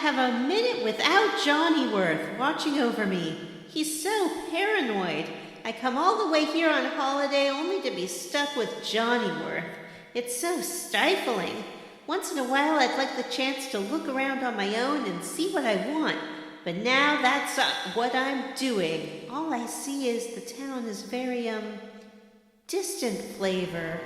have a minute without Johnnyworth watching over me. He's so paranoid. I come all the way here on holiday only to be stuck with Johnnyworth. It's so stifling. Once in a while I'd like the chance to look around on my own and see what I want. But now that's what I'm doing. All I see is the town is very, distant flavor.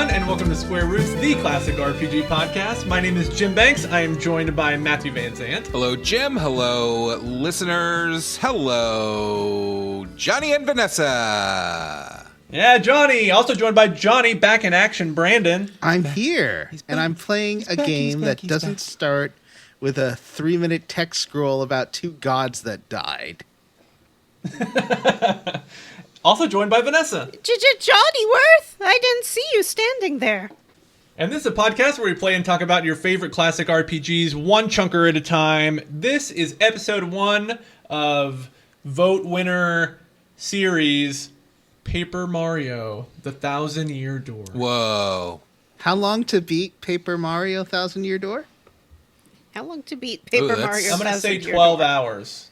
And welcome to Square Roots, the classic RPG podcast. My name is Jim Banks. I am joined by Matthew Van Zandt. Hello, Jim. Hello, listeners. Hello, Johnny and Vanessa. Yeah, Johnny. Also joined by Johnny, back in action, Brandon. I'm here, and I'm playing a game that doesn't start with a 3-minute text scroll about two gods that died. Also joined by Vanessa. Johnnyworth! I didn't see you standing there. And this is a podcast where we play and talk about your favorite classic RPGs, one chunker at a time. This is episode 1 of Vote Winner series, Paper Mario, The Thousand-Year Door. Whoa. How long to beat Paper Mario Thousand Year Door? How long to beat Paper Mario? I'm going to say 12 hours.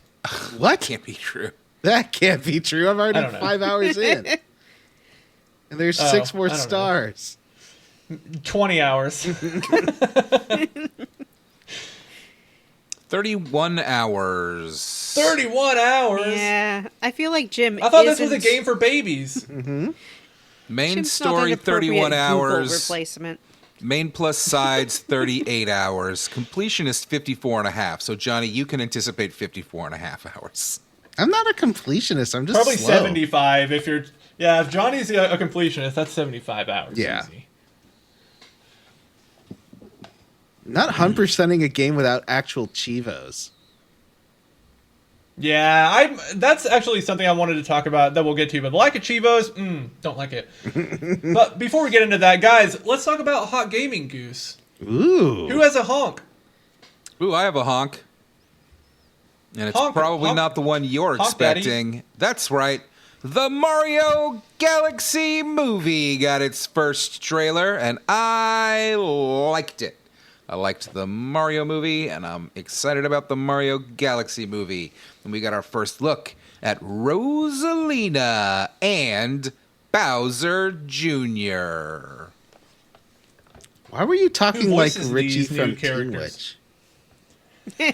What? Can't be true. That can't be true. I'm already 5 hours in. And there's 6 more stars. 20 hours. 31 hours. 31 hours? Yeah, I feel like Jim I thought this was a game for babies. Mm-hmm. Main Jim's story, not an 31 hours. Google replacement. Main plus sides, 38 hours. Completionist, 54 and a half. So, Johnny, you can anticipate 54 and a half hours. I'm not a completionist. I'm just Probably slow. 75 if you're... Yeah, if Johnny's a completionist, that's 75 hours. Yeah. Easy. Not 100%ing a game without actual cheevos. Yeah, that's actually something I wanted to talk about that we'll get to. But like a cheevos, don't like it. But before we get into that, guys, let's talk about Hot Gaming Goose. Ooh. Who has a honk? Ooh, I have a honk. And it's Honk, probably honk. not the one you're Honk, expecting. Daddy. That's right. The Mario Galaxy movie got its first trailer, and I liked it. I liked the Mario movie, and I'm excited about the Mario Galaxy movie. And we got our first look at Rosalina and Bowser Jr. Why were you talking Who like voices Richie these new from Teen characters? Witch?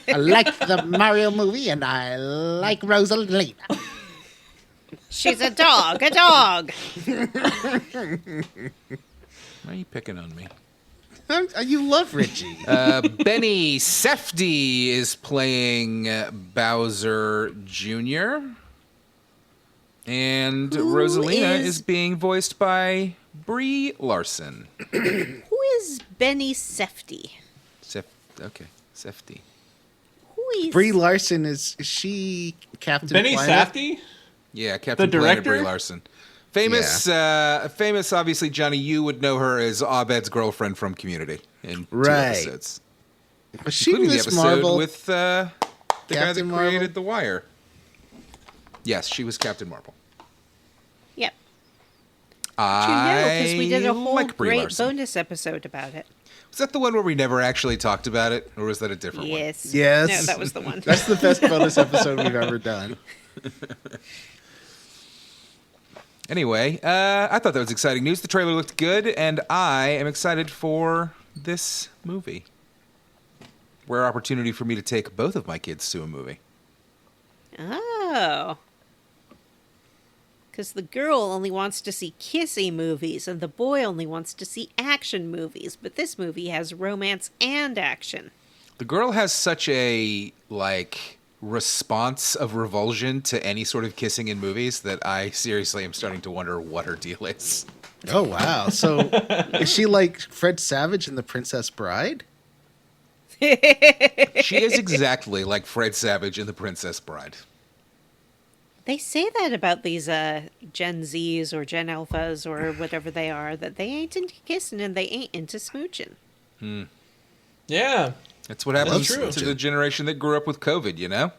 I like the Mario movie, and I like Rosalina. She's a dog, a dog. Why are you picking on me? You love Richie. Benny Safdie is playing Bowser Jr. And Who Rosalina is- is being voiced by Brie Larson. Who is Benny Safdie? Okay, Safdie. Who is... Brie Larson is she Captain Benny Planet? Safdie? Yeah, Captain The Planet, director? Brie Larson. Famous, obviously, Johnny, you would know her as Abed's girlfriend from Community in 2 Right. episodes. Was she in Including the Miss episode Marvel? with the guy that Captain Marvel? created The Wire. Yes, she was Captain Marvel. Yep. I Because we did a whole like Brie great Larson. bonus episode about it. Was that the one where we never actually talked about it, or was that a different one? Yes. Yes. No, that was the one. That's the best bonus episode we've ever done. Anyway, I thought that was exciting news. The trailer looked good, and I am excited for this movie. Rare opportunity for me to take both of my kids to a movie. Oh. Because the girl only wants to see kissy movies, and the boy only wants to see action movies. But this movie has romance and action. The girl has such a, response of revulsion to any sort of kissing in movies that I seriously am starting to wonder what her deal is. Oh, wow. So is she like Fred Savage in The Princess Bride? She is exactly like Fred Savage in The Princess Bride. They say that about these Gen Zs or Gen Alphas or whatever they are, that they ain't into kissing and they ain't into smooching. Yeah. That's what happens true. to the generation that grew up with COVID, you know?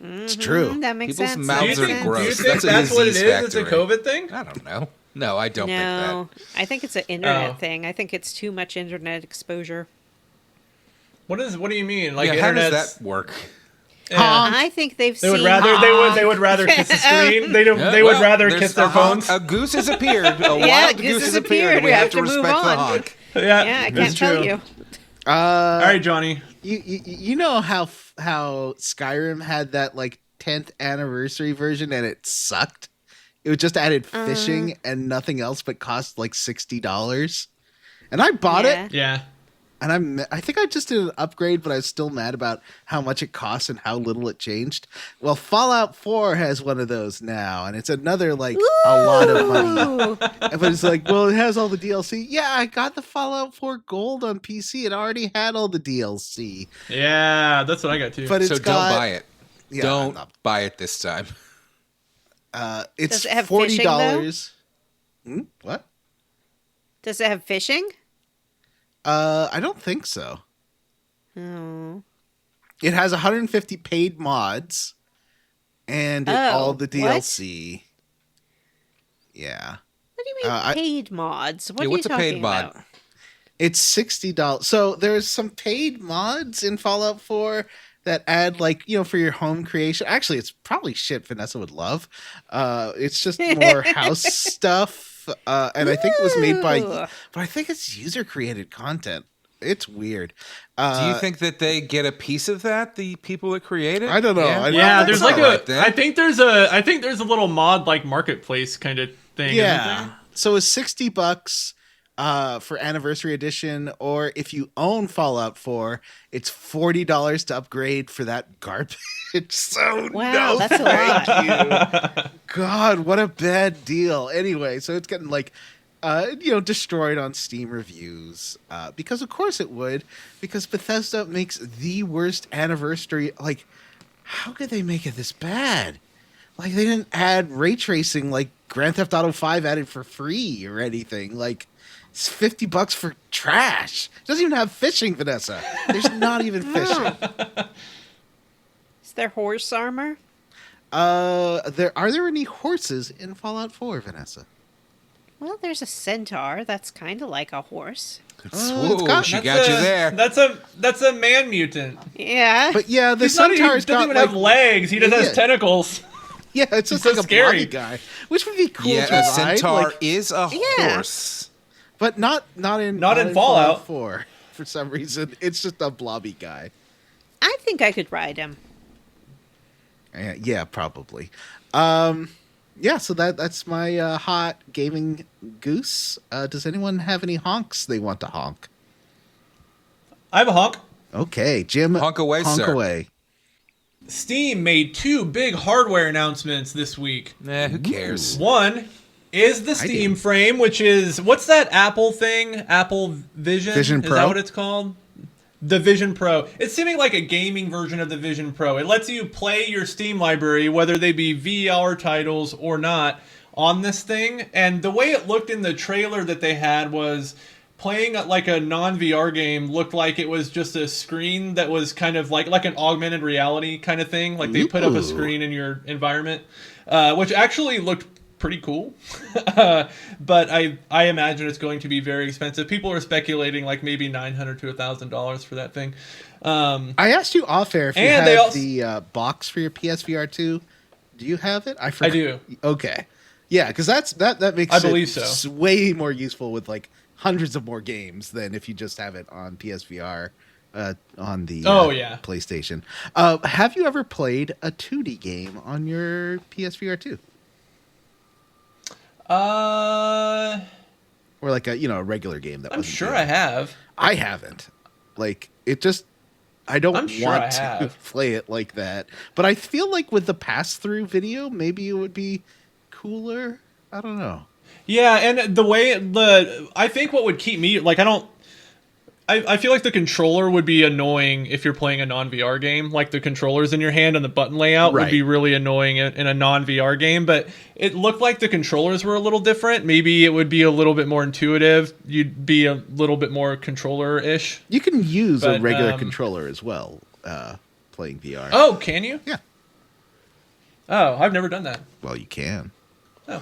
It's true. That makes People's sense. mouths Do are you think, gross. do you think That's a that's what it is? disease It's a factory. COVID thing? I don't know. No, I don't No, think I think it's an internet Oh. thing. I think it's too much internet exposure. What do you mean? that. Like Yeah, how does internet's that work? yeah. I think they've They seen. would rather kiss the screen. They don't. Yeah, They would well, rather there's kiss their a honk. phones. A goose has appeared. A Yeah, wild goose goose has has appeared. appeared. We have to move respect the on. honk. Yeah, Yeah, I that's can't tell true. you. All right, Johnny. You know how Skyrim had that like 10th anniversary version and it sucked? It just added fishing and nothing else, but cost like $60. And I bought Yeah. it, Yeah. and I think I just did an upgrade, but I was still mad about how much it cost and how little it changed. Well, Fallout 4 has one of those now, and it's another like a lot of money. Ooh. But it's like, well, it has all the DLC. Yeah, I got the Fallout 4 Gold on PC. It already had all the DLC. Yeah, that's what I got too. But it's So got, don't buy it. Yeah, Don't no. buy it this time. It's Does it have $40. What? Does it have fishing? I don't think so. Oh. It has 150 paid mods and all the what? DLC. Yeah. What do you mean paid mods? What Yeah, are what's you a paid talking mod? about? It's $60. So there's some paid mods in Fallout 4 that add like, for your home creation. Actually, it's probably shit Vanessa would love. It's just more house stuff. And I think it was made by, Ooh. but I think it's user created content. It's weird. Do you think that they get a piece of that? The people that create it? I don't know. I- yeah, Well, there's that's like all right then. I think there's a little mod like marketplace kind of thing. Yeah. Isn't there? So it's $60 for Anniversary Edition, or if you own Fallout 4, it's $40 to upgrade for that garbage. So Wow, no, that's a thank lot. you. God, what a bad deal. Anyway, so it's getting like, destroyed on Steam reviews because of course it would, because Bethesda makes the worst anniversary. Like, how could they make it this bad? Like, they didn't add ray tracing like Grand Theft Auto 5 added for free or anything. Like, it's $50 for trash. It doesn't even have fishing, Vanessa. There's not even fishing. Is there horse armor? Are there any horses in Fallout 4, Vanessa? Well, there's a centaur. That's kind of like a horse. Oh, it's Ooh, got- she got you there. That's a man mutant. Yeah. But yeah, the He's not even, centaur's doesn't got even like, have legs. He just Yeah. has tentacles. yeah, it's He's just so like a scary. blobby guy, which would be cool Yeah, to a ride, centaur like, is a Yeah. horse. but not in Fallout. 4 for some reason. It's just a blobby guy. I think I could ride him. Yeah, probably. Yeah, so that's my hot gaming goose. Does anyone have any honks they want to honk? I have a honk. Okay, Jim, Honk away, sir. away. Steam made 2 big hardware announcements this week. Who cares? One is the Steam do. Frame, which is what's that Apple thing? Apple Vision? Vision Is Pro? that what it's called? The Vision Pro. It's seeming like a gaming version of the Vision Pro. It lets you play your Steam library, whether they be VR titles or not, on this thing. And the way it looked in the trailer that they had was playing like a non-VR game looked like it was just a screen that was kind of like an augmented reality kind of thing. Like they put up Ooh. a screen in your environment, which actually looked pretty cool. But I imagine it's going to be very expensive. People are speculating like maybe $900 to $1,000 for that thing. I asked you off air if you And they have also- the box for your PSVR 2. Do you have it? I forgot. do. Okay. Yeah, because that makes I it believe so. way more useful with like hundreds of more games than if you just have it on PSVR on the yeah. PlayStation. Have you ever played a 2D game on your PSVR 2? Or like a regular game that I'm wasn't sure 2D? I have. I haven't. Like, it just, I don't I'm sure want I to have. play it like that. But I feel like with the pass-through video, maybe it would be cooler. I don't know. Yeah, and the way I think what would keep me like I feel like the controller would be annoying if you're playing a non-VR game. Like the controllers in your hand and the button layout would be really annoying in a non-VR game. But it looked like the controllers were a little different. Maybe it would be a little bit more intuitive. You'd be a little bit more controller-ish. You can use a regular controller as well, playing VR. Oh, can you? Yeah. Oh, I've never done that. Well, you can. Oh,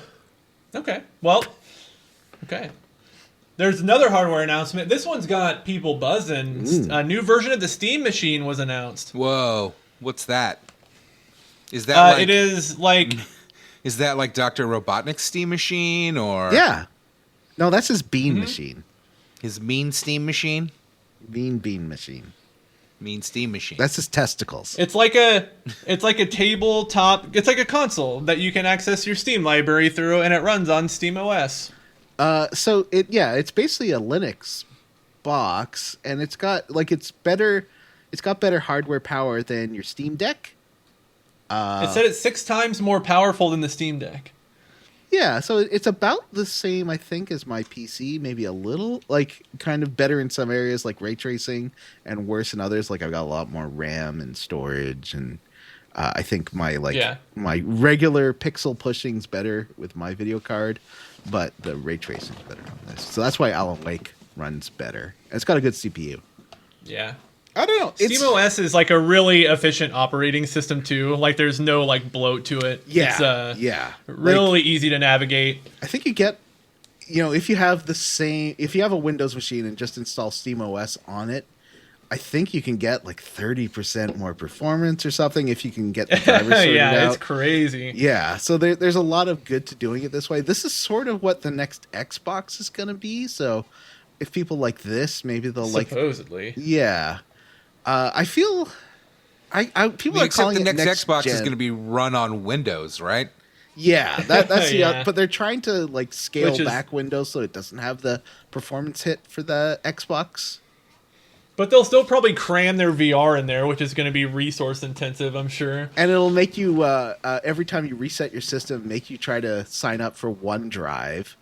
okay. Well, okay. There's another hardware announcement. This one's got people buzzing. A new version of the Steam Machine was announced. Whoa, what's that? Is that it is like... Is that like Dr. Robotnik's Steam Machine, or... Yeah. No, that's his bean machine. His mean Steam Machine? Mean bean machine. Mean Steam Machine. That's his testicles. It's like a tabletop... It's like a console that you can access your Steam library through, and it runs on SteamOS. So it's basically a Linux box, and it's got better hardware power than your Steam Deck. It said it's 6 times more powerful than the Steam Deck. Yeah, so it's about the same, I think, as my PC, maybe a little, like, kind of better in some areas, like ray tracing, and worse in others. Like, I've got a lot more RAM and storage, and I think my regular pixel pushing's better with my video card, but the ray tracing's better on this. So that's why Alan Wake runs better. And it's got a good CPU. Yeah. I don't know. SteamOS is like a really efficient operating system too. Like there's no like bloat to it. Yeah. It's really easy to navigate. I think you get, if you have a Windows machine and just install SteamOS on it, I think you can get like 30% more performance or something if you can get the drivers sorted out. Yeah, it's crazy. Yeah, so there's a lot of good to doing it this way. This is sort of what the next Xbox is going to be. So if people like this, maybe they'll supposedly. Yeah. I feel people are calling the it next Xbox gen. is going to be run on Windows, right? Yeah, that's Yeah. but they're trying to like scale back Windows so it doesn't have the performance hit for the Xbox. But they'll still probably cram their VR in there, which is going to be resource intensive, I'm sure. And it'll make you every time you reset your system, make you try to sign up for OneDrive,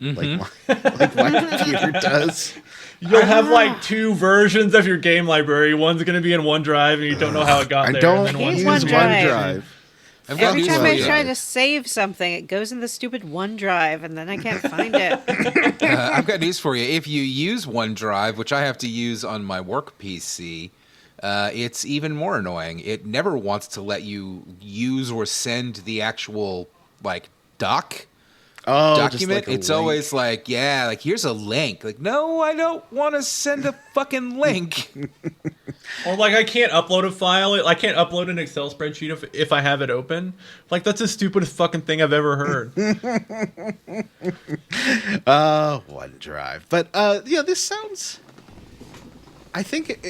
like my computer does. You'll have like 2 versions of your game library. One's going to be in OneDrive, and you don't know how it got there. I don't and then use one's OneDrive. Every time I try to save something, it goes in the stupid OneDrive, and then I can't find it. I've got news for you. If you use OneDrive, which I have to use on my work PC, it's even more annoying. It never wants to let you use or send the actual document. Like it's always like, here's a link. Like, no, I don't want to send a fucking link. Or like I can't upload a file. I can't upload an Excel spreadsheet if I have it open. Like that's the stupidest fucking thing I've ever heard. OneDrive. But this sounds. I think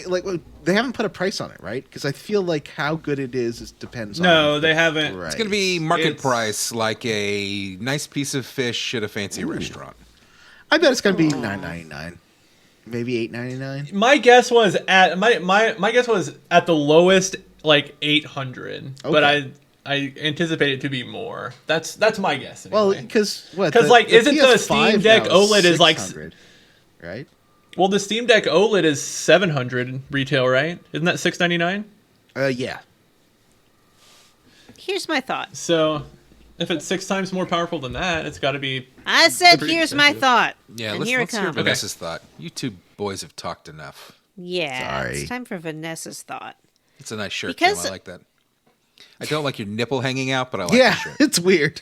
they haven't put a price on it, right? Because I feel like how good it is depends on. No, they haven't. It's going to be market price, like a nice piece of fish at a fancy restaurant. I bet it's going to be $9.99, maybe $8.99. My guess was at my guess was at the lowest like $800, but I anticipate it to be more. That's my guess. Anyway. Well, because isn't the Steam Deck OLED is like right? Well, the Steam Deck OLED is $700 retail, right? Isn't that $699? Yeah. Here's my thought. So, if it's 6 times more powerful than that, it's got to be. I said, pretty here's my expensive. thought. Yeah, and let's here it hear comes. Vanessa's thought. You two boys have talked enough. Yeah, Sorry. it's time for Vanessa's thought. It's a nice shirt, Because- Kim. I like that. I don't like your nipple hanging out, but I like the shirt. It's weird.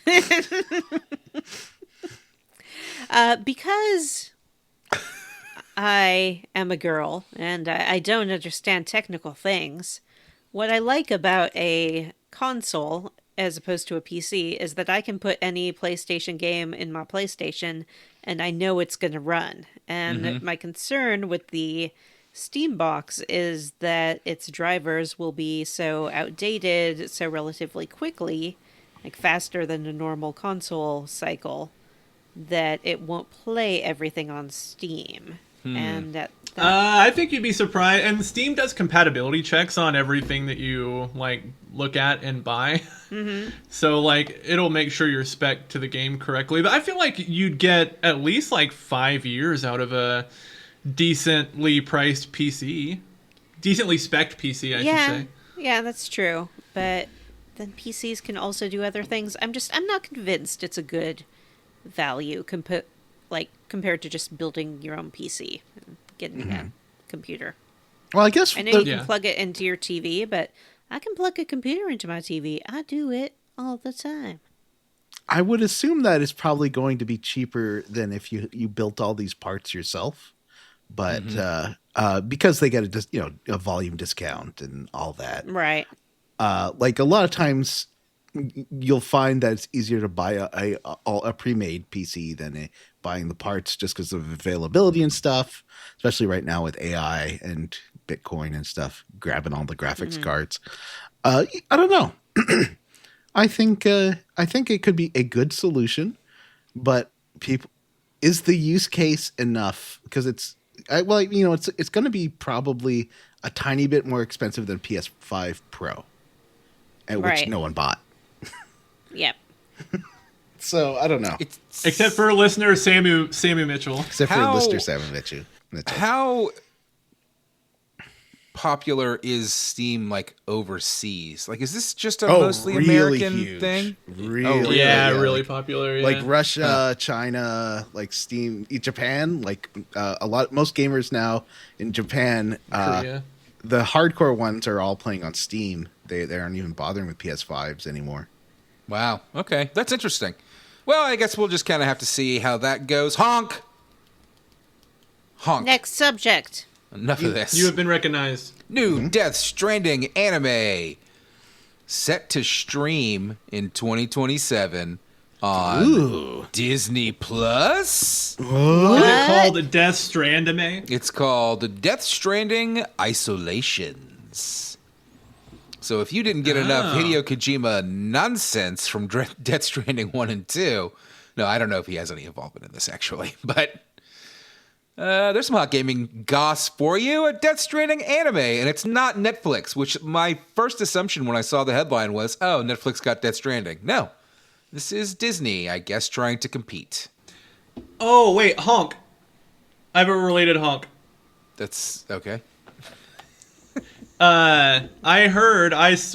Because I am a girl and I don't understand technical things, what I like about a console as opposed to a PC is that I can put any PlayStation game in my PlayStation and I know it's going to run. And my concern with the Steam box is that its drivers will be so outdated so relatively quickly, like faster than a normal console cycle, that it won't play everything on Steam. And I think you'd be surprised. And Steam does compatibility checks on everything that you like look at and buy. So like it'll make sure you're spec'd to the game correctly. But I feel like you'd get at least like 5 years out of a decently priced PC, decently spec'd PC, I should say. Yeah, that's true. But then PCs can also do other things. I'm not convinced it's a good value compared to just building your own PC and getting a computer. Well, I guess I know you can plug it into your TV, but I can plug a computer into my TV. I do it all the time. I would assume that it's probably going to be cheaper than if you built all these parts yourself, but because they get a volume discount and all that, Right. like a lot of times you'll find that it's easier to buy a pre-made PC than buying the parts just because of availability and stuff, especially right now with AI and Bitcoin and stuff grabbing all the graphics cards. I don't know. I think it could be a good solution, but is the use case enough? Because it's going to be probably a tiny bit more expensive than PS5 Pro, which no one bought. Yep. So I don't know. Except for listener Samu Mitchell. Except for listener Samu Mitchell. How popular is Steam like overseas? Like, is this just a mostly really American huge. thing? Really, really popular. Yeah. Like Russia, China, like Steam, Japan. Like most gamers now in Japan, Korea. the hardcore ones are all playing on Steam. They aren't even bothering with PS5s anymore. Wow. Okay, that's interesting. Well, I guess we'll just kind of have to see how that goes. Honk. Next subject. Enough of this. You have been recognized. New Death Stranding anime set to stream in 2027 on Disney Plus. Is it called Death Stranding? It's called Death Stranding Isolations. So if you didn't get enough Hideo Kojima nonsense from Death Stranding 1 and 2, no, I don't know if he has any involvement in this actually, but there's some hot gaming goss for you, a Death Stranding anime, and it's not Netflix, which my first assumption when I saw the headline was, oh, Netflix got Death Stranding. No, this is Disney, I guess, trying to compete. Oh, wait, honk. I have a related honk. That's okay. I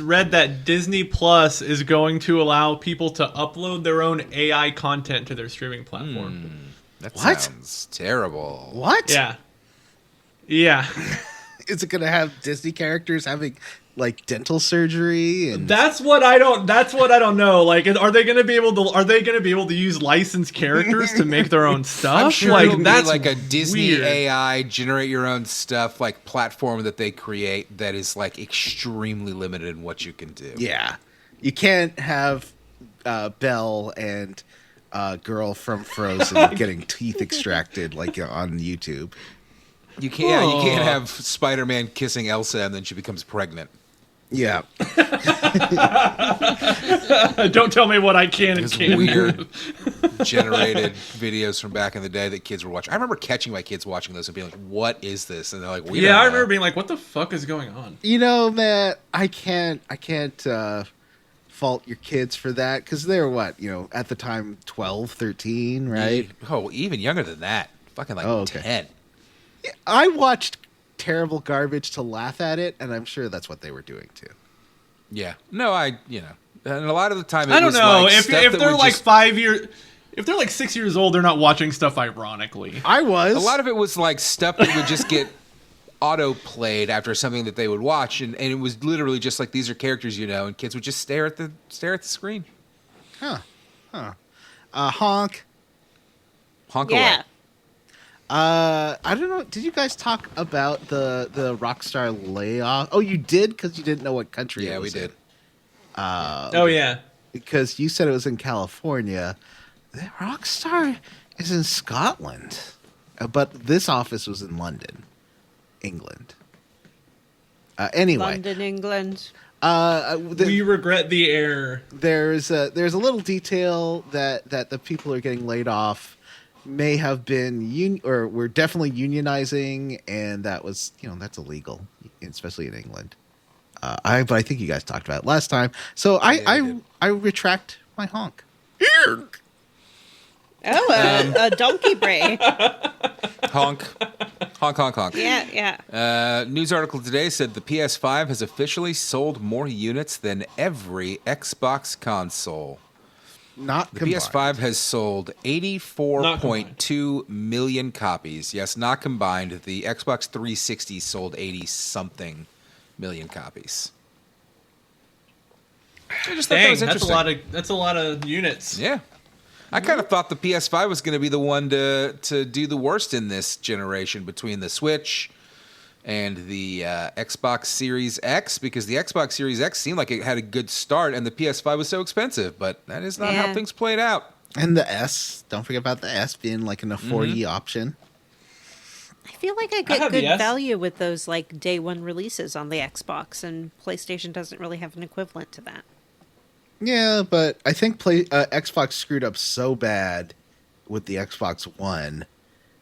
read that Disney Plus is going to allow people to upload their own AI content to their streaming platform. That What? sounds terrible. What? Yeah. Is it going to have Disney characters having like dental surgery? And That's what I don't know. Like, are they going to be able to use licensed characters to make their own stuff? I'm sure like it'll that's be like a Disney weird. AI generate your own stuff like platform that they create that is like extremely limited in what you can do. yeah, you can't have Belle and girl from Frozen getting teeth extracted like on YouTube. You can't have Spider-Man kissing Elsa and then she becomes pregnant. Yeah. Don't tell me what I can and Those can't. weird generated videos from back in the day that kids were watching. I remember catching my kids watching those and being like, "What is this?" And they're like, "We don't Yeah, I know." remember being like, "What the fuck is going on?" You know, Matt, I can't fault your kids for that because they're at the time 12, 13, right? Oh, even younger than that. Fucking like 10. I watched terrible garbage to laugh at it, and I'm sure that's what they were doing too. Yeah. No, and a lot of the time I don't know like if stuff that they're would like just- 5 years. If they're like 6 years old, they're not watching stuff ironically. I was. A lot of it was like stuff that would just get auto played after something that they would watch, and it was literally just like these are characters, and kids would just stare at the screen. Honk. Honk Yeah. away. I don't know. Did you guys talk about the Rockstar layoff? Oh, you did because you didn't know what country. Yeah, it we was did. in. Oh yeah. Because you said it was in California. The Rockstar is in Scotland, but this office was in London, England. Anyway, London, England. We regret the error. there's a little detail that the people who are getting laid off may have been or were definitely unionizing, and that was that's illegal, especially in England. But I think you guys talked about it last time, so Yeah, we did. I retract my honk. Oh, a donkey bray. Honk. Honk, honk, honk. Yeah. News article today said the PS5 has officially sold more units than every Xbox console. Not The combined. PS5 has sold 84.2 million copies. Yes, not combined. The Xbox 360 sold 80-something million copies. I just thought that Dang, was interesting. that's a lot of units. Yeah. I kind of thought the PS5 was going to be the one to do the worst in this generation between the Switch and the Xbox Series X, because the Xbox Series X seemed like it had a good start and the PS5 was so expensive, but that is not how things played out. And the S. Don't forget about the S being like an affordee option. I feel like I have get the good S. value with those like day one releases on the Xbox, and PlayStation doesn't really have an equivalent to that. Yeah, but I think Xbox screwed up so bad with the Xbox One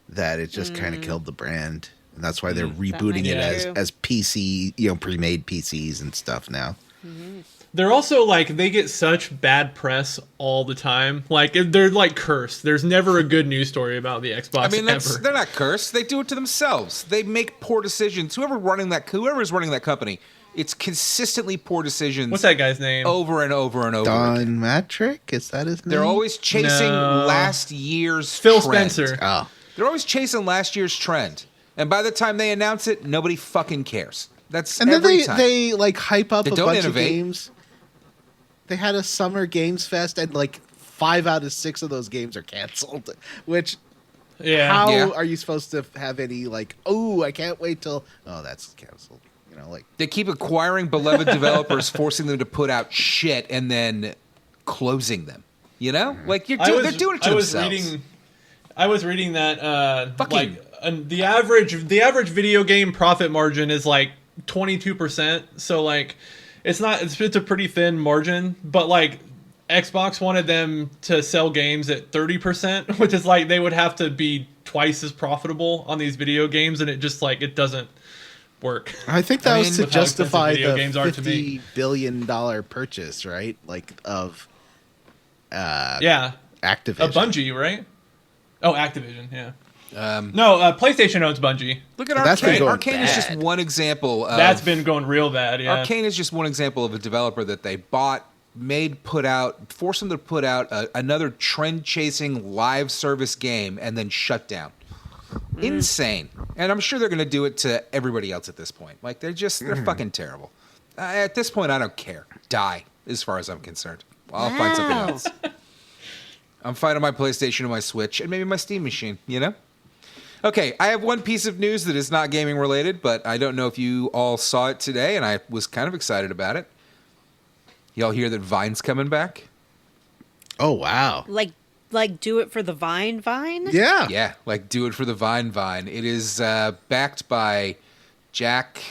that it just kind of killed the brand. And that's why they're rebooting might it be true. as PC, pre-made PCs and stuff now. They're also like, they get such bad press all the time. Like, they're like cursed. There's never a good news story about the Xbox I mean, ever. they're not cursed. They do it to themselves. They make poor decisions. Whoever's running that company, it's consistently poor decisions. What's that guy's name? Over and over and over Don again. Matrick, is that his name? They're always chasing No. last year's Phil trend. Spencer. Oh. They're always chasing last year's trend. And by the time they announce it, nobody fucking cares. That's And then every time. they like hype up They a don't bunch innovate. of games. They had a summer games fest and like 5 out of 6 of those games are canceled. Which Yeah. how Yeah. are you supposed to have any like, oh, I can't wait till that's canceled. Like They keep acquiring beloved developers, forcing them to put out shit, and then closing them. You know? Like, they're doing it to themselves. I was reading that Fucking- the average video game profit margin is like 22%. So like it's a pretty thin margin, but like Xbox wanted them to sell games at 30%, which is like they would have to be twice as profitable on these video games, and it just like it doesn't work. I think that was to with how expensive justify video the games are to $50 make. billion purchase, right? Like of Yeah. Activision. A Bungie, right? Oh, Activision, yeah. Um, No, PlayStation owns Bungie. Look at That's been Arcane. going Arcane is just bad. one example of... That's been going real bad, yeah. Arcane is just one example of a developer that they bought, forced them to put out another trend-chasing live service game and then shut down. Insane. And I'm sure they're going to do it to everybody else at this point. Like, they're fucking terrible. At this point, I don't care. Die, as far as I'm concerned. I'll find something else. I'm fine on my PlayStation and my Switch and maybe my Steam machine, you know? Okay, I have one piece of news that is not gaming related, but I don't know if you all saw it today, and I was kind of excited about it. Y'all hear that Vine's coming back? Oh wow. Like do it for the Vine? Yeah. Yeah, like do it for the Vine. It is backed by Jack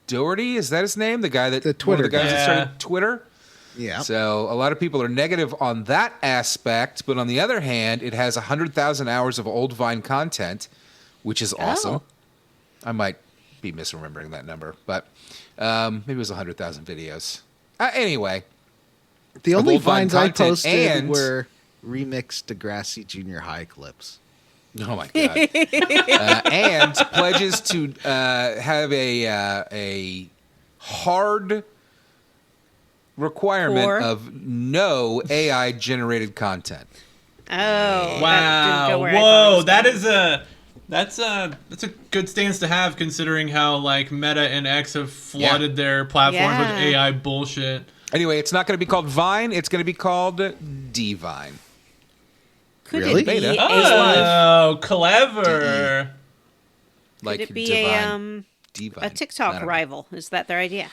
Doherty, is that his name? The guy that The Twitter one of the guys guy. that Yeah. started Twitter? Yeah. So a lot of people are negative on that aspect, but on the other hand, it has 100,000 hours of old Vine content, which is awesome. Oh. I might be misremembering that number, but maybe it was 100,000 videos. Anyway, The of only old Vine vines I content posted and- were remixed Degrassi Junior High clips. oh my god, and pledges to have a hard requirement Or? of no AI generated content. Oh, that didn't Wow. go where I thought it Whoa, was that going. is that's a good stance to have, considering how like Meta and X have flooded their platforms with Yeah. AI bullshit. Anyway, it's not going to be called Vine. It's going to be called Divine. Could Really? it be Beta. Oh, clever. Like could it be Divine. a Divine. I TikTok don't know. rival? Is that their idea?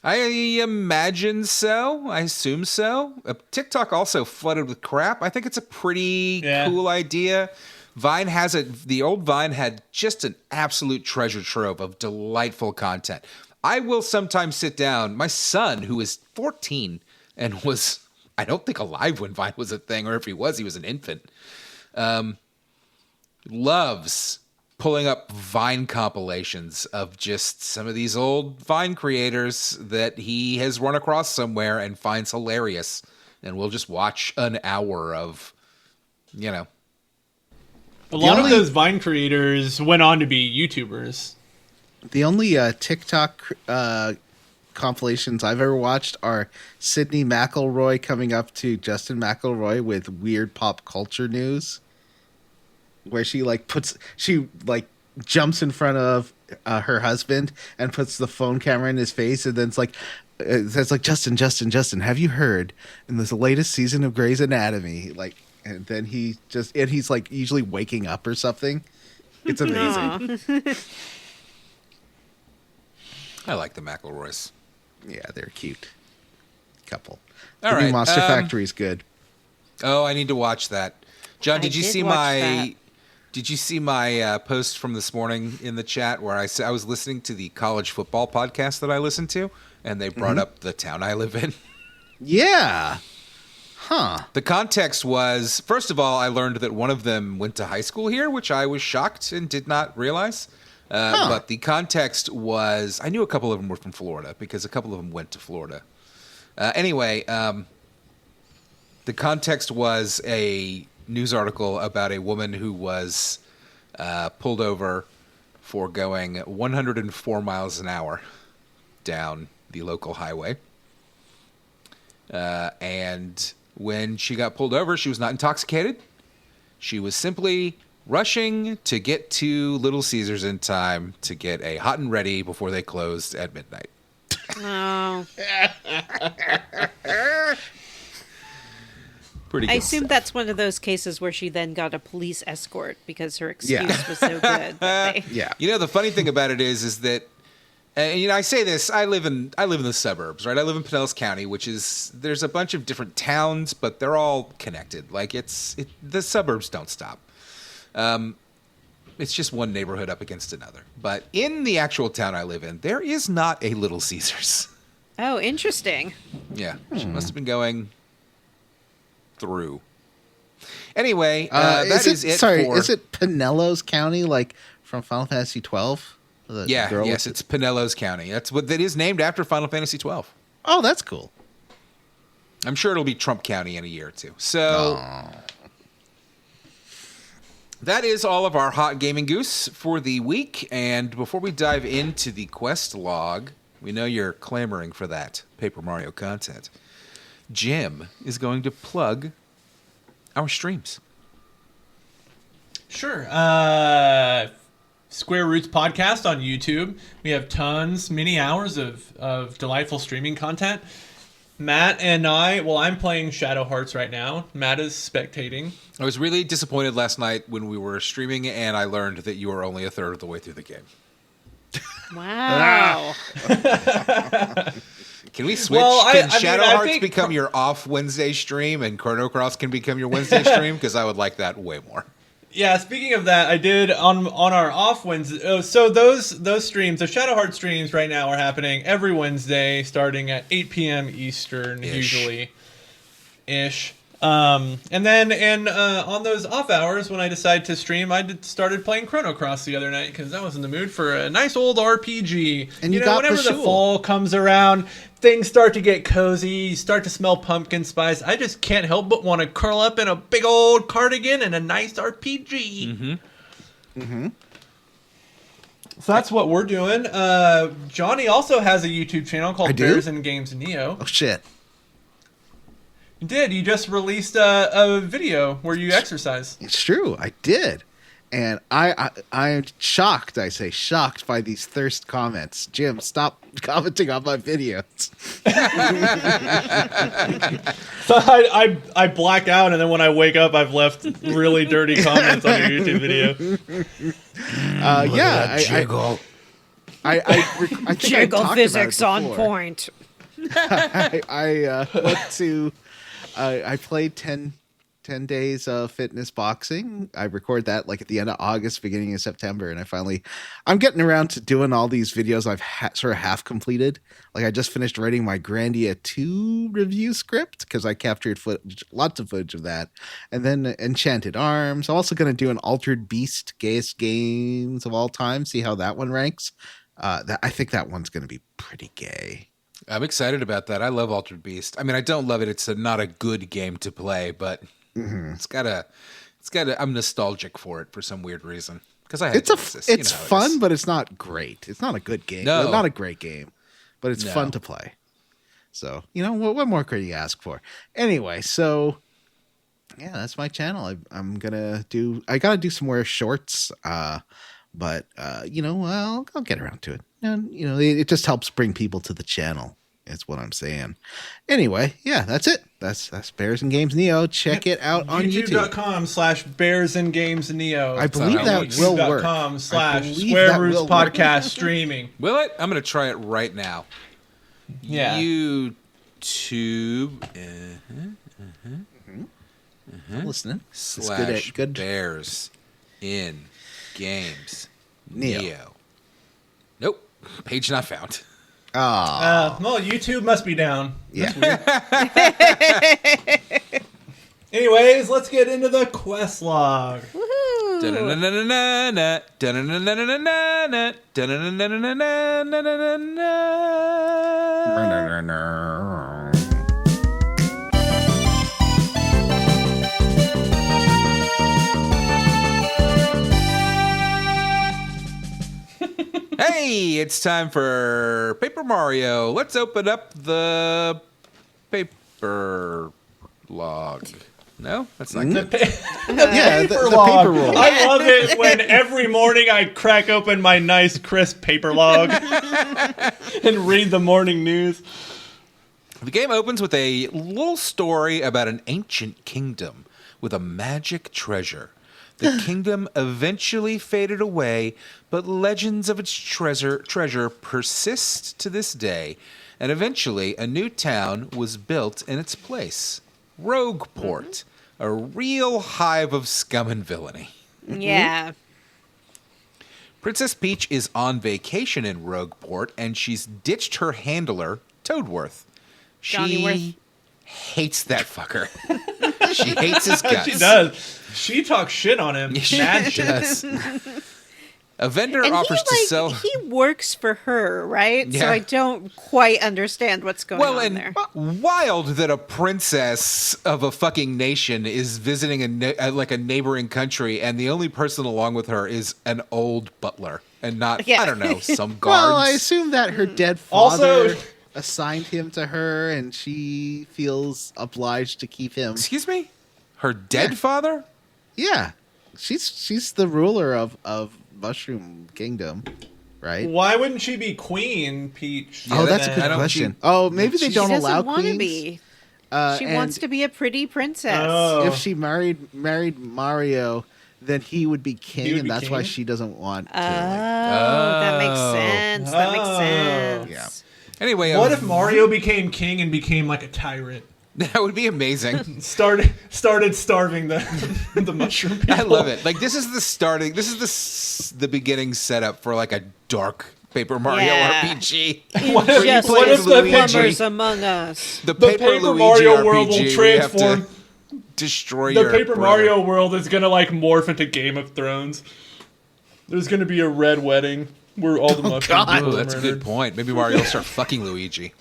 I imagine so. I assume so. TikTok also flooded with crap. I think it's a pretty cool idea. The old Vine had just an absolute treasure trove of delightful content. I will sometimes sit down. My son, who is 14 and was, I don't think, alive when Vine was a thing, or if he was an infant, loves pulling up Vine compilations of just some of these old Vine creators that he has run across somewhere and finds hilarious. And we'll just watch an hour of, A lot only- of those Vine creators went on to be YouTubers. The only TikTok compilations I've ever watched are Sydney McElroy coming up to Justin McElroy with weird pop culture news, where she jumps in front of her husband and puts the phone camera in his face, and then it's like Justin, have you heard in this latest season of Grey's Anatomy? Like, and then he's like usually waking up or something. It's amazing. I like the McElroys. Yeah, they're cute couple. All The new right, Monster Factory is good. Oh, I need to watch that. John, I did you did see watch my? that. Did you see my post from this morning in the chat where I said I was listening to the college football podcast that I listened to, and they brought up the town I live in? Yeah. Huh. The context was, first of all, I learned that one of them went to high school here, which I was shocked and did not realize. But the context was, I knew a couple of them were from Florida because a couple of them went to Florida. Anyway, the context was a news article about a woman who was pulled over for going 104 miles an hour down the local highway. And when she got pulled over, she was not intoxicated. She was simply rushing to get to Little Caesars in time to get a hot and ready before they closed at midnight. Oh. Pretty good I assume stuff. that's one of those cases where she then got a police escort because her excuse Yeah. was so good. that they- Yeah. You know, the funny thing about it is that, I say this. I live in the suburbs, right? I live in Pinellas County, which is there's a bunch of different towns, but they're all connected. Like the suburbs don't stop. It's just one neighborhood up against another. But in the actual town I live in, there is not a Little Caesars. Oh, interesting. Yeah, she must have been going through. Anyway, that is it. Sorry, for... is it Pinellas County, like from Final Fantasy 12? Yeah, yes, it's Pinellas County. That's what that is named after Final Fantasy 12. Oh, that's cool. I'm sure it'll be Trump County in a year or two. So that is all of our hot gaming goose for the week. And before we dive into the quest log, we know you're clamoring for that Paper Mario content. Jim is going to plug our streams. Sure. Square Roots podcast on YouTube. We have many hours of delightful streaming content. Matt and I'm playing Shadow Hearts right now. Matt is spectating. I was really disappointed last night when we were streaming and I learned that you were only a third of the way through the game. Wow. Can we switch? Well, can I Shadow mean, I Hearts think- become your off Wednesday stream and Chrono Cross can become your Wednesday stream? Because I would like that way more. Yeah, speaking of that, I did on our off Wednesday. So those streams, the Shadow Heart streams right now are happening every Wednesday, starting at 8 p.m. Eastern, usually, ish. And then on those off hours when I decide to stream, started playing Chrono Cross the other night because I was in the mood for a nice old RPG. And you got whenever the Bashul. fall comes around, things start to get cozy. You start to smell pumpkin spice. I just can't help but want to curl up in a big old cardigan and a nice RPG. So that's what we're doing. Johnny also has a YouTube channel called I do? Bears and Games Neo. Oh, shit. You did. You just released a video where you exercise. It's true. I did. And I'm shocked, I say shocked by these thirst comments. Jim, stop commenting on my videos. So I black out, and then when I wake up, I've left really dirty comments on your YouTube video. I think I Jiggle talked physics about it on before. point. I went to I played 10 days of fitness boxing. I record that like at the end of August, beginning of September, and I'm getting around to doing all these videos I've sort of half completed. Like I just finished writing my Grandia 2 review script because I captured lots of footage of that, and then Enchanted Arms. I'm also going to do an Altered Beast Gayest Games of All Time, see how that one ranks. I think that one's going to be pretty gay. I'm excited about that. I love Altered Beast. I mean, I don't love it. It's not a good game to play, but it's got I'm nostalgic for it for some weird reason because I had It's Genesis. it's You know how it fun, is. but it's not great. It's not a good game. No. Not a great game, but it's No. fun to play. So what more could you ask for? Anyway, so yeah, that's my channel. I gotta do some more shorts. But I'll get around to it. And it just helps bring people to the channel. Is what I'm saying. Anyway, yeah, that's it. That's Bears and Games Neo. Check it out on YouTube. YouTube.com/Bears and Games Neo. I believe that will work. YouTube.com/Square Roots Podcast Streaming. Will it? I'm going to try it right now. Yeah. YouTube. I'm listening. / Good. Bears in Games Neo. Neo. Nope. Page not found. Well, YouTube must be down. Yeah. Anyways, let's get into the quest log. Woohoo! Da-na-na-na-na-na, da-na-na-na-na-na-na, da-na-na-na-na-na-na-na. Hey, it's time for Paper Mario. Let's open up the paper log. No, that's not good. Yeah, the Paper log. paper roll. I love it when every morning I crack open my nice, crisp paper log and read the morning news. The game opens with a little story about an ancient kingdom with a magic treasure. The kingdom eventually faded away, but legends of its treasure persist to this day, and eventually a new town was built in its place. Rogueport, a real hive of scum and villainy. Yeah. Princess Peach is on vacation in Rogueport, and she's ditched her handler, Toadworth. Johnny Worth. She hates that fucker. She hates his guts. She does. She talks shit on him. She Mad shit. does. A vendor And offers to sell. he works for her, right? So Yeah. I don't quite understand what's going Well, on and there. wild that a princess of a fucking nation is visiting a neighboring country, and the only person along with her is an old butler, and not Yeah. I don't know some guards. Well, I assume that her dead father Also- assigned him to her, and she feels obliged to keep him. Excuse me, her dead father. Yeah, she's the ruler of Mushroom Kingdom, right? Why wouldn't she be queen, Peach? Yeah, Oh, that's a I good don't- question. Oh, maybe they she don't She allow doesn't want to queens. be. She and wants to be a pretty princess. Oh. If she married Mario, then he would be king, He would and be that's why king? she doesn't want to. Oh, Like, that makes Oh. sense. That makes Oh. sense. Yeah. Anyway, What if Mario became king and became like a tyrant? that would be amazing. Started starving the the mushroom people. I love it. Like this is the starting. This is the beginning setup for like a dark Paper Mario Yeah. RPG. What if, Just what if the Luigi? plumbers among us. The Paper Luigi Mario RPG, world will where you have to transform? destroy The your Paper brother. Mario world is gonna like morph into Game of Thrones. There's gonna be a red wedding where all the mushrooms God. people Oh, are that's a murdered. good point. Maybe Mario will start fucking Luigi.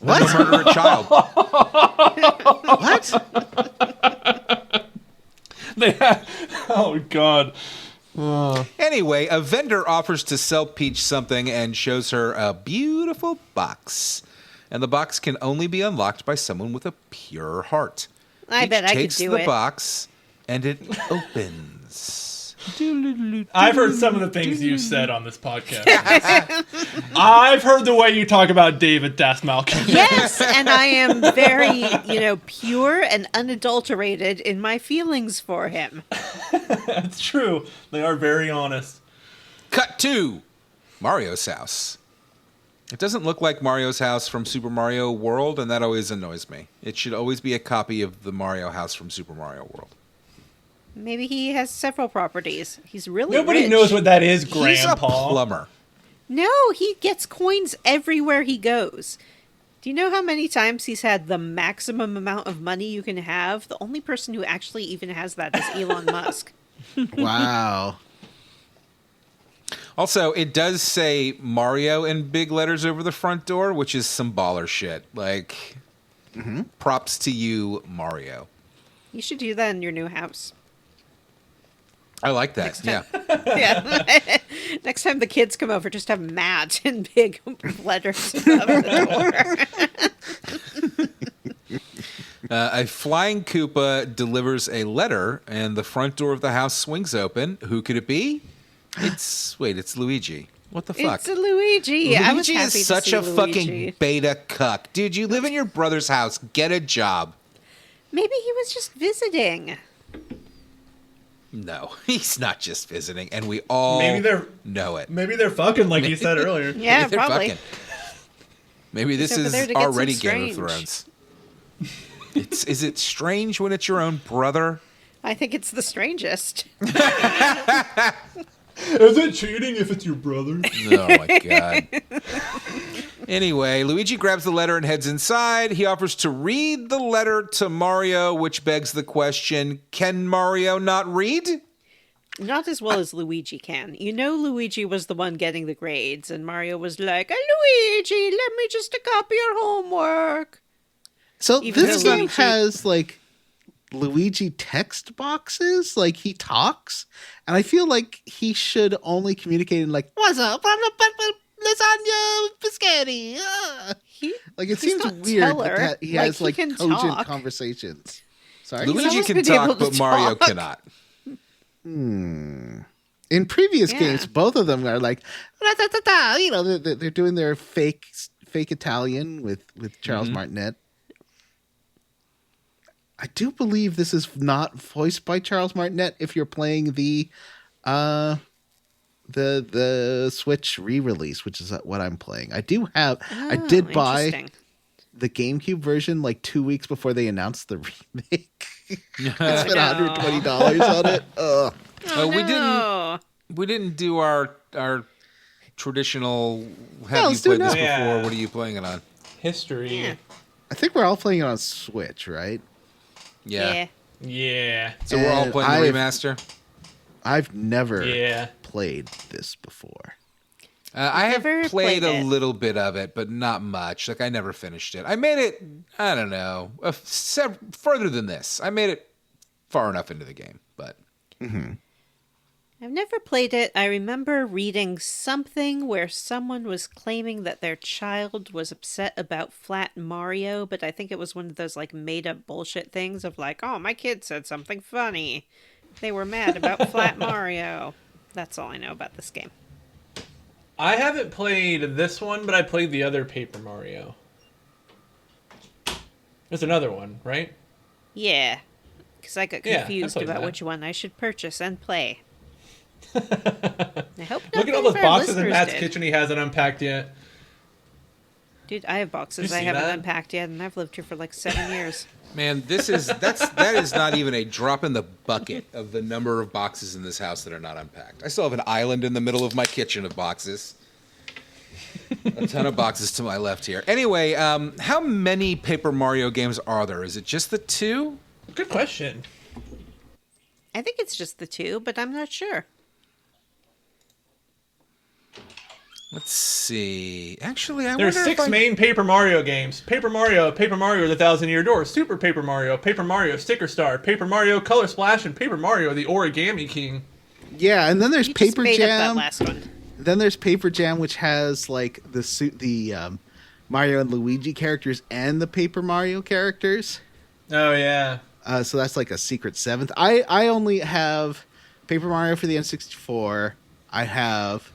What? He'll murder a child. What? They have, oh god. Anyway, a vendor offers to sell Peach something and shows her a beautiful box. And the box can only be unlocked by someone with a pure heart. I Peach bet I could takes do the it. box and it opens. I've heard some of the things you said on this podcast. I've heard the way you talk about David Das Malcolm. Yes, and I am very, pure and unadulterated in my feelings for him. That's true. They are very honest. Cut to Mario's house. It doesn't look like Mario's house from Super Mario World, and that always annoys me. It should always be a copy of the Mario house from Super Mario World. Maybe he has several properties. He's really Nobody rich. knows what that is, He's a Grandpa. plumber. No, he gets coins everywhere he goes. Do you know how many times he's had the maximum amount of money you can have? The only person who actually even has that is Elon Musk. Wow. Also, it does say Mario in big letters over the front door, which is some baller shit. Like, props to you, Mario. You should do that in your new house. I like that. Yeah. Yeah. Next time the kids come over, just have Matt in big letters above the door. A flying Koopa delivers a letter, and the front door of the house swings open. Who could it be? It's Luigi. What the fuck? It's a Luigi. I was Luigi happy is to such see a Luigi. fucking beta cuck. Dude, you live in your brother's house. Get a job. Maybe he was just visiting. No, he's not just visiting, and we all know it. Maybe they're fucking like you said earlier. Yeah, Maybe they're probably. fucking. Maybe this over is there to get some already Game of strange. Thrones. Is it strange when it's your own brother? I think it's the strangest. Is it cheating if it's your brother? Oh my god. Anyway, Luigi grabs the letter and heads inside. He offers to read the letter to Mario, which begs the question, can Mario not read? Not as well as Luigi can. You know Luigi was the one getting the grades, and Mario was like, Luigi, let me just copy your homework. So Even this though game Luigi- has like Luigi text boxes, like he talks, and I feel like he should only communicate in like "What's up? Lasagna, biscotti." Like it he's seems not weird Teller. that he Like, has he like can cogent talk. conversations. Sorry. Luigi always can been able talk, to but Mario talk. cannot. In previous Yeah. games, both of them are like, "Da-da-da-da," you know, they're doing their fake Italian with Charles Martinet. I do believe this is not voiced by Charles Martinet if you're playing the Switch re-release, which is what I'm playing. I did buy Interesting. the GameCube version like 2 weeks before they announced the remake. I spent no. $120 on it. Ugh. Oh, We didn't do our traditional No, have you let's do it played this now. before? Yeah. What are you playing it on? History. Yeah. I think we're all playing it on Switch, right? Yeah. Yeah. So we're all And playing the remaster? I've never Yeah. played this before. I have Never played played a it. little bit of it, but not much. Like I never finished it. I made it, I don't know, further than this. I made it far enough into the game, but I've never played it. I remember reading something where someone was claiming that their child was upset about Flat Mario, but I think it was one of those like made up bullshit things of like, oh, my kid said something funny. They were mad about Flat Mario. That's all I know about this game. I haven't played this one, but I played the other Paper Mario. There's another one, right? Yeah, because I got Yeah, I confused played about that. which one I should purchase and play. I hope Look at all none those of our boxes in listeners Matt's did. kitchen he hasn't unpacked yet. Dude, I have boxes You I see haven't that? unpacked yet, and I've lived here for like 7 years. man, that is not even a drop in the bucket of the number of boxes in this house that are not unpacked. I still have an island in the middle of my kitchen of boxes. A ton of boxes to my left here. Anyway, how many Paper Mario games are there? Is it just the two? Good question. I think it's just the two, but I'm not sure. Let's see. Actually, I There's wonder if 6 main Paper Mario games. Paper Mario the 1,000-Year Door, Super Paper Mario Sticker Star, Paper Mario Color Splash, and Paper Mario the Origami King. Yeah, and then there's You just Paper made up that Jam. last one. Then there's Paper Jam, which has like the Mario and Luigi characters and the Paper Mario characters. Oh, yeah. So that's like a secret 7th. I only have Paper Mario for the N64. I have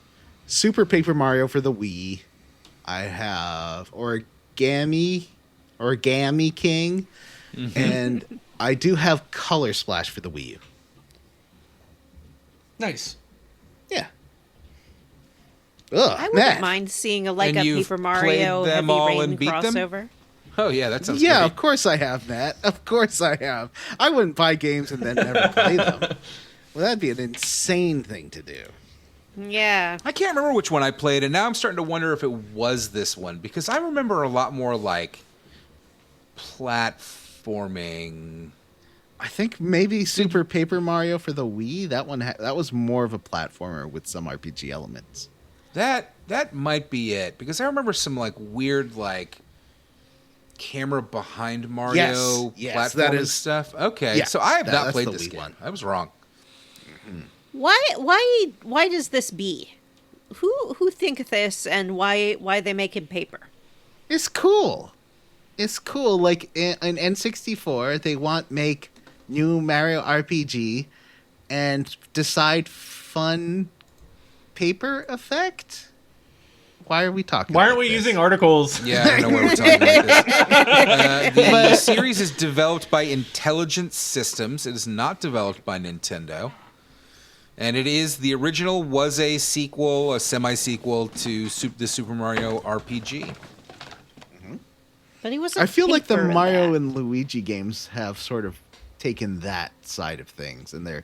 Super Mario for the Wii. I have Origami King. And I do have Color Splash for the Wii U. Nice. Yeah. Ugh, I wouldn't Matt. mind seeing a like And a you've Paper Mario played them Heavy all Rain and beat them? crossover. Oh, yeah, that sounds Yeah, great. of course I have, Matt. Of course I have. I wouldn't buy games and then never play them. Well, that'd be an insane thing to do. Yeah. I can't remember which one I played, and now I'm starting to wonder if it was this one, because I remember a lot more like platforming. I think maybe Super Paper Mario for the Wii. That one that was more of a platformer with some RPG elements. That might be it, because I remember some like weird like camera behind Mario Yes, platforming that is- stuff. Okay, yeah, so I have not that's played the this Wii game. one. I was wrong. Why does this be? Who think this, and why they make him paper? It's cool. It's cool. Like in N64, they want make new Mario RPG and decide fun paper effect. Why are we talking? Why aren't like we this? using articles? Yeah, I don't know where we're talking about this. The series is developed by Intelligent Systems. It is not developed by Nintendo. And the original was a sequel, a semi-sequel to the Super Mario RPG. But he wasn't. I feel like the paper in Mario that. and Luigi games have sort of taken that side of things, and they're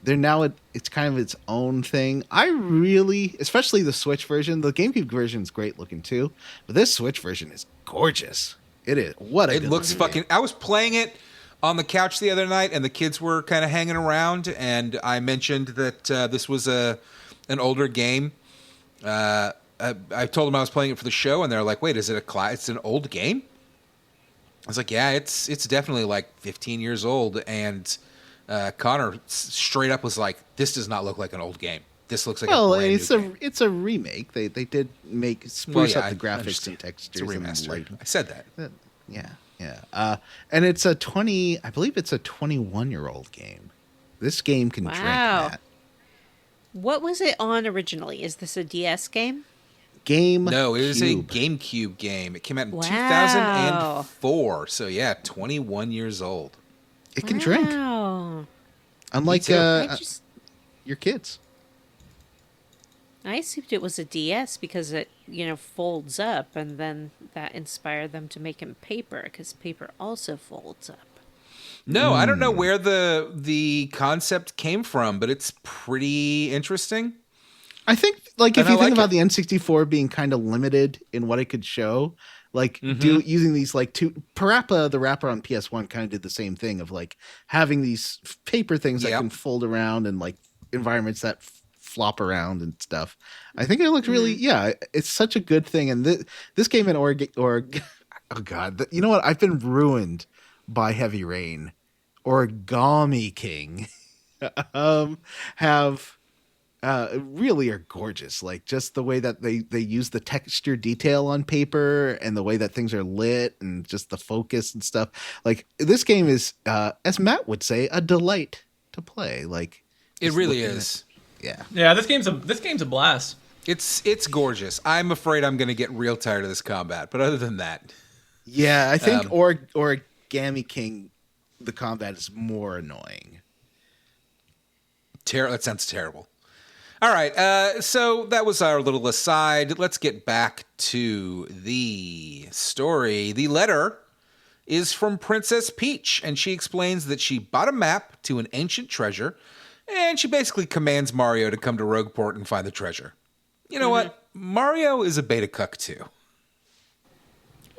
now it's kind of its own thing. I really, especially the Switch version, the GameCube version is great looking too, but this Switch version is gorgeous. It is. What a It good looks looking fucking... game. I was playing it on the couch the other night, and the kids were kind of hanging around, and I mentioned that this was an older game. I told them I was playing it for the show, and they're like, "Wait, is it it's an old game?" I was like, "Yeah, it's definitely like 15 years old." And Connor straight up was like, "This does not look like an old game. This looks like a brand new game." it's a remake. They did make spruce up the graphics and textures. It's a and remaster. light. I said that. Yeah. And it's I believe it's a 21-year-old game. This game can drink Wow. that. What was it on originally? Is this a DS game? No, it is a Cube. GameCube game. It came out in Wow. 2004. So yeah, 21 years old. It can drink. Wow. Unlike too. your kids. I assumed it was a DS because it, folds up, and then that inspired them to make him paper, because paper also folds up. No, I don't know where the concept came from, but it's pretty interesting. I think, like, if And I you think like about it. the N64 being kind of limited in what it could show, like using these like Parappa the Rapper on PS1 kind of did the same thing of like having these paper things that Yep. can fold around and like environments that flop around and stuff. I think it looked really, it's such a good thing. And this game in oh god, you know what? I've been ruined by Heavy Rain. Origami King have really are gorgeous. Like just the way that they use the texture detail on paper and the way that things are lit and just the focus and stuff. Like this game is, as Matt would say, a delight to play. Like It just really looking is. Yeah. Yeah, this game's a blast. It's gorgeous. I'm afraid I'm going to get real tired of this combat, but other than that, Yeah, I think Origami King, the combat is more annoying. that sounds terrible. All right, so that was our little aside. Let's get back to the story. The letter is from Princess Peach, and she explains that she bought a map to an ancient treasure, and she basically commands Mario to come to Rogueport and find the treasure. You know what? Mario is a beta cuck too.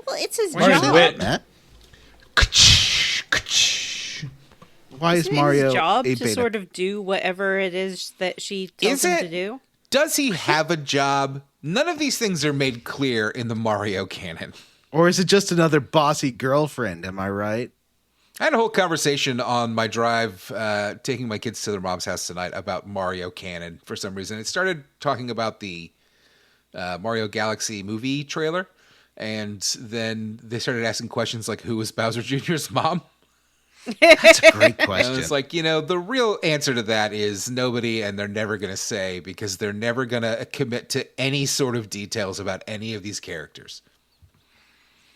Well, it's his Mario's job. wit. Matt? Why is Isn't it Mario his job a to beta? sort of do whatever it is that she tells Is him it? to do? Does he have a job? None of these things are made clear in the Mario canon. Or is it just another bossy girlfriend? Am I right? I had a whole conversation on my drive, taking my kids to their mom's house tonight about Mario canon for some reason. It started talking about the Mario Galaxy movie trailer, and then they started asking questions like, who was Bowser Jr.'s mom? That's a great And question. it's like, the real answer to that is nobody, and they're never going to say, because they're never going to commit to any sort of details about any of these characters.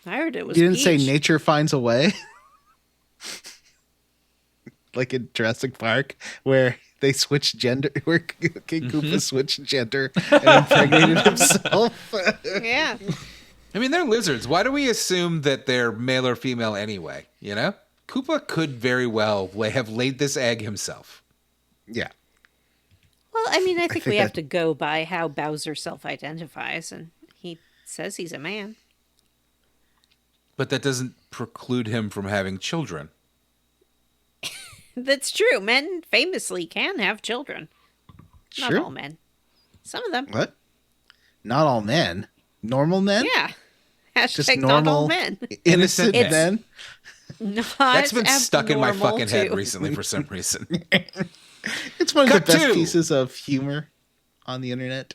I heard it was You didn't say Peach. nature finds a way? Like in Jurassic Park, where they switched gender, where King Koopa switched gender and impregnated himself. Yeah. I mean, they're lizards. Why do we assume that they're male or female anyway? Koopa could very well have laid this egg himself. Yeah. Well, I mean, I think we think have that- to go by how Bowser self-identifies, and he says he's a man. But that doesn't preclude him from having children. That's true. Men famously can have children. Not Sure. all men. Some of them. What? Not all men. Normal men? Yeah. Just Hashtag not all normal, men. innocent It's- men? Not That's been stuck in my abnormal fucking head to- recently for some reason. It's one of Cut the best two. pieces of humor on the internet.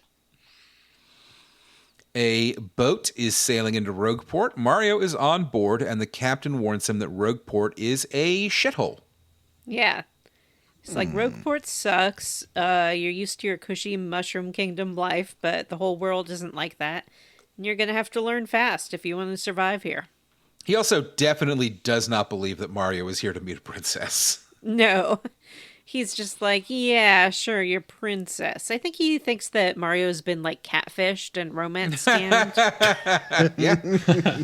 A boat is sailing into Rogueport. Mario is on board, and the captain warns him that Rogueport is a shithole. Yeah. It's like Rogueport sucks. You're used to your cushy Mushroom Kingdom life, but the whole world isn't like that. And you're going to have to learn fast if you want to survive here. He also definitely does not believe that Mario is here to meet a princess. No. He's just like, yeah, sure, you're princess. I think he thinks that Mario's been like catfished and romance scammed. Yeah.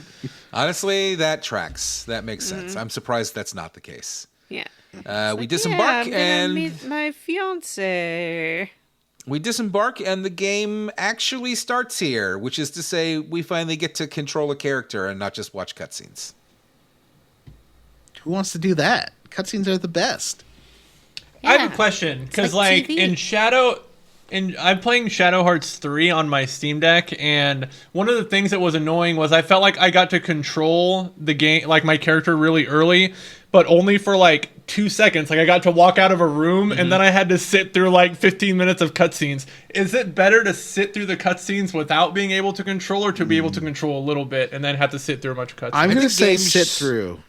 Honestly, that tracks. That makes sense. I'm surprised that's not the case. Yeah. We Yeah, disembark I'm gonna and meet my fiance. the game actually starts here, which is to say we finally get to control a character and not just watch cutscenes. Who wants to do that? Cutscenes are the best. I have Yeah. a question because, It's like like TV. I'm playing Shadow Hearts 3 on my Steam Deck, and one of the things that was annoying was I felt like I got to control the game, like my character, really early, but only for like 2 seconds. Like I got to walk out of a room, and then I had to sit through like 15 minutes of cutscenes. Is it better to sit through the cutscenes without being able to control, or to be able to control a little bit and then have to sit through a bunch of cutscenes? I'm going to think say games- sit through.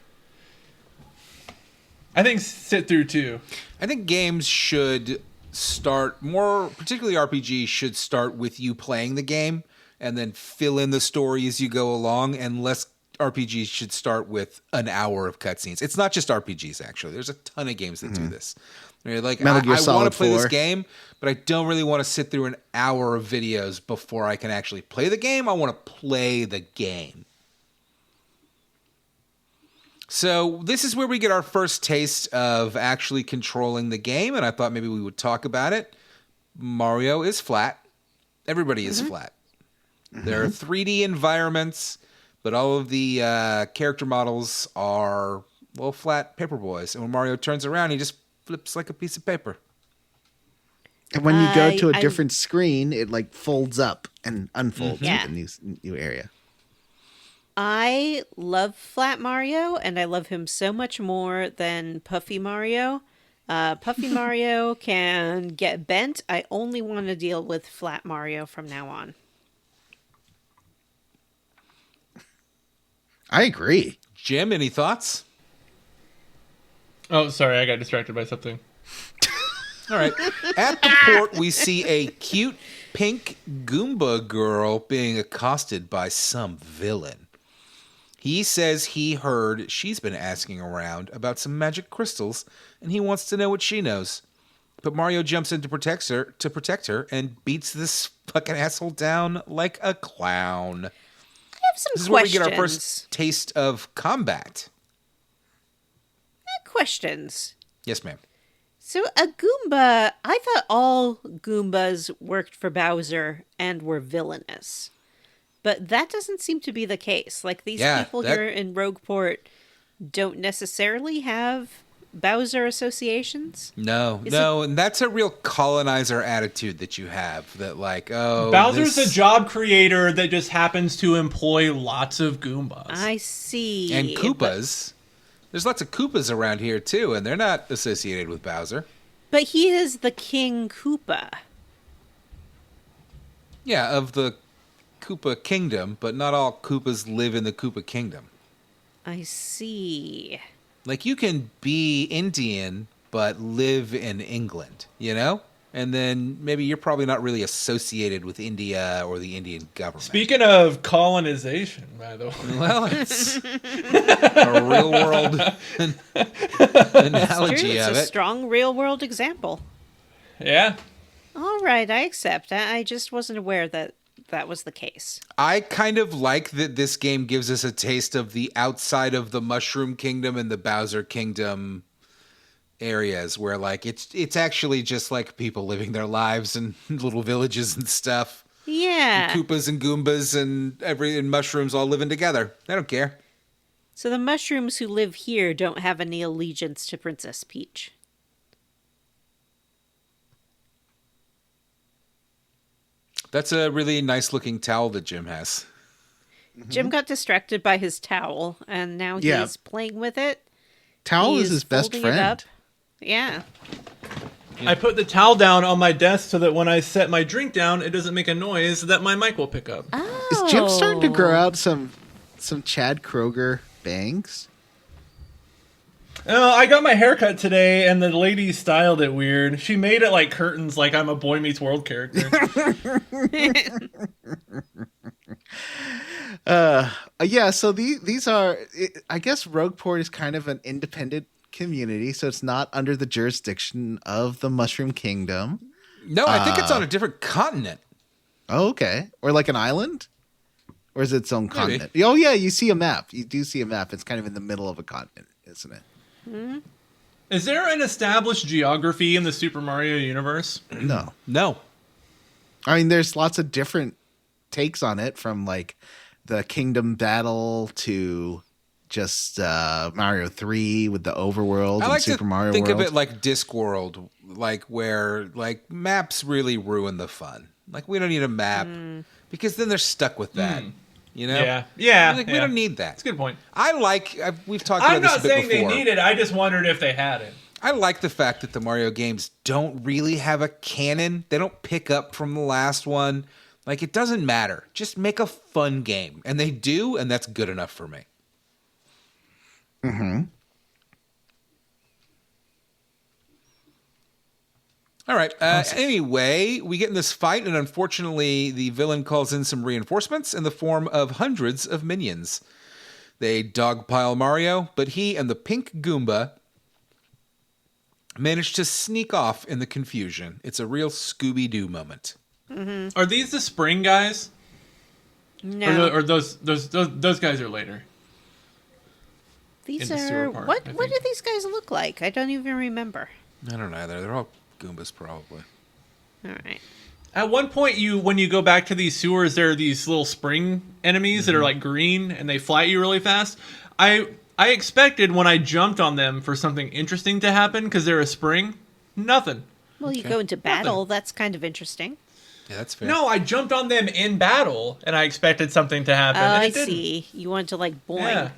I think sit through too. I think games should start, more particularly RPGs, should start with you playing the game and then fill in the story as you go along, and less RPGs should start with an hour of cutscenes. It's not just RPGs, actually. There's a ton of games that do this. Where you're like, Metal Gear I want Solid to play this 4. game, but I don't really want to sit through an hour of videos before I can actually play the game. I want to play the game. So this is where we get our first taste of actually controlling the game, and I thought maybe we would talk about it. Mario is flat. Everybody is flat. There are 3D environments, but all of the character models are, well, flat paper boys. And when Mario turns around, he just flips like a piece of paper. And when you go to a I- different screen, it like folds up and unfolds Yeah. to the new area. I love Flat Mario, and I love him so much more than Puffy Mario. Puffy Mario can get bent. I only want to deal with Flat Mario from now on. I agree. Jim, any thoughts? Oh, sorry, I got distracted by something. All right. At the port, we see a cute pink Goomba girl being accosted by some villain. He says he heard she's been asking around about some magic crystals, and he wants to know what she knows. But Mario jumps in to protect her and beats this fucking asshole down like a clown. I have some This is questions. where we get our first taste of combat. Questions. Yes, ma'am. So a Goomba, I thought all Goombas worked for Bowser and were villainous. But that doesn't seem to be the case. Like, these people here in Rogueport don't necessarily have Bowser associations. No, and that's a real colonizer attitude that you have. That like, oh, Bowser's this... a job creator that just happens to employ lots of Goombas. I see. and but- Koopas. There's lots of Koopas around here too, and they're not associated with Bowser. But he is the King Koopa. Yeah, of the Koopa Kingdom, but not all Koopas live in the Koopa Kingdom. I see. Like, you can be Indian, but live in England, you know? And then maybe you're probably not really associated with India or the Indian government. Speaking of colonization, by the way. Well, it's a real world analogy True, it's of a it. strong real-world example. Yeah. All right, I accept. I just wasn't aware that that was the case. I kind of like that this game gives us a taste of the outside of the Mushroom Kingdom and the Bowser Kingdom areas, where like it's actually just like people living their lives in little villages and stuff. Yeah. Koopas and Goombas and mushrooms all living together. They don't care. So the mushrooms who live here don't have any allegiance to Princess Peach. That's a really nice looking towel that Jim has. Jim got distracted by his towel, and now Yeah. he's playing with it. Towel He's is his best folding it up. friend. Yeah. I put the towel down on my desk so that when I set my drink down, it doesn't make a noise that my mic will pick up. Oh. Is Jim starting to grow out some Chad Kroger bangs? I got my haircut today, and the lady styled it weird. She made it like curtains, like I'm a Boy Meets World character. Yeah, so these are, I guess Rogueport is kind of an independent community, so it's not under the jurisdiction of the Mushroom Kingdom. No, I think it's on a different continent. Oh, okay. Or like an island? Or is it its own continent? Oh, yeah, you see a map. You do see a map. It's kind of in the middle of a continent, isn't it? Mm-hmm. Is there an established geography in the Super Mario universe? No. I mean, there's lots of different takes on it, from like the Kingdom Battle to just Mario 3 with the overworld I like and Super to Mario think World. of it like Discworld, like where like maps really ruin the fun. Like we don't need a map because then they're stuck with that. You know? Yeah. Like, we don't need that. That's a good point. We've talked about I'm this not a bit saying before. they need it. I just wondered if they had it. I like the fact that the Mario games don't really have a canon. They don't pick up from the last one. Like, it doesn't matter. Just make a fun game. And they do, and that's good enough for me. Mm-hmm. All right. Anyway, we get in this fight, and unfortunately, the villain calls in some reinforcements in the form of hundreds of minions. They dogpile Mario, but he and the pink Goomba manage to sneak off in the confusion. It's a real Scooby-Doo moment. Mm-hmm. Are these the spring guys? No. Or those guys are later. These in the sewer are part, what I do think. these guys look like? I don't even remember. I don't know either. They're all Goombas, probably. All right. At one point, when you go back to these sewers, there are these little spring enemies that are like green, and they fly at you really fast. I expected when I jumped on them for something interesting to happen because they're a spring. Nothing. Well, you go into battle. That's kind of interesting. Yeah, that's fair. No, I jumped on them in battle, and I expected something to happen. Oh, and I it didn't. see. You want to like boing.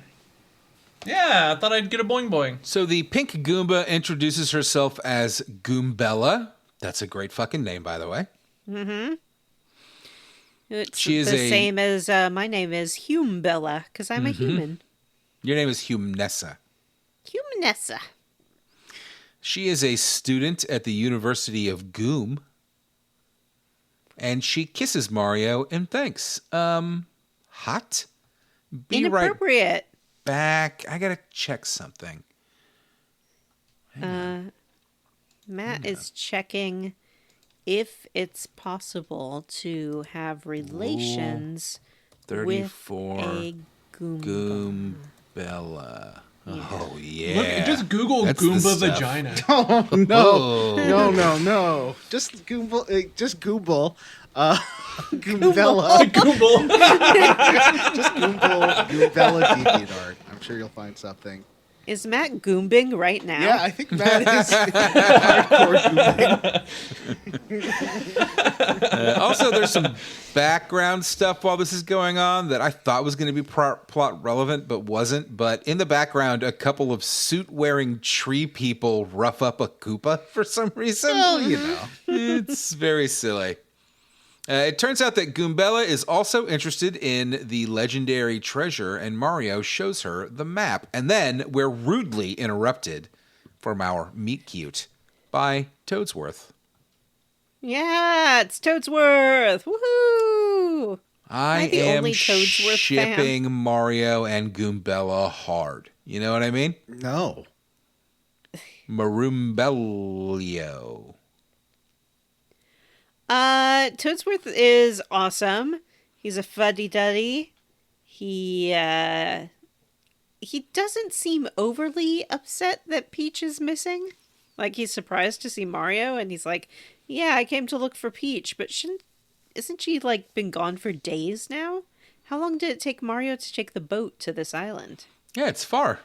Yeah, I thought I'd get a boing boing. So the pink Goomba introduces herself as Goombella. That's a great fucking name, by the way. Mm-hmm. It's She is the a- same as my name is Humbella, because I'm a human. Your name is Humnessa. Humanessa. She is a student at the University of Goom. And she kisses Mario and thanks. Hot? Be right Inappropriate. back. I gotta check something. Matt is checking if it's possible to have relations with 34 a Goomba. Goombella. Oh, yeah. Look, just Google That's the Goomba stuff. vagina. Oh, no. Oh. No. Just Google. Goombella. Google. Just Google Goombella DeviantArt. I'm sure you'll find something. Is Matt Goombing right now? Yeah, I think Matt is hardcore Goombing. Also, there's some background stuff while this is going on that I thought was going to be plot relevant, but wasn't. But in the background, a couple of suit-wearing tree people rough up a Koopa for some reason. Well, you know. It's very silly. It turns out that Goombella is also interested in the legendary treasure, and Mario shows her the map. And then we're rudely interrupted from our meet cute by Toadsworth. Yeah, it's Toadsworth. Woohoo! I Am I the am only Toadsworth fan? shipping Mario and Goombella hard. You know what I mean? No. Marumbelio. Toadsworth is awesome. He's a fuddy-duddy. He doesn't seem overly upset that Peach is missing. Like, he's surprised to see Mario, and he's like, yeah, I came to look for Peach, but isn't she, like, been gone for days now? How long did it take Mario to take the boat to this island? Yeah, it's far.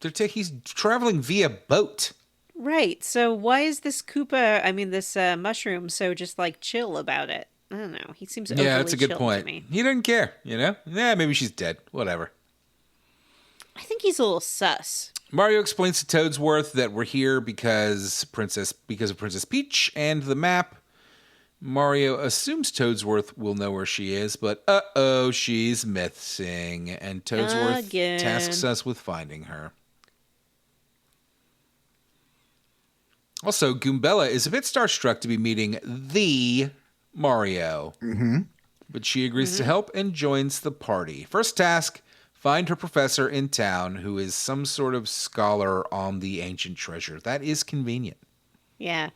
He's traveling via boat. Right, so why is this mushroom so just, like, chill about it? I don't know. He seems overly Yeah, that's a good chill point. to me. He doesn't care, you know? Yeah, maybe she's dead. Whatever. I think he's a little sus. Mario explains to Toadsworth that we're here because of Princess Peach and the map. Mario assumes Toadsworth will know where she is, but she's missing, and Toadsworth Again. tasks us with finding her. Also, Goombella is a bit starstruck to be meeting the Mario. Mm-hmm. But she agrees to help and joins the party. First task, find her professor in town who is some sort of scholar on the ancient treasure. That is convenient. Yeah.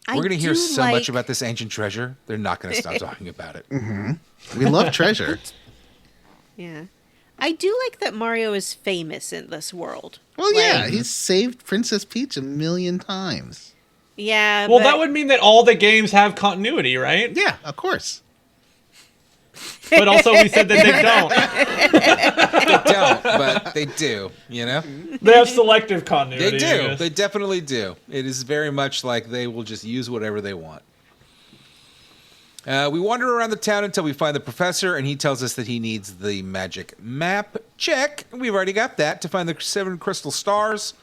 We're going to hear so much about this ancient treasure. They're not going to stop talking about it. We love treasure. Yeah. I do like that Mario is famous in this world. Well, yeah, he's saved Princess Peach 1,000,000 times. Yeah. Well, that would mean that all the games have continuity, right? Yeah, of course. But also we said that they don't. They don't, but they do, you know? They have selective continuity. They I do. guess. They definitely do. It is very much like they will just use whatever they want. We wander around the town until we find the professor, and he tells us that he needs the magic map. Check. We've already got that. To find the 7 crystal stars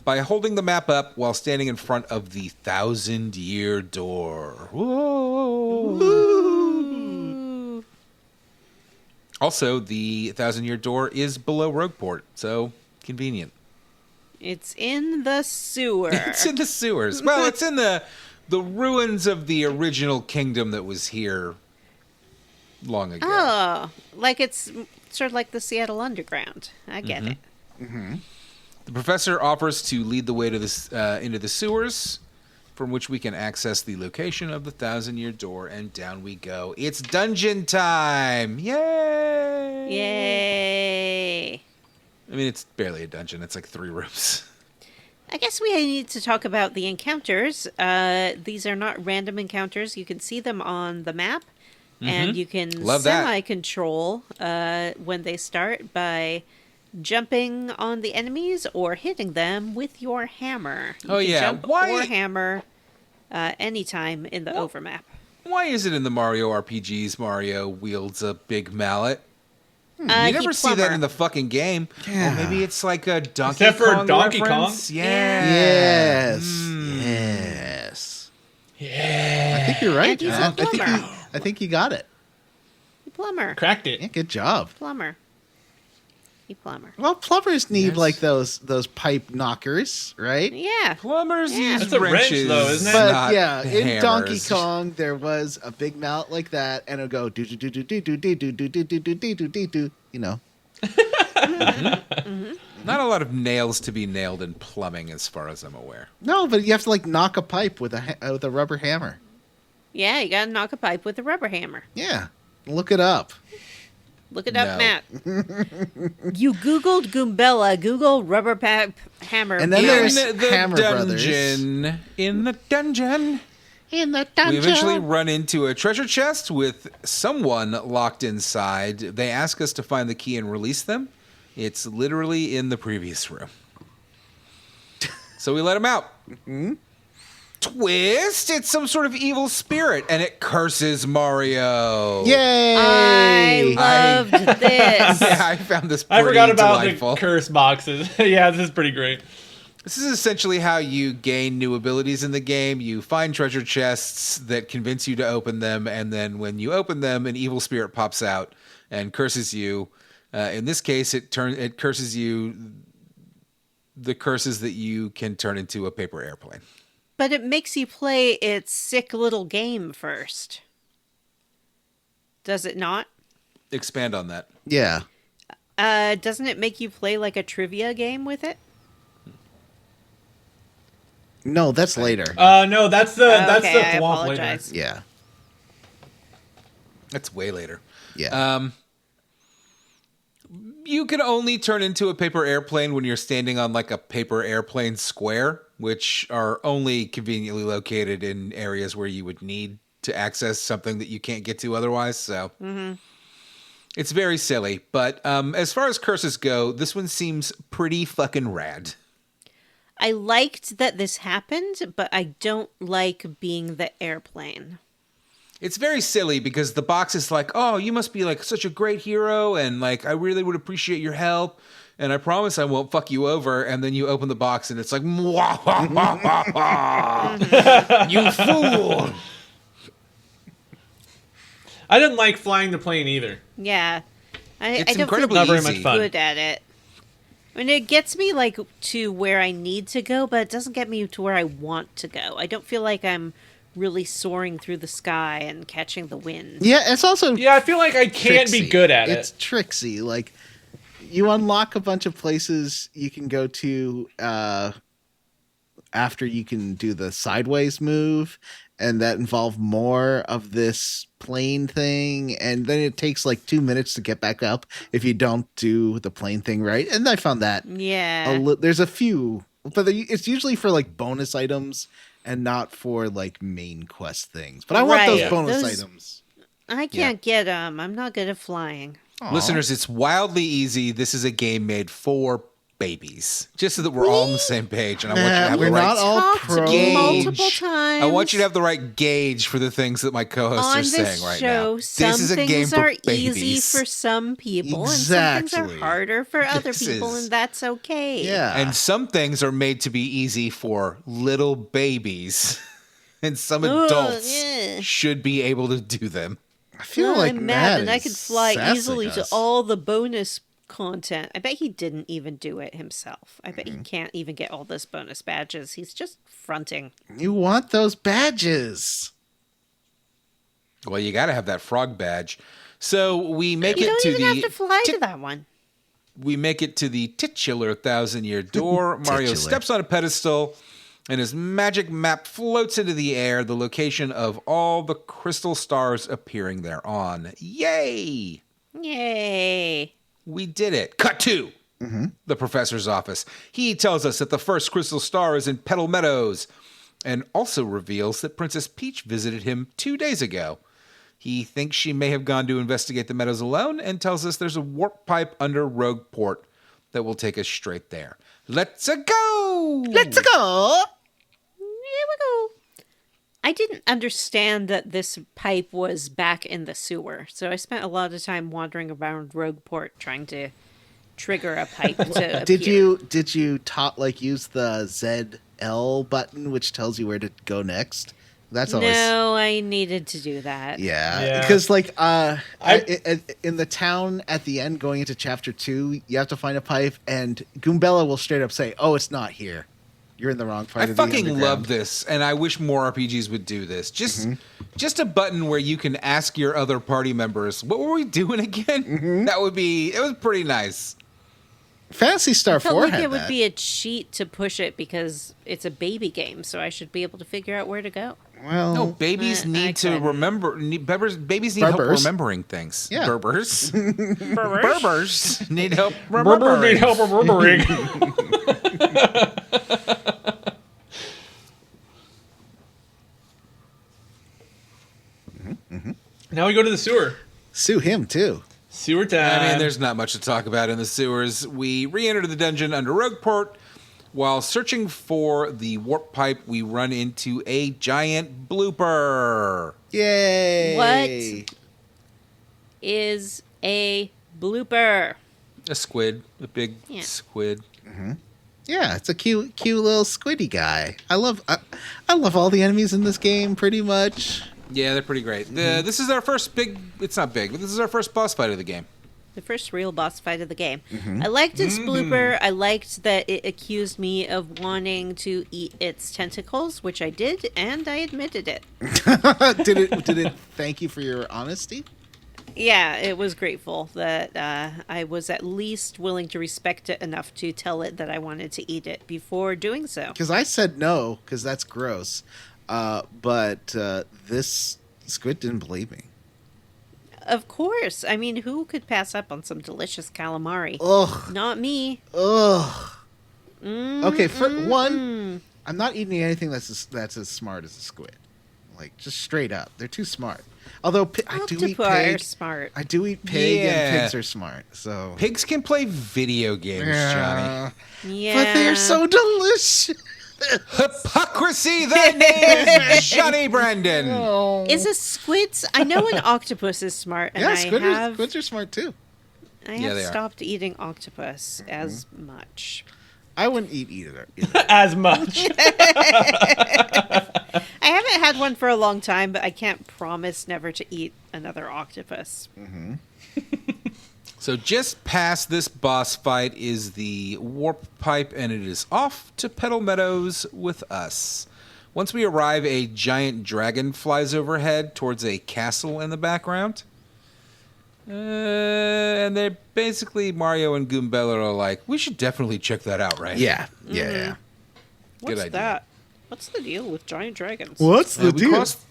by holding the map up while standing in front of the 1,000-year door. Whoa. Also, the 1,000-year door is below Rogueport, so convenient. It's in the sewer. It's in the sewers. Well, it's in the ruins of the original kingdom that was here long ago. Oh, like it's sort of like the Seattle Underground. I get it. The professor offers to lead the way to this into the sewers, from which we can access the location of the 1,000-year door, and down we go. It's dungeon time! Yay! Yay! I mean, it's barely a dungeon. It's like 3 rooms. I guess we need to talk about the encounters. These are not random encounters. You can see them on the map, and you can Love that. semi-control when they start by jumping on the enemies or hitting them with your hammer. You can jump or hammer anytime in the overmap. Why is it in the Mario RPGs Mario wields a big mallet? You never see that in the fucking game. Yeah. Oh, maybe it's like a Donkey Except for Kong Donkey reference? Kong. Yeah. Yes. I think you're right. And he's Matt. a plumber. I think you got it. Plumber. Cracked it. Yeah, good job. Plumber. Plumber. Well, plumbers need Yes. like those pipe knockers, right? Yeah. Plumbers use That's a wrench, wrenches, though, isn't it? But not yeah, in hammers. Donkey Kong there was a big mallet like that, and it'll go do do do do do do do do do do do do do do do. You know. Not a lot of nails to be nailed in plumbing, as far as I'm aware. No, but you have to like knock a pipe with a rubber hammer. Yeah, you gotta knock a pipe with a rubber hammer. Yeah, look it up. Look it up, No. Matt. You Googled Goombella, Google rubber pipe hammer. And then In there's the Hammer dungeon. In the dungeon. In the We eventually run into a treasure chest with someone locked inside. They ask us to find the key and release them. It's literally in the previous room. So we let him out. Twist! It's some sort of evil spirit, and it curses Mario. Yay! I loved this. Yeah, I found this pretty I forgot about delightful. the curse boxes. Yeah, this is pretty great. This is essentially how you gain new abilities in the game. You find treasure chests that convince you to open them, and then when you open them, an evil spirit pops out and curses you. In this case, it curses you the curses that you can turn into a paper airplane. But it makes you play its sick little game first. Does it not? Expand on that. Yeah. Doesn't it make you play like a trivia game with it? No, that's later. No, that's the Okay, I thwomp later. apologize. Yeah. That's way later. Yeah. You can only turn into a paper airplane when you're standing on like a paper airplane square, which are only conveniently located in areas where you would need to access something that you can't get to otherwise. So it's very silly. But as far as curses go, this one seems pretty fucking rad. I liked that this happened, but I don't like being the airplane. It's very silly because the box is like, oh, you must be like such a great hero, and like I really would appreciate your help. and I promise I won't fuck you over. And then you open the box and it's like, you fool. I didn't like flying the plane either. Yeah. I It's don't incredibly feel Not very much easy. fun. good at it. I mean, it gets me like to where I need to go, but it doesn't get me to where I want to go. I don't feel like I'm really soaring through the sky and catching the wind. Yeah, it's also Yeah, I feel like I can't be tricksy. good at It's it. tricksy. Like, you unlock a bunch of places you can go to after you can do the sideways move, and that involve more of this plane thing, and then it takes like 2 minutes to get back up if you don't do the plane thing right. And I found that Yeah. there's a few, but it's usually for like bonus items and not for like main quest things. But I want those Right. bonus Those- items. I can't get them. I'm not good at flying. Aw. Listeners, it's wildly easy. This is a game made for babies. Just so that we're all on the same page. And I want you to have we're the right not all Talked pros. multiple times. I want you to have the right gauge for the things that my co-hosts on are this saying right show, now. some This is a game things for are babies. easy for some people, and some things Exactly. are harder for other This people, is- and that's okay. Yeah. And some things are made to be easy for little babies. And some Ugh, adults yeah. should be able to do them. I feel Well, like I'm Matt and I is could fly sassing easily to us. all the bonus content. I bet he didn't even do it himself. I bet Mm-hmm. he can't even get all those bonus badges. He's just fronting. You want those badges. Well, you got to have that frog badge. So we make You it don't to even the have to fly to that one. we make it to the titular 1,000-year door. Mario Titular. steps on a pedestal, and his magic map floats into the air, the location of all the crystal stars appearing thereon. Yay! Yay. We did it. Cut to the professor's office. He tells us that the first crystal star is in Petal Meadows, and also reveals that Princess Peach visited him 2 days ago. He thinks she may have gone to investigate the meadows alone, and tells us there's a warp pipe under Rogueport that will take us straight there. Let's-a go! Let's go. Here we go. I didn't understand that this pipe was back in the sewer, so I spent a lot of time wandering around Rogueport trying to trigger a pipe to Did appear. you use the ZL button, which tells you where to go next? That's always No, I needed to do that. yeah. Because like in the town at the end, going into chapter 2, you have to find a pipe, and Goombella will straight up say, "Oh, it's not here. You're in the wrong part I of the fucking underground." love this, and I wish more RPGs would do this. Just a button where you can ask your other party members, "What were we doing again?" It was pretty nice. Phantasy Star I felt 4 like had it would that. be a cheat to push it because it's a baby game, so I should be able to figure out where to go. Well, No, babies I need to couldn't. remember. Babies need help Berbers. remembering things. Yeah. Berbers. Berbers need help Berber remembering. need help remembering. Now we go to the sewer. sue him too. Sewer time. I mean, there's not much to talk about in the sewers. We re-enter the dungeon under Rogueport. While searching for the warp pipe, we run into a giant blooper. Yay! What? Is a blooper. A squid. A big Yeah. squid. Yeah, it's a cute little squiddy guy. I love all the enemies in this game pretty much. Yeah, they're pretty great. This is our first big... It's not big, but this is our first boss fight of the game. The first real boss fight of the game. I liked its blooper. I liked that it accused me of wanting to eat its tentacles, which I did, and I admitted it. Did it thank you for your honesty? Yeah, it was grateful that I was at least willing to respect it enough to tell it that I wanted to eat it before doing so. Because I said no, because that's gross. But this squid didn't believe me. Of course. I mean, who could pass up on some delicious calamari? Ugh. Not me. Ugh. Okay, for one, I'm not eating anything that's as smart as a squid. Like, just straight up. They're too smart. Although I do eat Octopi are pig. smart. I do eat pig, Yeah. and pigs are smart. So Pigs can play video games, Johnny. Yeah. But they're so delicious. Hypocrisy, that name's Johnny Brandon. Is a squid... I know an octopus is smart, and Yeah, I squids have... are smart too. I Yeah, have they are. stopped eating octopus as much. I wouldn't eat either. As much. I haven't had one for a long time, but I can't promise never to eat another octopus. So just past this boss fight is the warp pipe, and it is off to Petal Meadows with us. Once we arrive, a giant dragon flies overhead towards a castle in the background. And they're basically, Mario and Goombella are like, we should definitely check that out, right? Yeah. What's idea. that? What's the deal with giant dragons? What's the we deal? cross-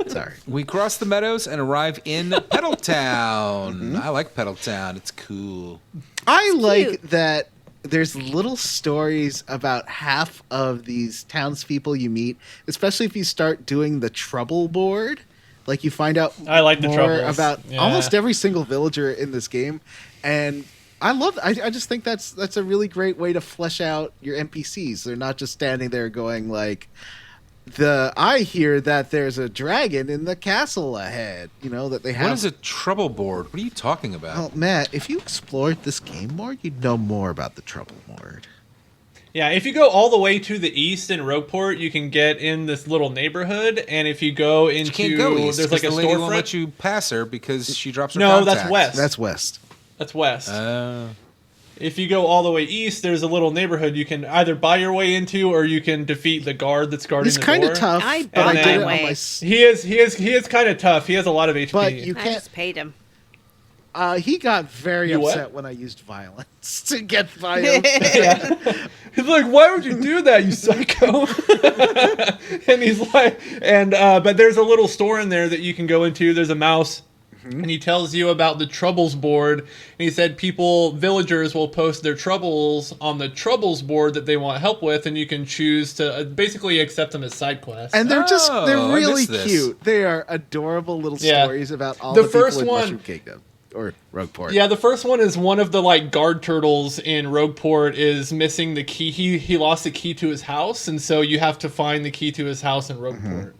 Sorry. We cross the meadows and arrive in Petal Town. I like Petal Town. It's cool. I like cute. that there's little stories about half of these townspeople you meet, especially if you start doing the trouble board. Like you find out I like the more troubles. about Yeah. almost every single villager in this game, and I love. I just think that's a really great way to flesh out your NPCs. They're not just standing there going like, I hear that there's a dragon in the castle ahead. You know that they have. What is a trouble board? What are you talking about? Well, Matt, if you explored this game more, you'd know more about the trouble board. Yeah, if you go all the way to the east in Rogueport, you can get in this little neighborhood, and if you go into You can't go east. there's like a 'cause the lady won't storefront. let you pass her because she drops her No, contacts. that's west. That's west. That's west. Oh. If you go all the way east, there's a little neighborhood you can either buy your way into, or you can defeat the guard that's guarding It's the kind door. of tough, I but I bought did it my on way. my. He is kind of tough. He has a lot of HP. But you I can't. just paid him. He got very You what? upset when I used violence to get violence. Yeah. He's like, why would you do that, you psycho? And he's like, but there's a little store in there that you can go into. There's a mouse, and he tells you about the troubles board. And he said villagers will post their troubles on the troubles board that they want help with, and you can choose to basically accept them as side quests. And they're they're I really missed this. cute. They are adorable little Yeah. stories about all The the, people first in one- Mushroom Kingdom or Rogueport. Yeah, the first one is one of the like guard turtles in Rogueport is missing the key. He lost the key to his house, and so you have to find the key to his house in Rogueport.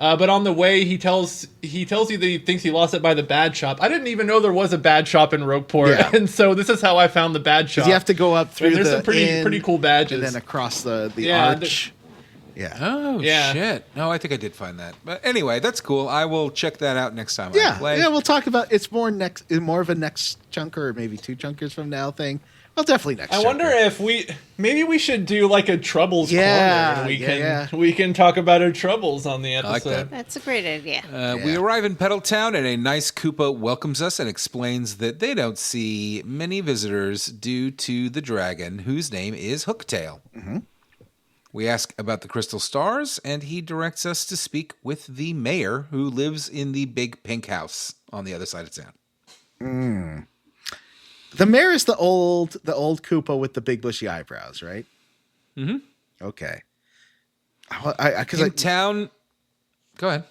But on the way, he tells you that he thinks he lost it by the bad shop. I didn't even know there was a bad shop in Rogueport, Yeah. and so this is how I found the bad shop. Because you have to go up through And there's the some pretty inn pretty cool badges. and then across the Yeah, arch. Yeah. Oh, Yeah. shit. No, I think I did find that. But anyway, that's cool. I will check that out next time I Yeah, play. yeah, we'll talk about it's more of a next chunker or maybe two chunkers from now thing. Well, definitely next. I wonder chunker. if maybe we should do like a troubles Yeah, corner. And yeah. we can talk about our troubles on the episode. like that. That's a great idea. We arrive in Petal Town, and a nice Koopa welcomes us and explains that they don't see many visitors due to the dragon, whose name is Hooktail. We ask about the crystal stars, and he directs us to speak with the mayor, who lives in the big pink house on the other side of town. The mayor is the old Koopa with the big bushy eyebrows, right? Mhm. Okay. In town, go ahead.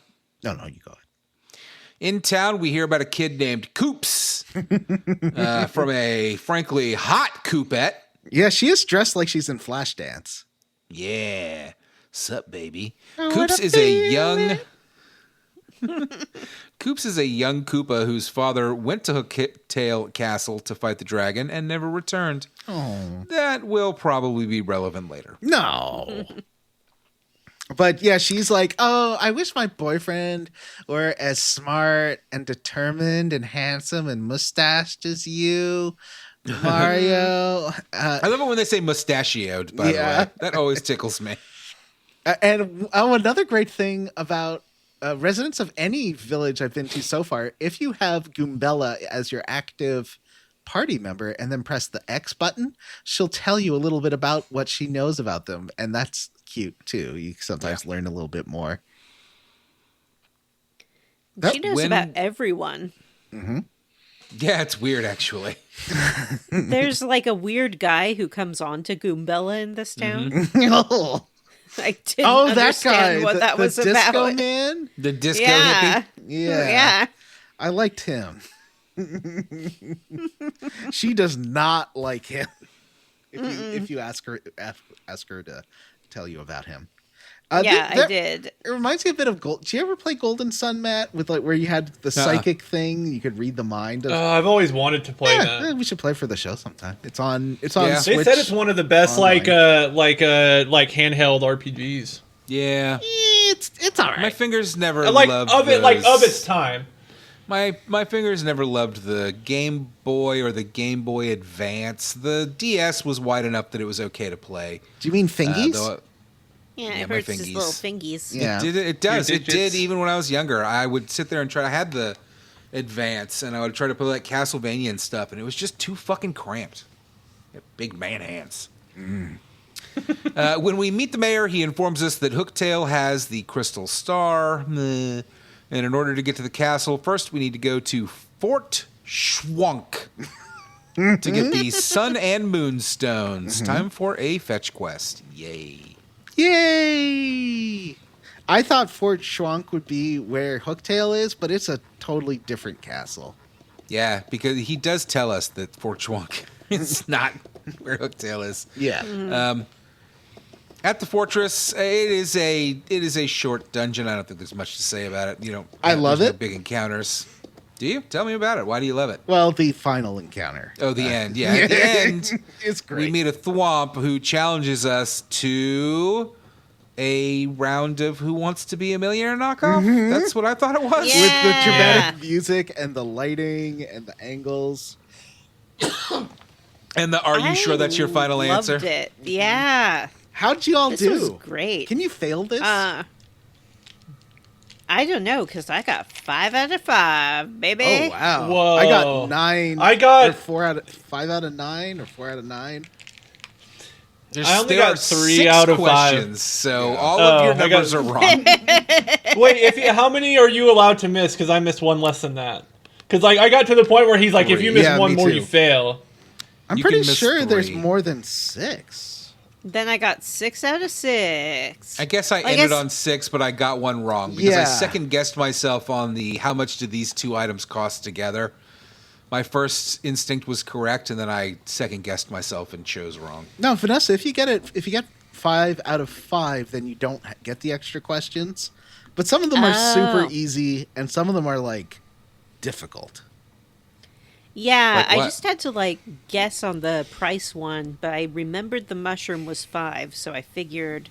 No, you go ahead. In town, we hear about a kid named Koops from a frankly hot Koopette. Yeah, she is dressed like she's in Flashdance. Yeah. Sup, baby. Oh, what Koops a is a young Koops is a young Koopa whose father went to Hooktail Castle to fight the dragon and never returned. Oh. That will probably be relevant later. No. But yeah, she's like, oh, I wish my boyfriend were as smart and determined and handsome and mustached as you, Mario. I love it when they say mustachioed, by the way. That always tickles me. And another great thing about residents of any village I've been to so far, if you have Goombella as your active party member and then press the X button, she'll tell you a little bit about what she knows about them. And that's cute too. You sometimes learn a little bit more. She knows about everyone. Yeah, it's weird, actually. There's like a weird guy who comes on to Goombella in this town. Oh, I didn't that understand guy, what that was disco about. man. The disco Yeah. hippie. Yeah, I liked him. She does not like him. If you ask her to tell you about him, Yeah, I did. It reminds me a bit of Gold. Did you ever play Golden Sun, Matt? With like where you had the psychic thing, you could read the mind of. I've always wanted to play that. We should play for the show sometime. It's on. It's Yeah. on. They Switch. They said it's one of the best online. like handheld RPGs. Yeah. It's all right. My fingers never Like loved of it, like those. of its time. My fingers never loved the Game Boy or the Game Boy Advance. The DS was wide enough that it was okay to play. Do you mean fingies? Though Yeah, Yeah, it my hurts his fingies. little fingies. Yeah. it does. Your It did digits. even when I was younger. I would sit there and try. I had the Advance, and I would try to play like Castlevania and stuff, and it was just too fucking cramped. I had big man hands. When we meet the mayor, he informs us that Hooktail has the crystal star. And in order to get to the castle, first we need to go to Fort Schwank to get the sun and moon stones. Time for a fetch quest. Yay. Yay! I thought Fort Schwank would be where Hooktail is, but it's a totally different castle. Yeah, because he does tell us that Fort Schwank is not where Hooktail is. Yeah. At the fortress, it is a short dungeon. I don't think there's much to say about it. You know, I love there's no it. big encounters. Do you? Tell me about it. Why do you love it? Well, the final encounter. Oh, the end. Yeah, at the end, It's great. we meet a thwomp who challenges us to a round of Who Wants to Be a Millionaire knockoff. That's what I thought it was. Yeah. With the dramatic music and the lighting and the angles. And the "Are you sure that's your final Loved answer?" it. Yeah. How'd you all This do? was great. Can you fail this? I don't know, because I got 5 out of 5, baby. Oh wow! Whoa. I got 9. I got- or 5 out of 9 or 4 out of 9. There only are got 3 6 out of 5. questions, so all of your I got- numbers are wrong. Wait, how many are you allowed to miss? Because I missed one less than that. Because like I got to the point where he's like, if you miss Yeah, one me more, too. you fail. I'm You pretty can miss sure there's 3. more than 6. Then I got 6 out of 6. I guess I I ended guess- on 6, but I got one wrong because I Yeah. second guessed myself on the how much do these 2 items cost together. My first instinct was correct, and then I second guessed myself and chose wrong. No, Vanessa, if you get 5 out of 5, then you don't get the extra questions. But some of them are super easy, and some of them are like difficult. Yeah, Like I what? just had to like guess on the price one, but I remembered the mushroom was 5, so I figured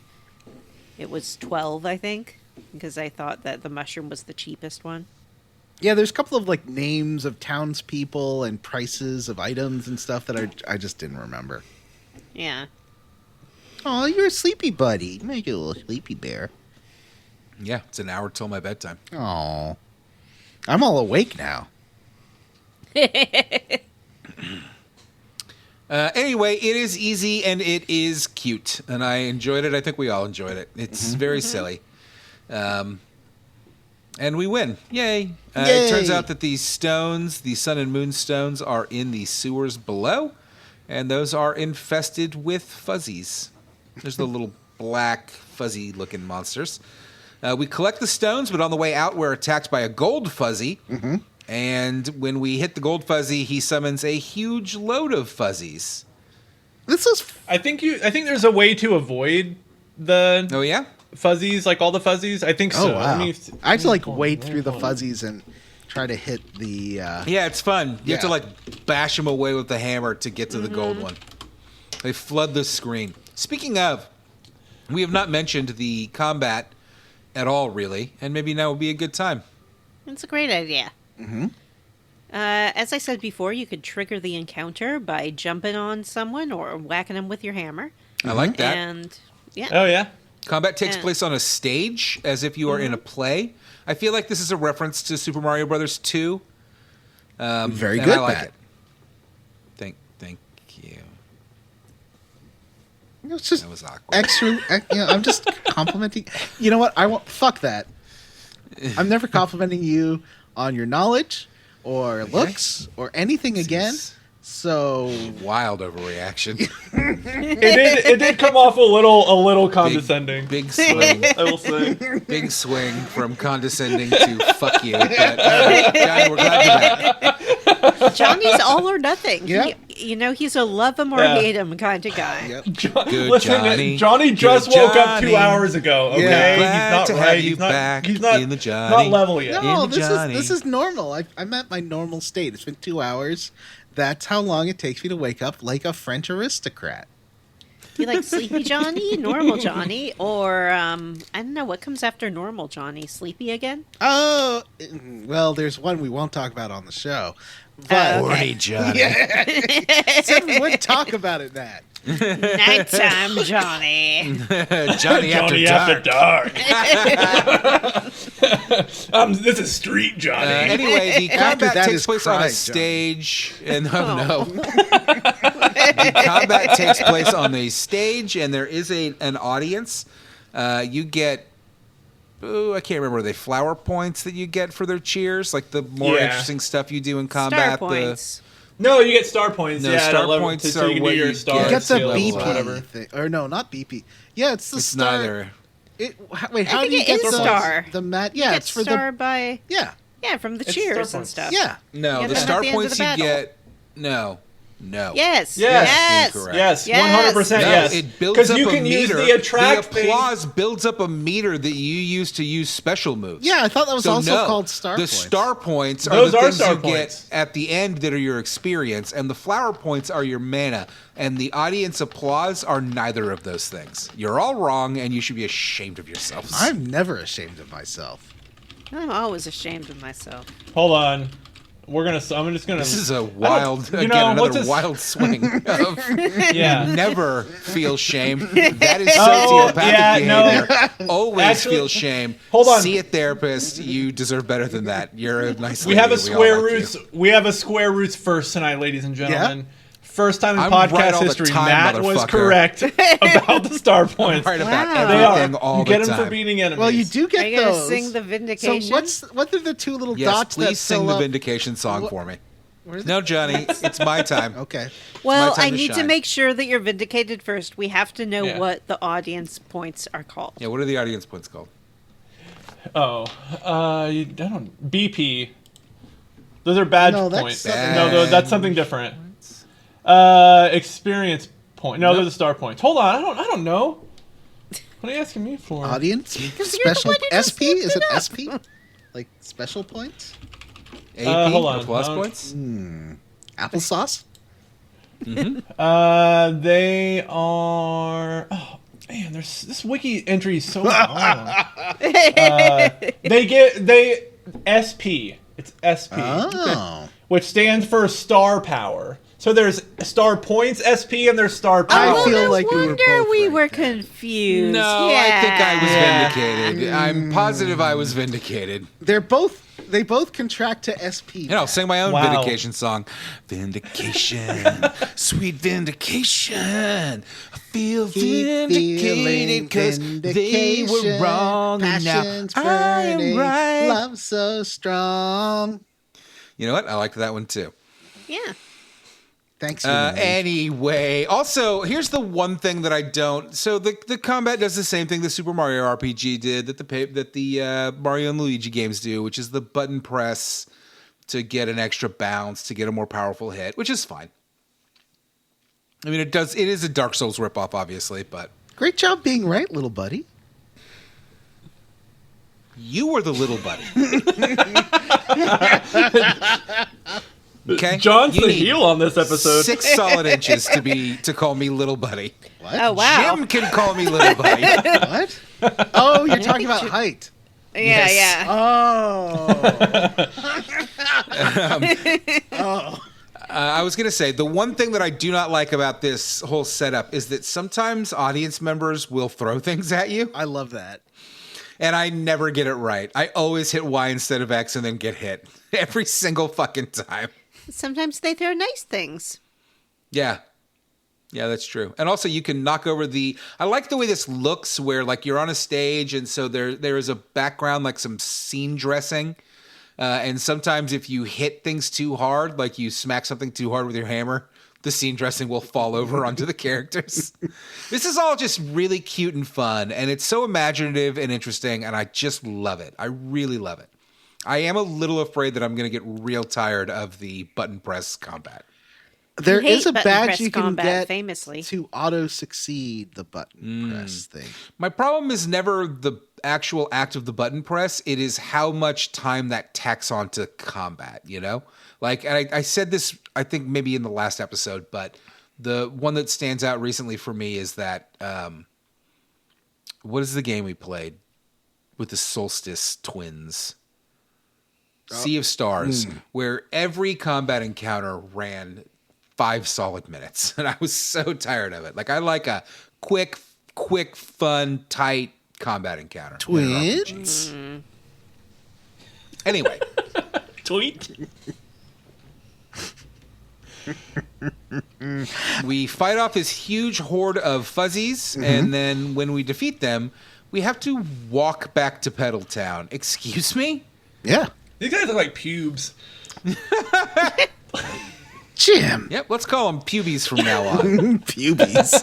it was 12, I think, because I thought that the mushroom was the cheapest one. Yeah, there's a couple of like names of townspeople and prices of items and stuff that I just didn't remember. Yeah. Oh, you're a sleepy buddy. Make you a little sleepy bear. Yeah, it's an hour till my bedtime. Oh, I'm all awake now. Anyway, it is easy and it is cute, and I enjoyed it. I think we all enjoyed it. It's very silly. And we win. Yay. It turns Yay. out that these stones, the sun and moon stones, are in the sewers below, and those are infested with fuzzies. There's the little black, fuzzy-looking monsters. We collect the stones, but on the way out, we're attacked by a gold fuzzy. And when we hit the gold fuzzy, he summons a huge load of fuzzies. This is I think there's a way to avoid the Oh, yeah? fuzzies, like all the fuzzies. I think so. oh wow. Let me- I had to like wade through the fuzzies and try to hit the. Yeah, it's fun. You have to, Yeah. like, bash them away with the hammer to get to the gold one. They flood the screen. Speaking of, we have not mentioned the combat at all, really, and maybe now would be a good time. It's a great idea. As I said before, you could trigger the encounter by jumping on someone or whacking them with your hammer. I like that. And yeah. Oh yeah. Combat takes Yeah. place on a stage, as if you are in a play. I feel like this is a reference to Super Mario Brothers 2. Very and good, I like Matt. it. Thank you. It's just That was awkward. extra. I'm just complimenting. You know what? I won't. Fuck that. I'm never complimenting you on your knowledge or looks or anything again. So Wild overreaction. It did come off a little condescending. Big swing. I will say. Big swing from condescending to fuck you. But, Johnny, we're glad you're back. Johnny's all or nothing. Yeah. he's a love him or Yeah. hate him kind of guy. Yep. Good Listen, Johnny. Johnny just Good woke up 2 Johnny. hours ago. Okay, Yeah. he's Glad not to right. have you he's not, back he's not, in the Johnny. not level yet. No, In the Johnny. this is normal. I'm at my normal state. It's been 2 hours. That's how long it takes me to wake up like a French aristocrat. Do you like Sleepy Johnny, Normal Johnny, or I don't know what comes after Normal Johnny? Sleepy again? Oh, well, there's one we won't talk about on the show. But Horny Johnny. said we would talk about it, Matt. Nighttime Johnny. Johnny after dark. This is Street Johnny. Anyway, the After combat that takes is place on Cry a Johnny. stage, and no. The combat takes place on a stage, and there is an audience. You get, I can't remember, are they flower points that you get for their cheers? Like the more Yeah. interesting stuff you do in combat. Star points. No, you get star points. No, yeah, star at level, points so are you can what do your you star get. You get the skill skills level or whatever. BP thing. Or no, not BP. Yeah, it's the It's star. neither. Wait, how think do you it get is the star. The mat? You Yeah, get it's for star the. by Yeah, from the It's cheers star and points. stuff. yeah. No, Yeah, the that's star at the end of points the you battle. get. No. Yes. Yes. Yes. Incorrect. Yes, Yes. 100%. No, Yes, it builds up you a can use meter. the attract the thing. applause builds up a meter that you use to use special moves. Yeah, I thought that was also no, called star the points. star points are Those the are things star you points. get at the end that are your experience, and the flower points are your mana. And the audience applause are neither of those things. You're all wrong, and you should be ashamed of yourselves. I'm never ashamed of myself. I'm always ashamed of myself. Hold on. I'm just gonna. This is a I don't- wild, you again, know, what's another this- wild swing of Yeah. never feel shame. That is Oh, sociopathic yeah, no. behavior. Always Actually, feel shame. hold on. See a therapist. You deserve better than that. You're a nice We lady. have a all square like you. roots. We have a square roots first tonight, ladies and gentlemen. First time in I'm podcast right all the history, time, Matt was motherfucker. correct about the star points. Right about Wow. They are. everything all You the get them time. for beating enemies. Well, you do Are get you gonna those. sing the vindication? So what are the two little Yes, dots that please sing fill the up? vindication song What- for me. Where's No, Johnny, it's my time. Okay. Well, time I to need to shine. make sure that you're vindicated first. We have to know Yeah. what the audience points are called. Yeah, what are the audience points called? I don't. BP. Those are badge No, that's points. something No, that's something different. Experience point. No, Nope. they're the star points. Hold on. I don't know. What are you asking me for? Audience you're the special one who just SP? looked Is it it up. SP? Like special points? AP hold or on. plus points? Applesauce? They are. Oh man, there's this wiki entry is so long. They SP. It's SP, Oh. which stands for star power. So there's star points SP and there's star I power. feel no like we were wonder both we right were there. confused. No, yeah. I think I was Yeah. vindicated. I'm positive I was vindicated. They both contract to SP. And I'll sing my own Wow. vindication song. Vindication, sweet vindication. I feel Keep vindicated feeling because they were vindication, wrong and now passion's I am burning, right. love so strong. You know what? I liked that one too. Yeah. Thanks. Human League. Anyway, also, here's the one thing that I don't. So the combat does the same thing the Super Mario RPG did that the Mario and Luigi games do, which is the button press to get an extra bounce, to get a more powerful hit, which is fine. I mean, it is a Dark Souls ripoff, obviously, but Great job being right, little buddy. you were the little buddy. Okay, John's You the need heel on this episode. 6 solid inches to call me little buddy. What? Oh wow. Jim can call me little buddy. What? Oh, you're talking about height. Yeah, Yes. yeah. Oh. I was going to say, the one thing that I do not like about this whole setup is that sometimes audience members will throw things at you, I love that. and I never get it right. I always hit Y instead of X and then get hit. Every single fucking time. Sometimes they throw nice things. Yeah. Yeah, that's true. And also you can knock over I like the way this looks where like you're on a stage and so there is a background, like some scene dressing. And sometimes if you hit things too hard, like you smack something too hard with your hammer, the scene dressing will fall over onto the characters. This is all just really cute and fun, and it's so imaginative and interesting, and I just love it. I really love it. I am a little afraid that I'm going to get real tired of the button press combat. There hate is a button badge press you can combat, get famously. to auto-succeed the button press thing. My problem is never the actual act of the button press. It is how much time that tacks onto combat, you know? Like, and I said this, I think maybe in the last episode, but the one that stands out recently for me is that, what is the game we played with the Solstice twins? Sea of Stars, where every combat encounter ran 5 solid minutes. And I was so tired of it. Like, I like a quick, fun, tight combat encounter. Twins? Anyway. Tweet. We fight off this huge horde of fuzzies, and then when we defeat them, we have to walk back to Pedal Town. Excuse me? Yeah. These guys look like pubes. Jim. Yep, let's call them pubies from now on. Pubies.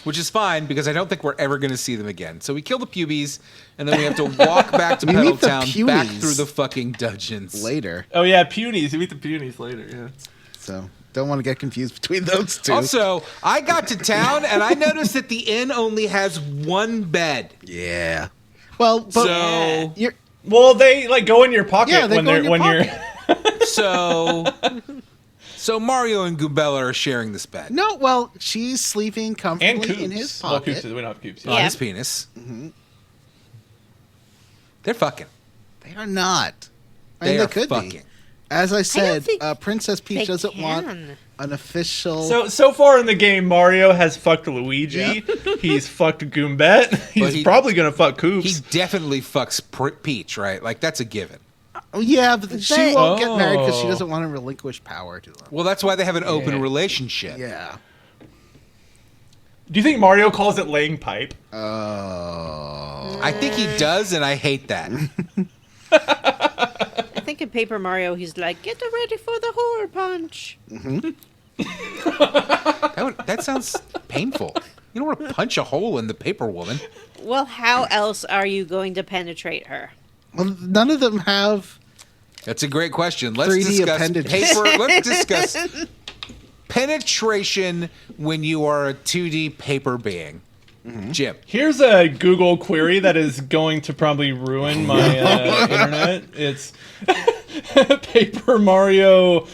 Which is fine, because I don't think we're ever going to see them again. So we kill the pubies, and then we have to walk back to We Pedal meet the Town, back punies. through the fucking dungeons. Later. Oh yeah, punies. You meet the punies later. Yeah. So don't want to get confused between those two. Also, I got to town, and I noticed that the inn only has 1 bed. Yeah. Well, but So... you're Well, they like go in your pocket Yeah, they when go they're in your when pocket. you're. So Mario and Goombella are sharing this bed. no. Well, she's sleeping And comfortably coops. in his Well, pocket. coops. We don't have coops. On Yeah. Yeah. his penis. They're fucking. They are not. I They mean, they are could fucking. be. As I said, think Princess Peach they doesn't want can. an official. So far in the game, Mario has fucked Luigi. He's fucked Goombette. He's he- probably gonna fuck He Coops. definitely fucks Peach, right? Like, that's a given. Oh, yeah, but she But- won't get married because she Oh. doesn't want to relinquish power to him. Well, that's why they have an open Yeah. relationship. Yeah. Do you think Mario calls it laying pipe? Oh. I think he does, and I hate that. I think in Paper Mario, he's like, "Get ready for the horror punch." That sounds painful. You don't want to punch a hole in the paper woman. Well, how else are you going to penetrate her? Well, none of them have. That's a great question. Let's 3D discuss appendages. paper. Let's discuss penetration when you are a 2D paper being. Jim. Here's a Google query that is going to probably ruin my internet. It's Paper Mario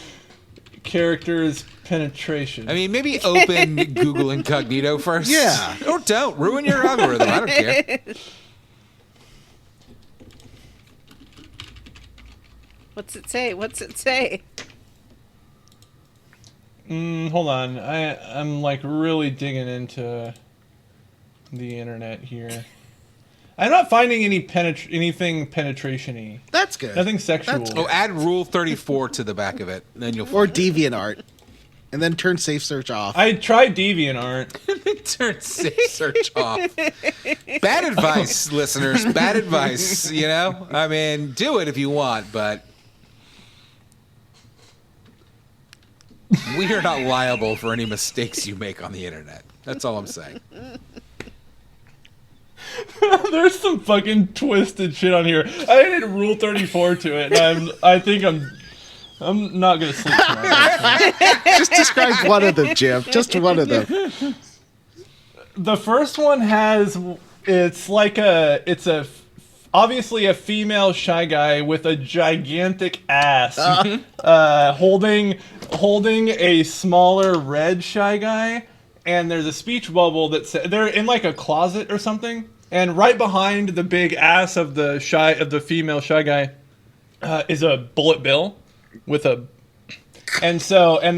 characters penetration. I mean, maybe open Google Incognito first. Yeah. Or don't. Ruin your algorithm. I don't care. What's it say? What's it say? Hold on. I'm like really digging into the internet here. I'm not finding anything penetration-y. That's good. Nothing sexual. That's Oh, add Rule 34 to the back of it, and then you'll Or find it. DeviantArt. And then turn Safe Search off. I tried DeviantArt. Turn safe search off. Bad advice, listeners. Bad advice, you know? I mean, do it if you want, but we are not liable for any mistakes you make on the internet. That's all I'm saying. There's some fucking twisted shit on here. I added Rule 34 to it, and I think I'm not gonna sleep tonight. Just describe one of them, Jim. Just one of them. The first one it's obviously a female Shy Guy with a gigantic ass, holding a smaller red Shy Guy, and there's a speech bubble that says they're in like a closet or something, and right behind the big ass of the female Shy Guy is a bullet bill with a, and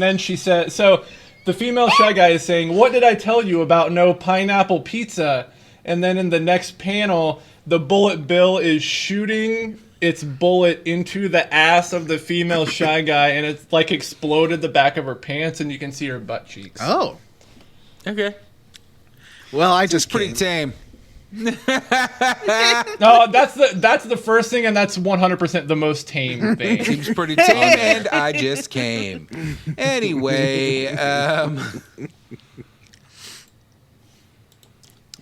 then she said, so the female Shy Guy is saying, "What did I tell you about no pineapple pizza?" And then in the next panel, the bullet bill is shooting its bullet into the ass of the female Shy Guy, and it's like exploded the back of her pants, and you can see her butt cheeks. Oh. Okay. Well, I just Pretty came. tame. No, that's the first thing, and that's 100% the most tame thing. Seems pretty tame, and I just came. Anyway,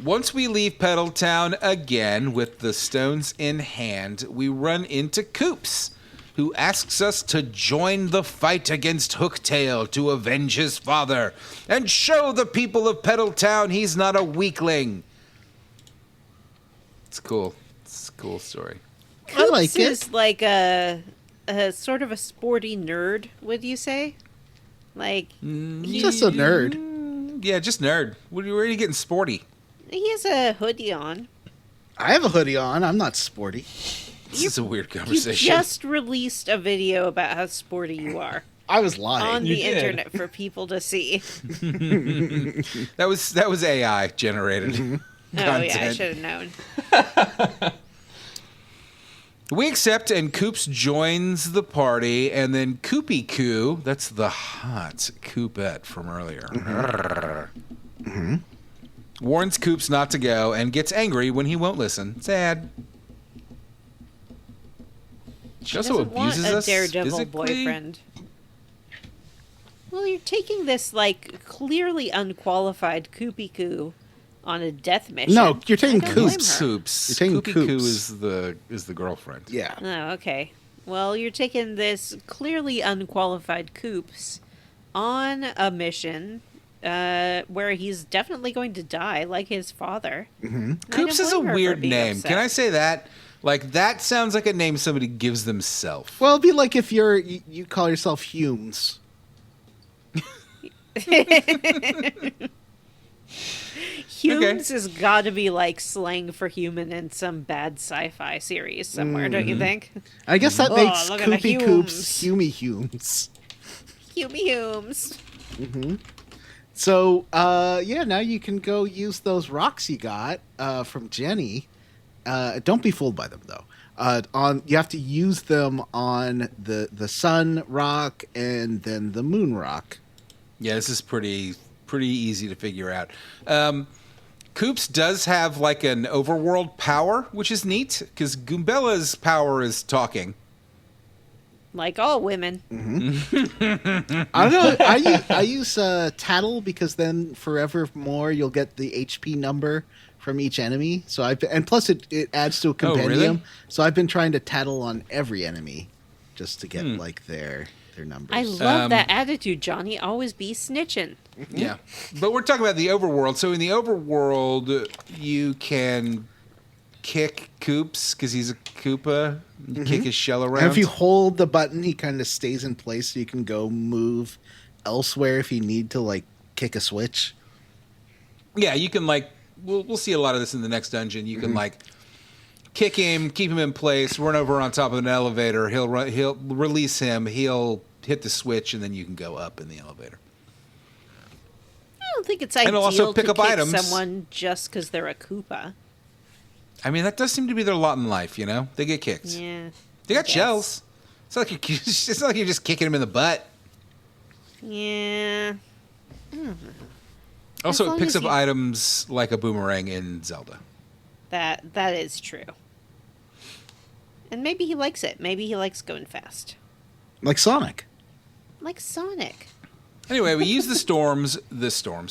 once we leave Pedal Town again with the stones in hand, we run into Coops. who asks us to join the fight against Hooktail to avenge his father and show the people of Petaltown he's not a weakling. It's cool. It's a cool story. I like Coops it. is like a sort of a sporty nerd, would you say? Like, He's just a nerd. Yeah, just nerd. Where are you getting sporty? he has a hoodie on. I have a hoodie on. I'm not sporty. This is a weird You conversation. just released a video about how sporty you are I was lying. on You the did. internet for people to see. That was AI generated content. Oh yeah, I should have known. We accept, and Coops joins the party, and then Koopy Coo, that's the hot Coopette from earlier, warns Coops not to go and gets angry when he won't listen. Sad. She also doesn't want abuses a us daredevil physically. boyfriend. Well, you're taking this like clearly unqualified Koopy Coo on a death mission. No, you're taking I don't blame Coops. her. Coops. You're taking Koopy Coo Coops. is the girlfriend. Yeah. Oh, okay. Well, you're taking this clearly unqualified Coops on a mission where he's definitely going to die, like his father. Mm-hmm. Coops is a weird name. Can I say that? Like, that sounds like a name somebody gives themselves. Well, it'd be like if you call yourself Humes. Humes has got to be like slang for human in some bad sci-fi series somewhere, don't you think? I guess that Oh, makes look at the Koopy Coops Humes. Humes. So, yeah, now you can go use those rocks you got from Jenny. Don't be fooled by them, though. You have to use them on the sun rock and then the moon rock. Yeah, this is pretty easy to figure out. Coops does have like an overworld power, which is neat because Goombella's power is talking. Like all women. I don't know. I use Tattle because then forevermore you'll get the HP number from each enemy. So and plus it adds to a compendium. really? So I've been trying to Tattle on every enemy just to get like their numbers. I love that attitude, Johnny. Always be snitching. Yeah, but we're talking about the overworld. So in the overworld, you can kick Coops because he's a Koopa. You kick his shell around. And if you hold the button, he kind of stays in place, so you can go move elsewhere if you need to, like, kick a switch. Yeah, you can like. We'll see a lot of this in the next dungeon. You can like kick him, keep him in place, run over on top of an elevator. He'll release him. He'll hit the switch, and then you can go up in the elevator. I don't think it's And ideal also pick to up kick items. someone just because they're a Koopa. I mean, that does seem to be their lot in life. You know, they get kicked. Yeah. They got I guess. shells. It's not like it's not like you're just kicking him in the butt. Yeah. Also, long it picks as up you- items like a boomerang in Zelda. That is true. And maybe he likes it. Maybe he likes going fast. Like Sonic. Like Sonic. Anyway, we use the storms.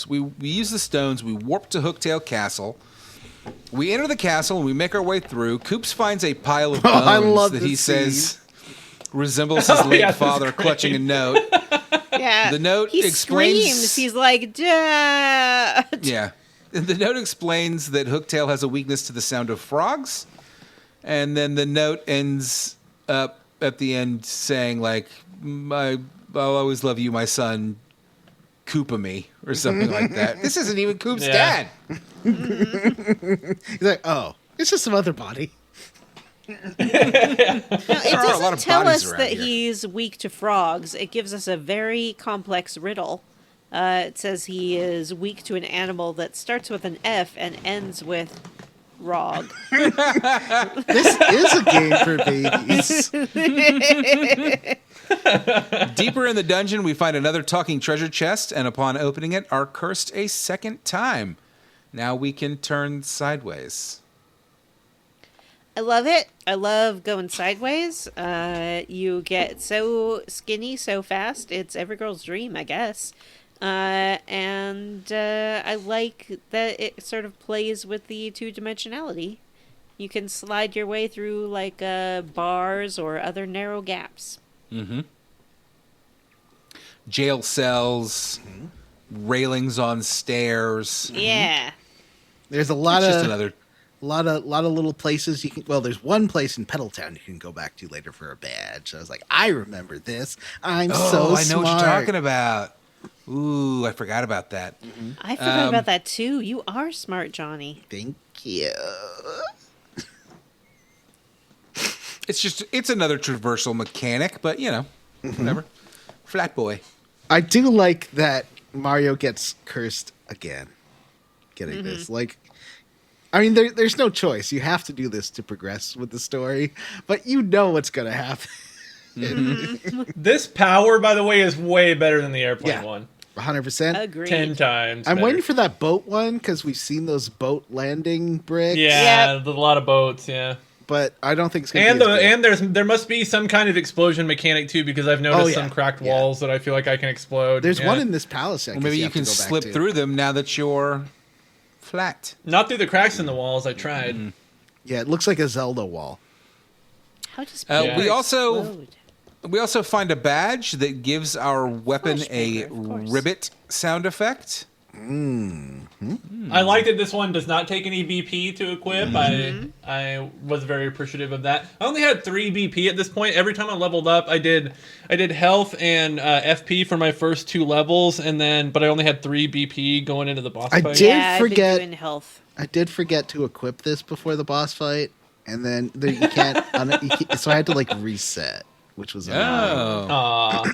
We use the stones. We warp to Hooktail Castle. We enter the castle and we make our way through. Coops finds a pile of bones I love that this he scene. says resembles his late yeah, that's father great. clutching a note. Yeah. The note he explains- screams. He's like, Dad! Yeah. The note explains that Hooktail has a weakness to the sound of frogs. And then the note ends up at the end saying, like, I'll always love you, my son, Koopa me, or something like that. This isn't even Coop's Yeah. dad. He's like, oh, it's just some other body. No, it There are a lot doesn't of tell bodies us around that here. he's weak to frogs. It gives us a very complex riddle. It says he is weak to an animal that starts with an F and ends with rog. This is a game for babies. Deeper in the dungeon, we find another talking treasure chest, and upon opening it, are cursed a second time. Now we can turn sideways. I love it. I love going sideways. You get so skinny so fast. It's every girl's dream, I guess. And I like that it sort of plays with the two-dimensionality. You can slide your way through like bars or other narrow gaps. Mm-hmm. Jail cells, railings on stairs. Yeah. There's a lot It's of just another. lot of little places you can. Well, there's one place in Pedaltown you can go back to later for a badge. I was like, I remember this. I'm so I know smart. what you're talking about. Ooh, I forgot about that. I forgot about that too. You are smart, Johnny. Thank you. It's another traversal mechanic, but whatever. Flat boy. I do like that Mario gets cursed again. Getting this, like, I mean, there's no choice. You have to do this to progress with the story, but you know what's gonna happen. This power, by the way, is way better than the airplane Yeah. one. 100%. Agreed. 10 times. I'm better. waiting for that boat one because we've seen those boat landing bricks. Yeah, Yep. there's a lot of boats. Yeah, but I don't think it's gonna and be as good. and there must be some kind of explosion mechanic too, because I've noticed yeah. some cracked Yeah. walls that I feel like I can explode. There's Yeah. one in this palace. I Well, maybe guess you have to can go back slip to. through them now that you're flat. Not through the cracks in the walls. I tried. Yeah, it looks like a Zelda wall. How does We paper also explode? we also find a badge that gives our weapon Flash a paper, of course. ribbit sound effect. I like that this one does not take any BP to equip. I was very appreciative of that. I only had 3 BP at this point. Every time I leveled up, I did health and FP for my first 2 levels, but I only had 3 BP going into the boss I fight. did Yeah, forget- I've been doing health. I did forget to equip this before the boss fight, and then you can't. So I had to like reset, which was annoying. Aw.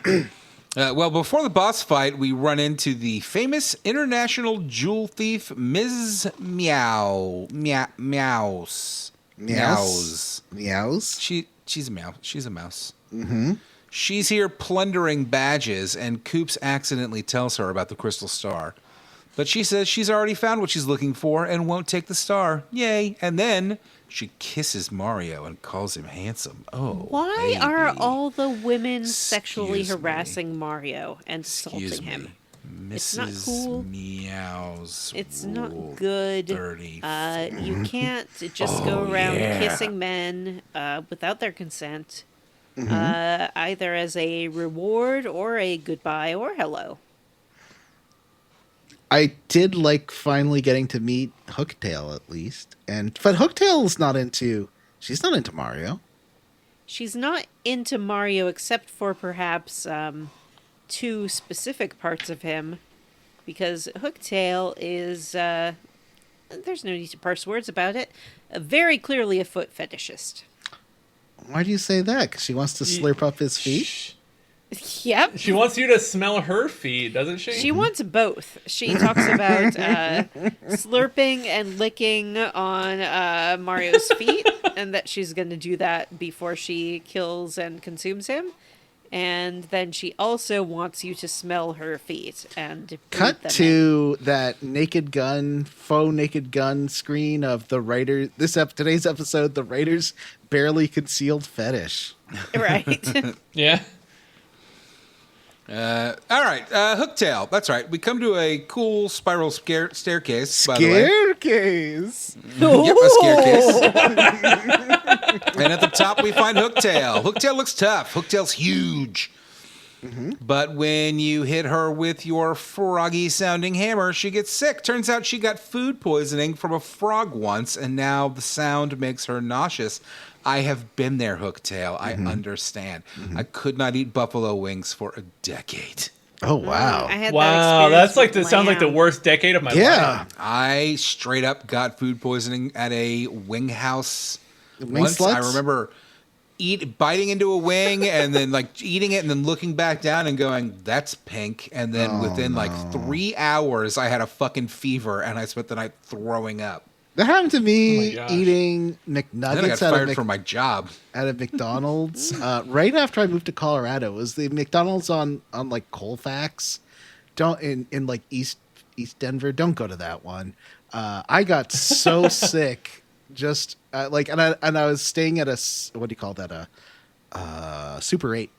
Well, before the boss fight, we run into the famous international jewel thief, Ms. Meows. Meows. Meows. She's a mouse. She's a mouse. Mm-hmm. She's here plundering badges, and Koops accidentally tells her about the crystal star. But she says she's already found what she's looking for and won't take the star. Yay. And then she kisses Mario and calls him handsome. Oh, Why are baby. all the women sexually Excuse me. harassing Mario and Excuse insulting him? me, It's not Mrs. cool. Meows. It's Rule not good. 34. You can't just go around kissing men without their consent, either as a reward or a goodbye or hello. I did like finally getting to meet Hooktail at least, but Hooktail's not into. She's not into Mario. She's not into Mario except for perhaps 2 specific parts of him, because Hooktail is, there's no need to parse words about it, very clearly a foot fetishist. Why do you say that? Because she wants to slurp up his feet. Yep. She wants you to smell her feet, doesn't she? She wants both. She talks about slurping and licking on Mario's feet, and that she's going to do that before she kills and consumes him. And then she also wants you to smell her feet and breathe Cut them to that faux naked gun screen of the writer. Today's episode, the writer's barely concealed fetish. in. Right. Yeah. All right, Hooktail. That's right. We come to a cool spiral staircase, by the way. Staircase. Yep, a staircase. And at the top, we find Hooktail. Hooktail looks tough. Hooktail's huge. But when you hit her with your froggy-sounding hammer, she gets sick. Turns out she got food poisoning from a frog once, and now the sound makes her nauseous. I have been there, Hooktail. I understand. I could not eat buffalo wings for a decade. Oh wow. I had that Wow, experience that's like with sounds like the lamb. worst decade of my Yeah. life. I straight up got food poisoning at a wing house Wing once. I sluts? remember biting into a wing and then like eating it and then looking back down and going, that's pink. And then within like 3 hours, I had a fucking fever and I spent the night throwing up. That happened to Oh me my gosh. eating And then I got McNuggets fired from my job. at a McDonald's right after I moved to Colorado. It was the McDonald's on like Colfax, in like East Denver. Don't go to that one. I got so sick. Just and I was staying at what do you call that, a Super 8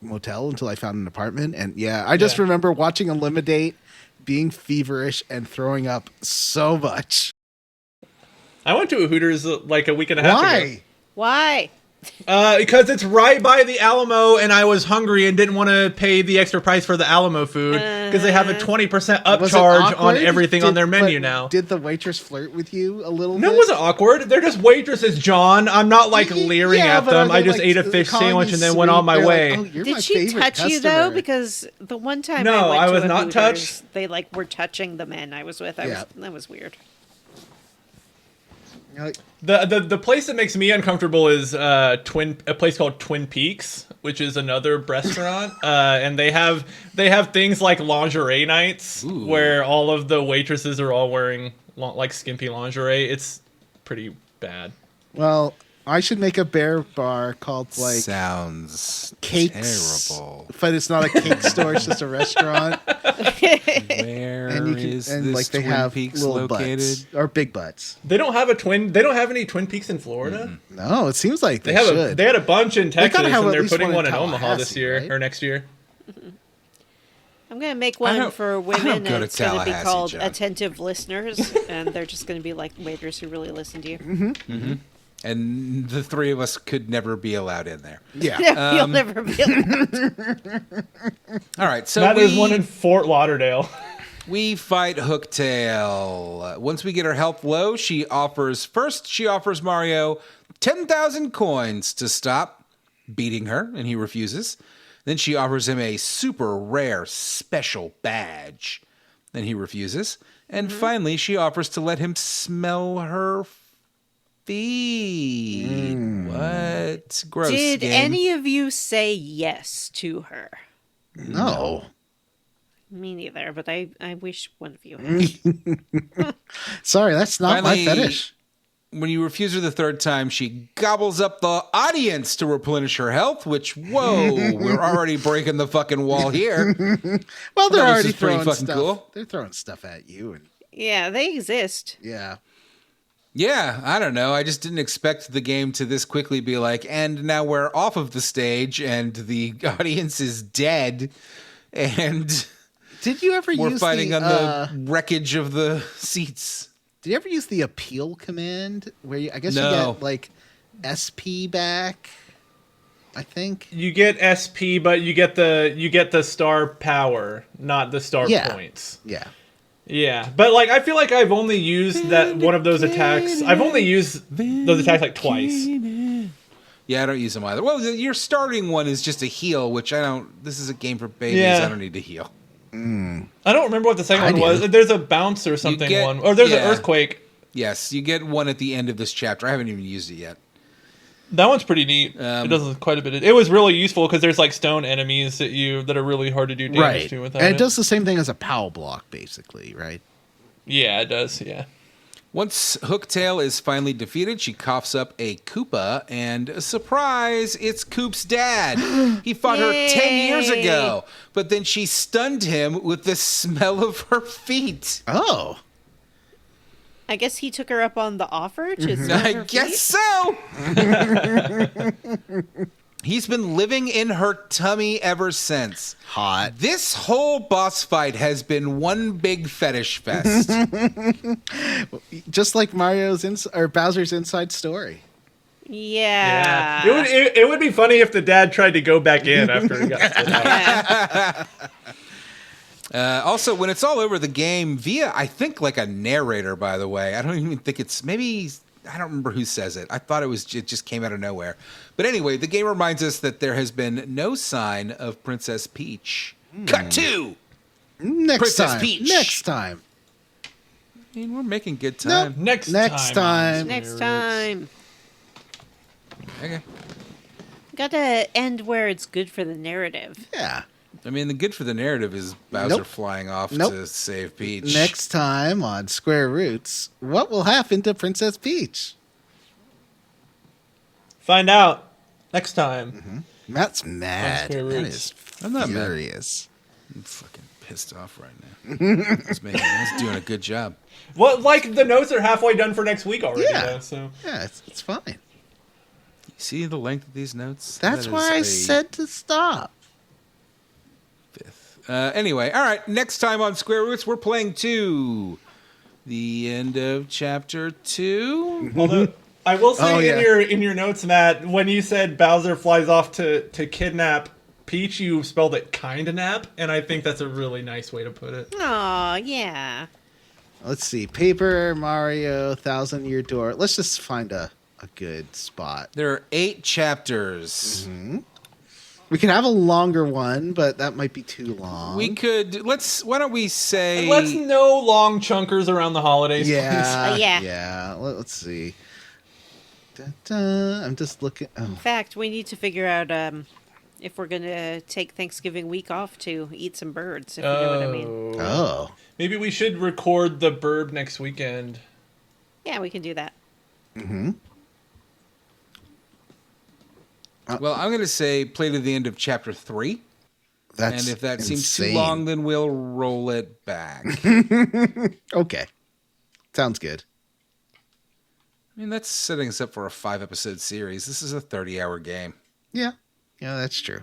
motel until I found an apartment. And yeah, I just remember watching Eliminate, being feverish and throwing up so much. I went to a Hooters like a week and a half ago. Why? Why? Because it's right by the Alamo, and I was hungry and didn't want to pay the extra price for the Alamo food because they have a 20% Was it upcharge on awkward? everything on their menu but now. Did the waitress flirt with you a little No, bit? it wasn't awkward. They're just waitresses, John. I'm not like leering Yeah, at but them. are I they, just like, ate a fish calling sandwich you and then went on sweet? my They're way. like, oh, you're my Did she favorite touch you though? customer. Because the one time No, I went I to was a not Hooters, touched. they like were touching the men I was with. Yeah. That was weird. You're like, The place that makes me uncomfortable is a place called Twin Peaks, which is another restaurant, and they have things like lingerie nights Ooh. where all of the waitresses are all wearing like skimpy lingerie. It's pretty bad. well, I should make a bear bar called like Sounds Cakes, terrible. but it's not a cake store; it's just a restaurant. Where And you can, is and this like they Twin have Peaks little located? butts or big butts. They don't have any Twin Peaks in Florida. No, it seems like they, They should. had a bunch in Texas, gotta have and at they're least putting one one in in Omaha this Tallahassee, year right? or next year. I'm gonna make I one don't- for I women, don't go and to it's gonna be Tallahassee, called John. attentive listeners, and they're just gonna be like waiters who really listen to you. And the three of us could never be allowed in there. Yeah. You'll never be allowed. All right, so Now there's one in Fort Lauderdale. we fight Hooktail. Once we get her health low, she offers Mario 10,000 coins to stop beating her, and he refuses. Then she offers him a super rare special badge. Then he refuses. And finally, she offers to let him smell her feet. What? Gross. Did game. any of you say yes to her? No. Me neither, but I wish one of you had. Sorry, that's not Finally, my fetish. When you refuse her the third time, she gobbles up the audience to replenish her health, which, whoa, we're already breaking the fucking wall here. Well, they're this already is pretty throwing fucking stuff. cool. They're throwing stuff at you, and Yeah, they exist. yeah. Yeah, I don't know. I just didn't expect the game to this quickly be like, and now we're off of the stage and the audience is dead and Did you ever we're use fighting the, on the wreckage of the seats. Did you ever use the appeal command where you, I guess you No. get like SP back? I think. You get SP, but you get the star power, not the star Yeah. points. Yeah. Yeah, but like I feel like I've only used that one of those attacks. I've only used those attacks like twice. Yeah, I don't use them either. Well, your starting one is just a heal, which I don't. This is a game for babies. Yeah. I don't need to heal. I don't remember what the second I one was. do. There's a bounce or something get- one, or there's yeah. an earthquake. Yes, you get one at the end of this chapter. I haven't even used it yet. That one's pretty neat. It does quite a bit. It was really useful because there's like stone enemies that are really hard to do damage Right. to without And it it. does the same thing as a POW block, basically, right? Yeah, it does. Yeah. Once Hooktail is finally defeated, she coughs up a Koopa, and surprise, it's Coop's dad. He fought her 10 years Yay. ago, but then she stunned him with the smell of her feet. Oh. I guess he took her up on the offer to Mm-hmm. smell I her guess feet? so. He's been living in her tummy ever since. Hot. This whole boss fight has been one big fetish fest. Just like Bowser's Inside Story. Yeah. It would be funny if the dad tried to go back in after he got spit out. Yeah. Also, when it's all over the game, via, I think, like a narrator, by the way. I don't even think it's, maybe, I don't remember who says it. I thought it just came out of nowhere. But anyway, the game reminds us that there has been no sign of Princess Peach. Cut to! Next Princess time. Peach. Next time. I mean, we're making good time. Next Next time. Next time. Okay. Gotta end where it's good for the narrative. Yeah. I mean, the good for the narrative is Bowser Nope. flying off Nope. to save Peach. Next time on Square Roots, what will happen to Princess Peach? Find out next time. Matt's mad. Square That Roots. is I'm not mad. furious. I'm fucking pissed off right now. He's doing a good job. Well, like the notes are halfway done for next week already. Yeah. Though, so Yeah, it's fine. You see the length of these notes? That's That why I is a said to stop. fifth. Anyway, all right. Next time on Square Roots, we're playing 2. the end of chapter 2. Although I will say Oh, yeah. in your notes, Matt, when you said Bowser flies off to kidnap Peach, you spelled it kinda nap, and I think that's a really nice way to put it. Aw, yeah. Let's see. Paper Mario, Thousand Year Door. Let's just find a good spot. There are 8 chapters. We could have a longer one, but that might be too long. We could why don't we say And let's no long chunkers around the holidays. Yeah. Yeah. Yeah. Let's see. Da-da. I'm just looking. Oh. In fact, we need to figure out if we're going to take Thanksgiving week off to eat some birds, if you know what I mean. Oh. Maybe we should record the burb next weekend. Yeah, we can do that. Well, I'm going to say play to the end of chapter 3. That's And if that seems too insane. long, then we'll roll it back. Okay. Sounds good. I mean, that's setting us up for a 5-episode series. This is a 30-hour game. Yeah. Yeah, that's true.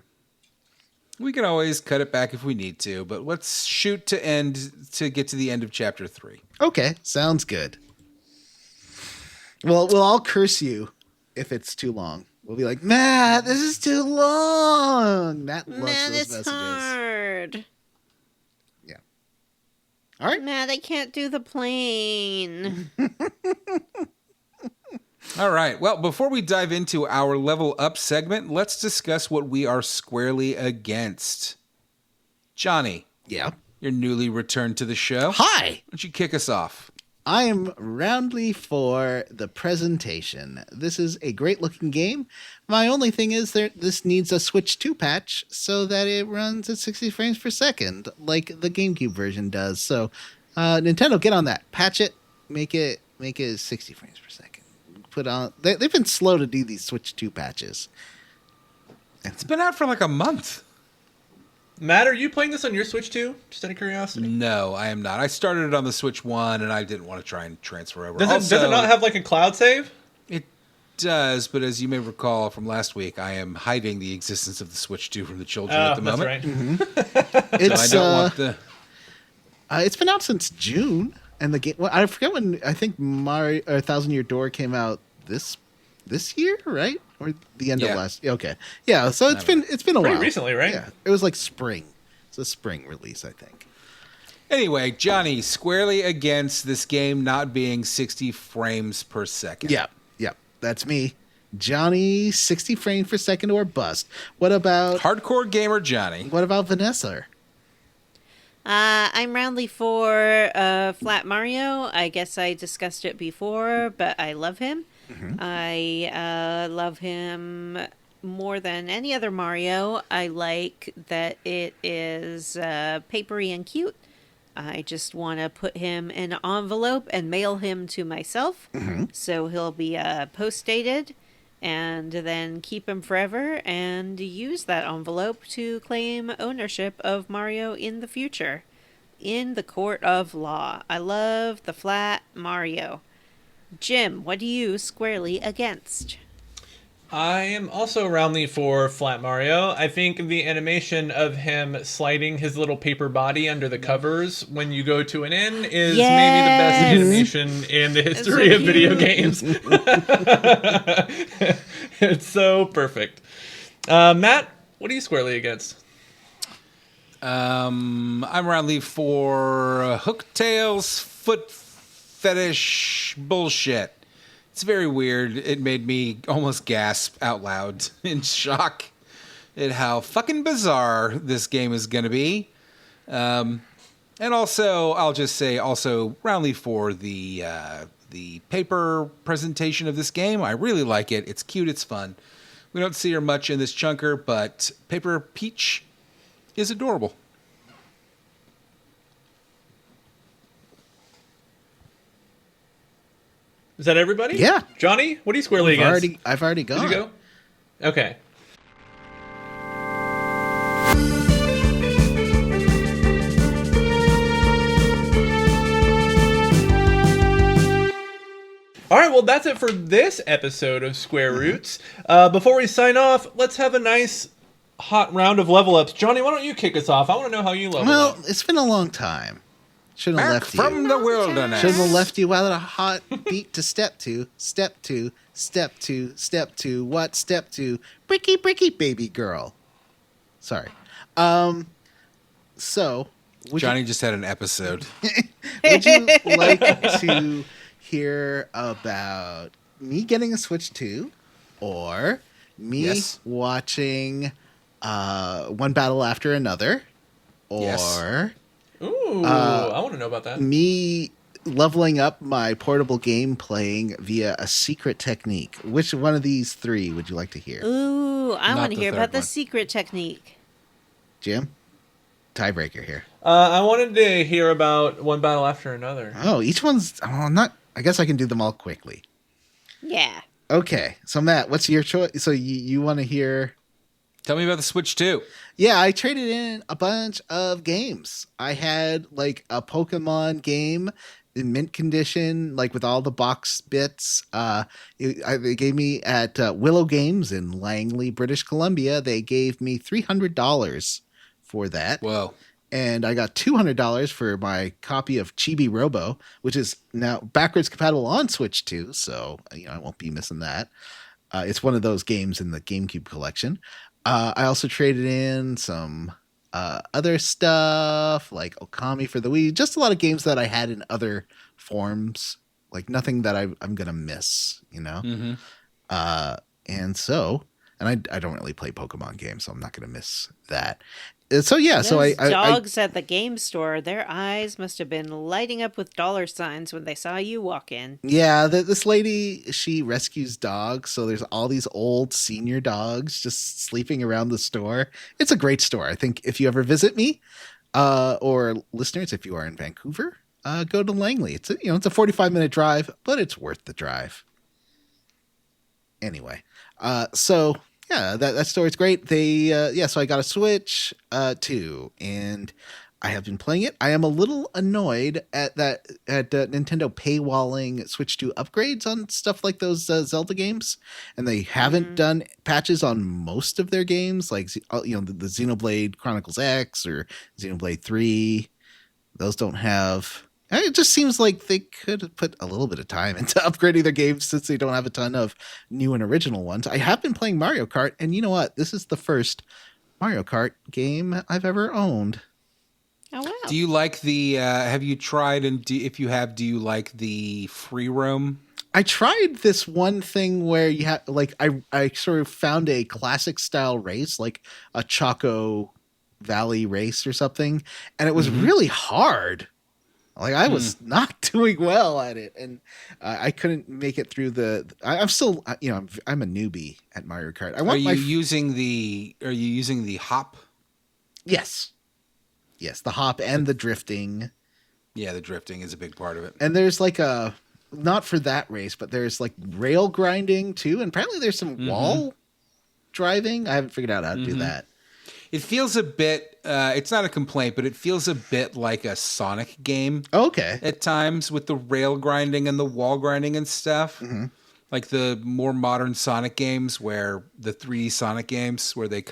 We can always cut it back if we need to, but let's shoot to get to the end of chapter 3. Okay. Sounds good. Well, we'll all curse you if it's too long. We'll be like, Matt, this is too long. Matt loves Matt, those it's messages. hard. Yeah. All right. Matt, I can't do the plane. All right. Well, before we dive into our level up segment, let's discuss what we are squarely against. Johnny, Yeah. you're newly returned to the show. Hi. Why don't you kick us off? I am roundly for the presentation. This is a great looking game. My only thing is this needs a Switch 2 patch so that it runs at 60 frames per second, like the GameCube version does. So, Nintendo, get on that. Patch it. Make it 60 frames per second. Put on. They've been slow to do these Switch 2 patches. It's been out for like a month. Matt, are you playing this on your Switch too? Just out of curiosity. No, I am not. I started it on the Switch 1, and I didn't want to try and transfer over. Does it not have like a cloud save? It does, but as you may recall from last week, I am hiding the existence of the Switch 2 from the children at the That's moment. right. It's I don't want the... it's been out since June, and the game. Well, I forget when. I think Mario or Thousand Year Door came out this year, right? Or the end Yeah. of last. Okay, yeah. So it's been a Pretty while. recently, right? Yeah, it was like spring. It's a spring release, I think. Anyway, Johnny, squarely against this game not being 60 frames per second. Yeah, that's me, Johnny. 60 frames per second or bust. What about Hardcore gamer Johnny. What about Vanessa? I'm roundly for Flat Mario. I guess I discussed it before, but I love him. I love him more than any other Mario. I like that it is papery and cute. I just want to put him in an envelope and mail him to myself. So he'll be post-dated, and then keep him forever and use that envelope to claim ownership of Mario in the future. In the court of law. I love the Flat Mario. Jim, what do you squarely against? I am also roundly for Flat Mario. I think the animation of him sliding his little paper body under the covers when you go to an inn is maybe the best Yes. animation in the history of video games. It's so perfect. Matt, what are you squarely against? I'm roundly for Hooktail's foot fetish bullshit. It's very weird. It made me almost gasp out loud in shock at how fucking bizarre this game is going to be. And also, I'll just say also roundly for the paper presentation of this game. I really like it. It's cute. It's fun. We don't see her much in this chunker, but Paper Peach is adorable. Is that everybody? Yeah. Johnny, what are you squarely against? I've already gone. Did you go? Okay. All right, well, that's it for this episode of Square Roots. Before we sign off, let's have a nice hot round of level ups. Johnny, why don't you kick us off? I want to know how you level Well, up. it's been a long time. Shouldn't have Back left you. from the wilderness. Shouldn't have left you without a hot beat to step to. Step to, step to, step to. What? Step to. Bricky, bricky, baby girl. Sorry. So, Johnny just had an episode. would you like to hear about me getting a Switch 2 or me Yes. watching one battle after another or Yes. Ooh, I want to know about that. me leveling up my portable game playing via a secret technique? Which one of these three would you like to hear? Ooh, I Not want to the hear third about the one. secret technique. Jim? Tiebreaker here. I wanted to hear about one battle after another. Oh, each one's not I guess I can do them all quickly. Yeah. Okay. So Matt, what's your choice? So you want to hear? Tell me about the Switch 2. Yeah, I traded in a bunch of games. I had like a Pokemon game in mint condition, like with all the box bits. They gave me at Willow Games in Langley, British Columbia. They gave me $300 for that. Whoa. And I got $200 for my copy of Chibi Robo, which is now backwards compatible on Switch 2. So I won't be missing that. It's one of those games in the GameCube collection. I also traded in some other stuff like Okami for the Wii. Just a lot of games that I had in other forms, like nothing that I'm gonna miss, Mm-hmm. And I don't really play Pokemon games, so I'm not gonna miss that. So yeah, so Those I dogs at the game store, their eyes must have been lighting up with dollar signs when they saw you walk in. yeah, this lady, she rescues dogs. So there's all these old senior dogs just sleeping around the store. It's a great store. I think if you ever visit me, or listeners, if you are in Vancouver, go to Langley. It's a 45-minute drive, but it's worth the drive. Anyway, so yeah, that story's great. So I got a Switch 2, and I have been playing it. I am a little annoyed at Nintendo paywalling Switch 2 upgrades on stuff like those Zelda games, and they haven't done patches on most of their games, like the Xenoblade Chronicles X or Xenoblade 3. Those don't have. It just seems like they could have put a little bit of time into upgrading their games since they don't have a ton of new and original ones. I have been playing Mario Kart, and you know what? This is the first Mario Kart game I've ever owned. Oh, wow. Do you like the, have you tried, if you have, do you like the free roam? I tried this one thing where you have, like, I sort of found a classic style race, like a Choco Valley race or something, and it was really hard. Like I was not doing well at it, and I couldn't make it through I'm still, I'm a newbie at Mario Kart. Are you using the hop? Yes, the hop and the drifting. Yeah, the drifting is a big part of it. And there's like not for that race, but there's like rail grinding too, and apparently there's some wall driving. I haven't figured out how to do that. It feels a bit, it's not a complaint, but it feels a bit like a Sonic game. Okay. At times with the rail grinding and the wall grinding and stuff. Mm-hmm. Like the more modern Sonic games where the 3D Sonic games where they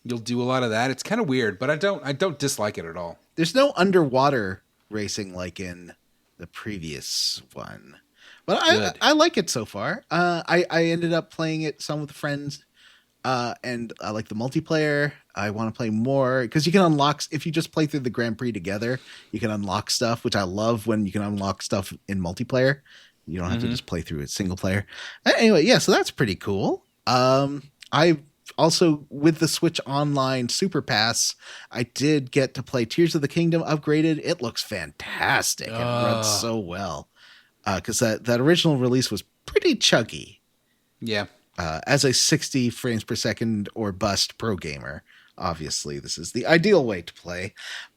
you'll do a lot of that. It's kind of weird, but I don't dislike it at all. There's no underwater racing like in the previous one. But I like it so far. I ended up playing it some with friends. And I like the multiplayer. I want to play more because you can unlock, if you just play through the Grand Prix together, you can unlock stuff, which I love when you can unlock stuff in multiplayer. You don't have to just play through it single player. Anyway, yeah, so that's pretty cool. I also, with the Switch Online Super Pass, I did get to play Tears of the Kingdom upgraded. It looks fantastic. It runs so well. Because that original release was pretty chuggy. Yeah. As a 60 frames per second or bust pro gamer, obviously this is the ideal way to play.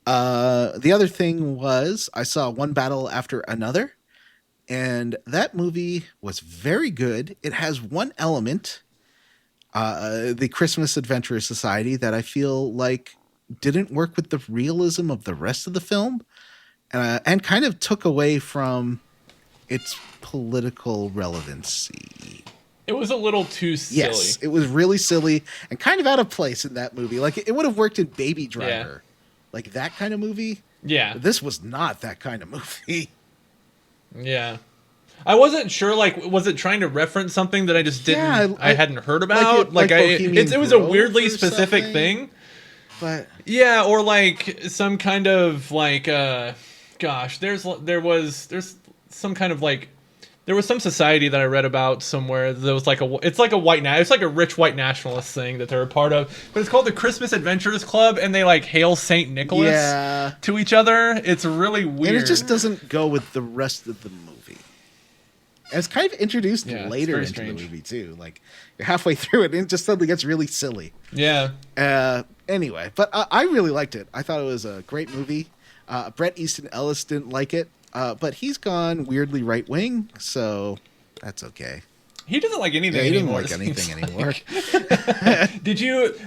The other thing was I saw One Battle After Another, and that movie was very good. It has one element, the Christmas Adventure Society, that I feel like didn't work with the realism of the rest of the film, and kind of took away from its political relevancy. It was a little too silly. Yes, it was really silly and kind of out of place in that movie. Like it would have worked in Baby Driver, like that kind of movie. Yeah. This was not that kind of movie. Yeah. I wasn't sure, like, was it trying to reference something that I just didn't, Yeah, I hadn't heard about? like Bohemian it was a Grove weirdly or specific something. thing. But Yeah, or like some kind of like, gosh, there's some kind of like, there was some society that I read about somewhere that was like it's like a rich white nationalist thing that they're a part of, but it's called the Christmas Adventurers Club, and they like hail Saint Nicholas yeah, to each other. It's really weird. and it just doesn't go with the rest of the movie. And it's kind of introduced Yeah, it's later very into strange. the movie too. Like you're halfway through it, and it just suddenly gets really silly. Yeah. Anyway, but I really liked it. I thought it was a great movie. Bret Easton Ellis didn't like it, but he's gone weirdly right wing, so that's okay. He doesn't like anything Yeah, he doesn't anymore. like it anything seems anymore.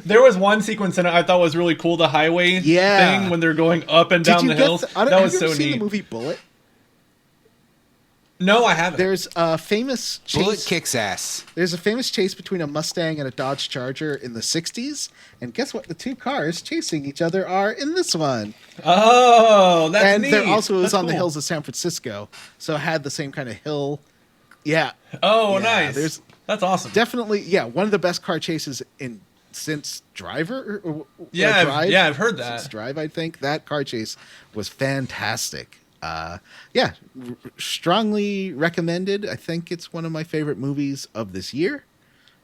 There was one sequence in it I thought was really cool, the highway Yeah. thing when they're going up and Did down you the get hills. have That was you so ever seen neat. the movie Bullet? No, I haven't. There's a famous Bullet chase. kicks ass. There's a famous chase between a Mustang and a Dodge Charger in the 60s. And guess what? The two cars chasing each other are in this one. Oh, that's and neat. there also was That's on the cool. hills of San Francisco. So it had the same kind of hill. Yeah. Oh, Yeah, nice. That's awesome. Definitely, yeah, one of the best car chases since Driver. Yeah, Drive. I've heard that. Since Drive, I think. That car chase was fantastic. Yeah, strongly recommended. I think it's one of my favorite movies of this year.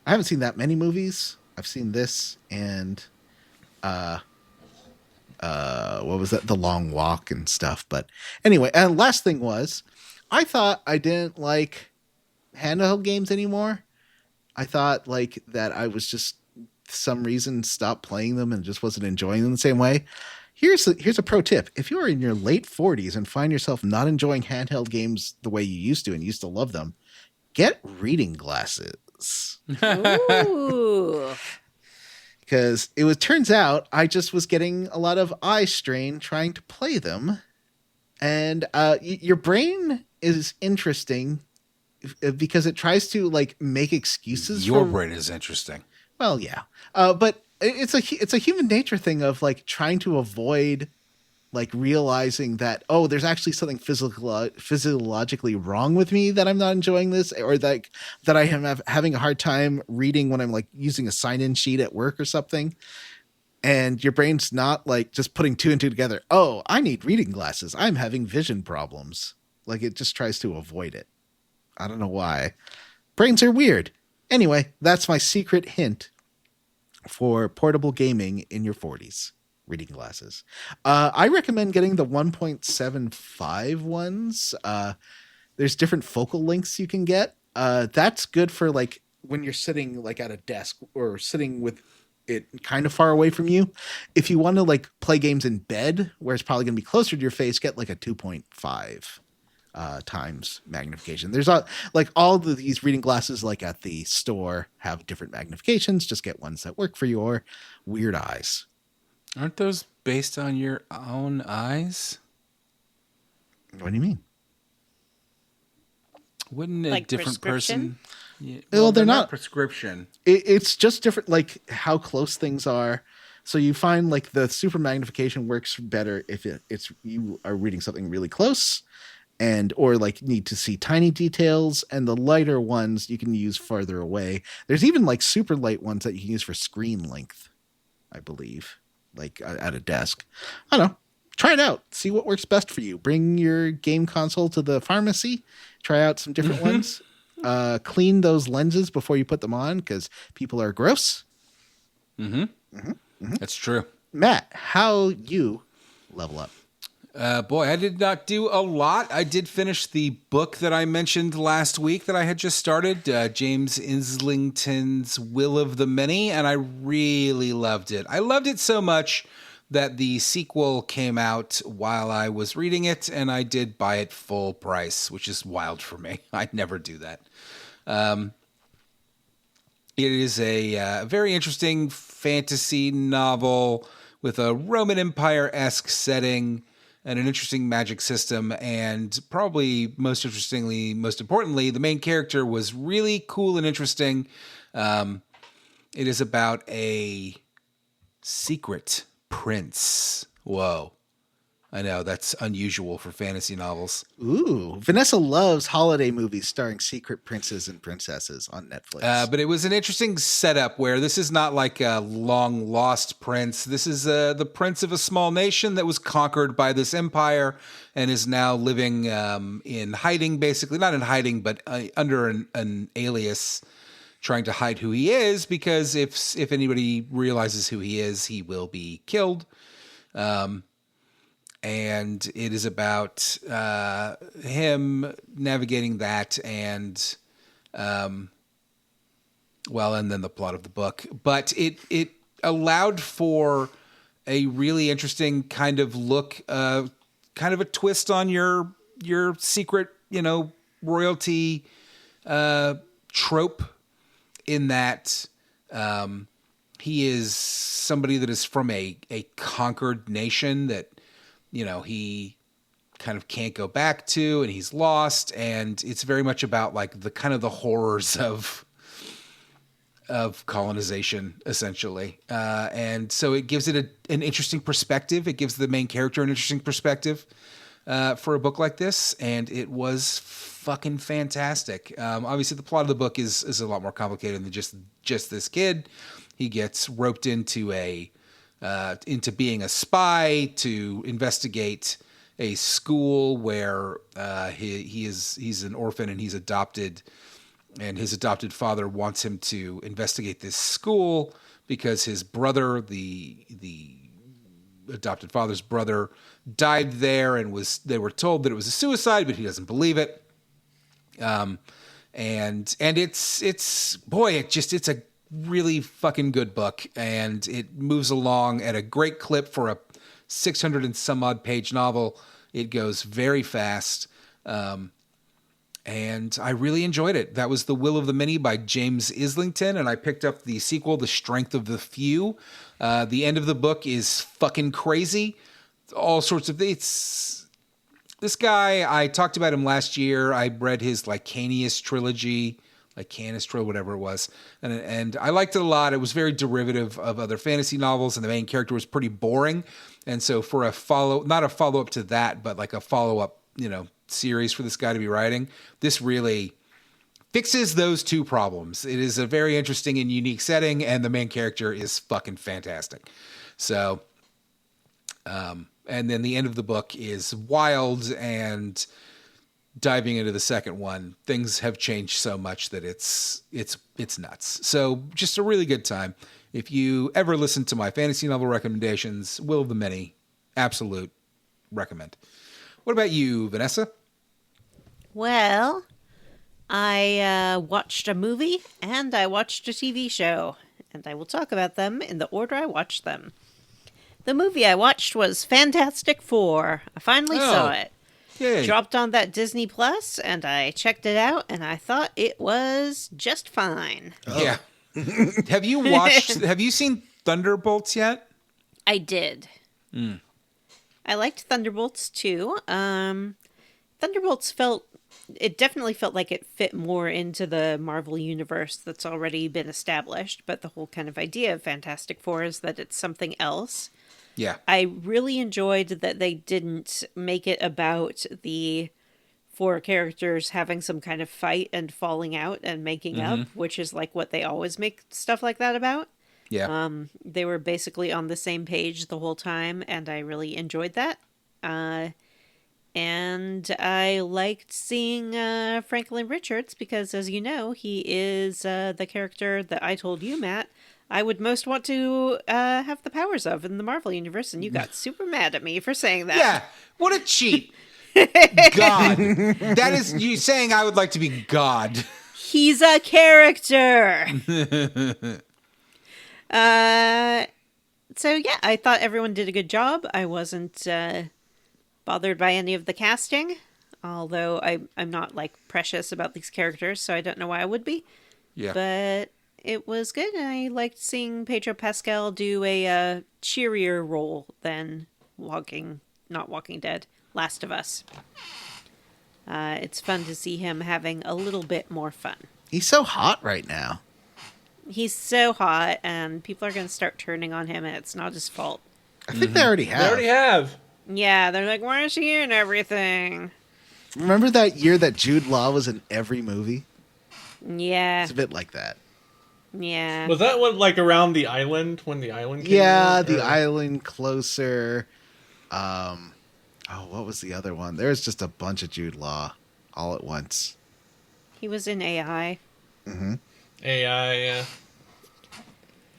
I haven't seen that many movies. I've seen this and what was that? The Long Walk and stuff. But anyway, and last thing was, I thought I didn't like handheld games anymore. I thought like that I was just some reason stopped playing them and just wasn't enjoying them the same way. Here's a pro tip. If you're in your late 40s and find yourself not enjoying handheld games the way you used to and used to love them, get reading glasses. Ooh. Because turns out I just was getting a lot of eye strain trying to play them. And your brain is interesting because it tries to like make excuses. Your brain is interesting. Well, yeah, but it's a human nature thing of like trying to avoid like realizing that, oh, there's actually something physiologically wrong with me that I'm not enjoying this, or that I am having a hard time reading when I'm like using a sign-in sheet at work or something. And your brain's not like just putting two and two together. Oh, I need reading glasses. I'm having vision problems. Like it just tries to avoid it. I don't know why. Brains are weird. Anyway, that's my secret hint for portable gaming in your 40s. Reading glasses. I recommend getting the 1.75 ones. There's different focal lengths you can get. That's good for like when you're sitting like at a desk or sitting with it kind of far away from you. If you want to like play games in bed where it's probably going to be closer to your face, get like a 2.5 times magnification. There's like all of these reading glasses like at the store have different magnifications. Just get ones that work for your weird eyes. Aren't those based on your own eyes? What do you mean? Wouldn't a Like different prescription? person? Yeah, Well, they're not- prescription. It's just different, like how close things are. So you find like the super magnification works better if it's you are reading something really close, and or like need to see tiny details. And the lighter ones you can use farther away. There's even like super light ones that you can use for screen length, I believe, like at a desk. I don't know. Try it out. See what works best for you. Bring your game console to the pharmacy. Try out some different ones. Clean those lenses before you put them on because people are gross. That's true. Matt, how you level up? Boy, I did not do a lot. I did finish the book that I mentioned last week that I had just started, James Islington's Will of the Many, and I really loved it. I loved it so much that the sequel came out while I was reading it, and I did buy it full price, which is wild for me. I'd never do that. It is a very interesting fantasy novel with a Roman Empire-esque setting and an interesting magic system. And probably most importantly, the main character was really cool and interesting. It is about a secret prince. Whoa. I know that's unusual for fantasy novels. Ooh, Vanessa loves holiday movies starring secret princes and princesses on Netflix. But it was an interesting setup where this is not like a long lost prince. This is the prince of a small nation that was conquered by this empire and is now living in hiding, basically. Not in hiding, but under an alias, trying to hide who he is, because if anybody realizes who he is, he will be killed. And it is about him navigating that and, and then the plot of the book. But it allowed for a really interesting kind of look, kind of a twist on your secret, royalty trope, in that he is somebody that is from a conquered nation that, he kind of can't go back to, and he's lost. And it's very much about like the kind of the horrors of colonization, essentially. And so it gives it an interesting perspective. It gives the main character an interesting perspective for a book like this. And it was fucking fantastic. Obviously the plot of the book is a lot more complicated than just this kid. He gets roped into into being a spy to investigate a school where he's an orphan and he's adopted, and his adopted father wants him to investigate this school because his brother, the adopted father's brother, died there, and they were told that it was a suicide, but he doesn't believe it. And it's a really fucking good book, and it moves along at a great clip for a 600 and some odd page novel. It goes very fast. And I really enjoyed it. That was The Will of the Many by James Islington, and I picked up the sequel, The Strength of the Few. The end of the book is fucking crazy. All sorts of... This guy, I talked about him last year. I read his Lycanus trilogy, whatever it was. And I liked it a lot. It was very derivative of other fantasy novels, and the main character was pretty boring. And so for not a follow-up to that, but like a follow-up, series for this guy to be writing, this really fixes those two problems. It is a very interesting and unique setting, and the main character is fucking fantastic. So, and then the end of the book is wild, and diving into the second one, things have changed so much that it's nuts. So just a really good time. If you ever listen to my fantasy novel recommendations, Will of the Many, absolute recommend. What about you, Vanessa? Well, I watched a movie and I watched a TV show, and I will talk about them in the order I watched them. The movie I watched was Fantastic Four. I finally saw it. Yay. Dropped on that Disney Plus, and I checked it out, and I thought it was just fine. Oh. Yeah. Have you seen Thunderbolts yet? I did. I liked Thunderbolts too. Thunderbolts definitely felt like it fit more into the Marvel universe that's already been established, but the whole kind of idea of Fantastic Four is that it's something else. Yeah. I really enjoyed that they didn't make it about the four characters having some kind of fight and falling out and making up, which is like what they always make stuff like that about. Yeah. They were basically on the same page the whole time, and I really enjoyed that. And I liked seeing Franklin Richards because, as you know, he is the character that I told you, Matt, I would most want to have the powers of in the Marvel Universe, and you got super mad at me for saying that. Yeah, what a cheat. God. That is you saying I would like to be God. He's a character! So yeah, I thought everyone did a good job. I wasn't bothered by any of the casting, although I'm not like precious about these characters, so I don't know why I would be. Yeah. But it was good, and I liked seeing Pedro Pascal do a cheerier role than not Walking Dead, Last of Us. It's fun to see him having a little bit more fun. He's so hot right now. He's so hot, and people are going to start turning on him, and it's not his fault. I think they already have. They already have. Yeah, they're like, why is she in everything? Remember that year that Jude Law was in every movie? Yeah. It's a bit like that. Yeah. Was that what, like, around the island, when the island came Yeah, out? The Or- Island, Closer. What was the other one? There's just a bunch of Jude Law all at once. He was in AI. AI, yeah.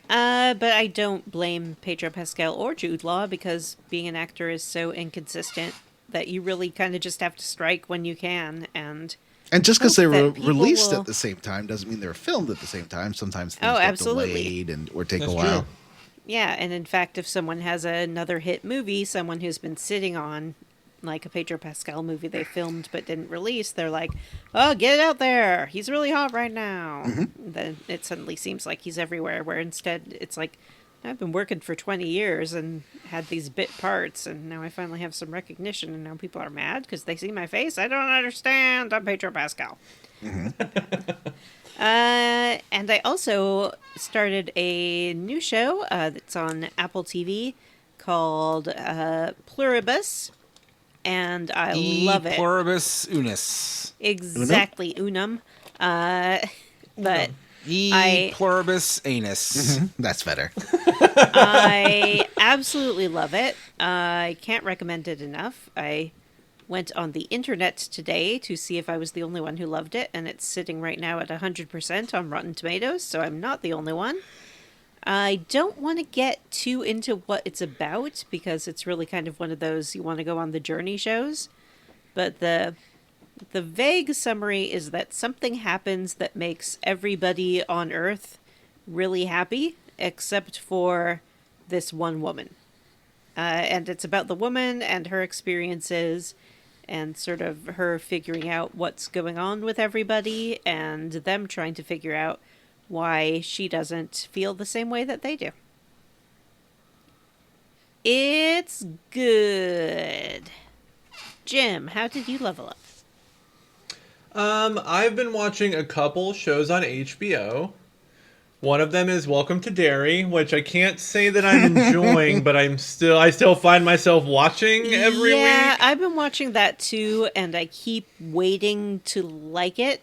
But I don't blame Pedro Pascal or Jude Law because being an actor is so inconsistent that you really kind of just have to strike when you can. And And just because they hope were that people released will- at the same time doesn't mean they were filmed at the same time. Sometimes things Oh, get absolutely. delayed or take That's a while. true. yeah, and in fact, if someone has another hit movie, someone who's been sitting on like a Pedro Pascal movie they filmed but didn't release, they're like, oh, get it out there. He's really hot right now. Then it suddenly seems like he's everywhere, where instead it's like, I've been working for 20 years and had these bit parts, and now I finally have some recognition, and now people are mad because they see my face. I don't understand. I'm Pedro Pascal. And I also started a new show that's on Apple TV called Pluribus, and I love it. Pluribus unus. Exactly, unum. But I- Pluribus anus. That's better. I absolutely love it. I can't recommend it enough. I went on the internet today to see if I was the only one who loved it, and it's sitting right now at 100% on Rotten Tomatoes, so I'm not the only one. I don't want to get too into what it's about because it's really kind of one of those you want to go on the journey shows. But the vague summary is that something happens that makes everybody on Earth really happy, except for this one woman. And it's about the woman and her experiences and sort of her figuring out what's going on with everybody and them trying to figure out why she doesn't feel the same way that they do. It's good. Jim, how did you level up? I've been watching a couple shows on HBO. One of them is Welcome to Derry, which I can't say that I'm enjoying, but I still find myself watching every Yeah, week. I've been watching that too, and I keep waiting to like it.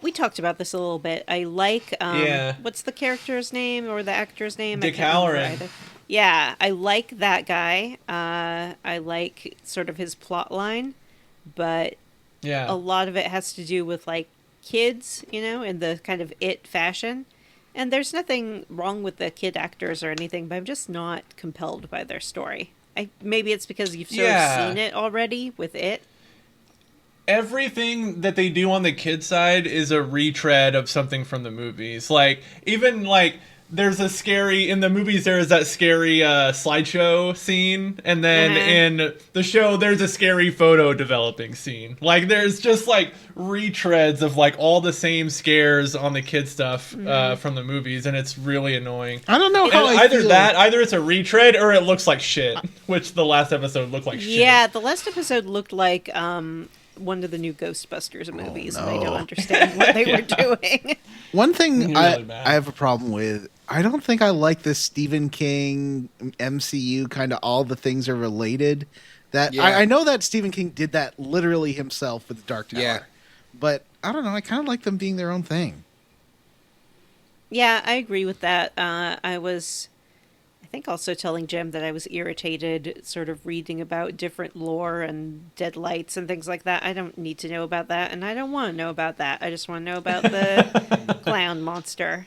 We talked about this a little bit. I like, Yeah. what's the character's name or the actor's name? Dick I can't remember Halloran. either. Yeah, I like that guy. I like sort of his plot line, but Yeah. a lot of it has to do with like kids, in the kind of it fashion. And there's nothing wrong with the kid actors or anything, but I'm just not compelled by their story. Maybe it's because you've sort of seen it already with it. Everything that they do on the kid side is a retread of something from the movies. Like, even like there's a scary in the movies there is that scary slideshow scene, and then in the show there's a scary photo developing scene. Like, there's just like retreads of like all the same scares on the kid stuff from the movies, and it's really annoying. I don't know how And I either feel. either it's a retread or it looks like shit, which the last episode looked like shit. Yeah, the last episode looked like one of the new Ghostbusters movies, and I no. don't understand what they were doing. One thing You're really bad. I have a problem with, I don't think I like this Stephen King MCU kind of all the things are related. That Yeah. I know that Stephen King did that literally himself with Dark Tower. Yeah. But I don't know, I kind of like them being their own thing. Yeah, I agree with that. I think also telling Jim that I was irritated sort of reading about different lore and deadlights and things like that. I don't need to know about that, and I don't want to know about that. I just want to know about the clown monster.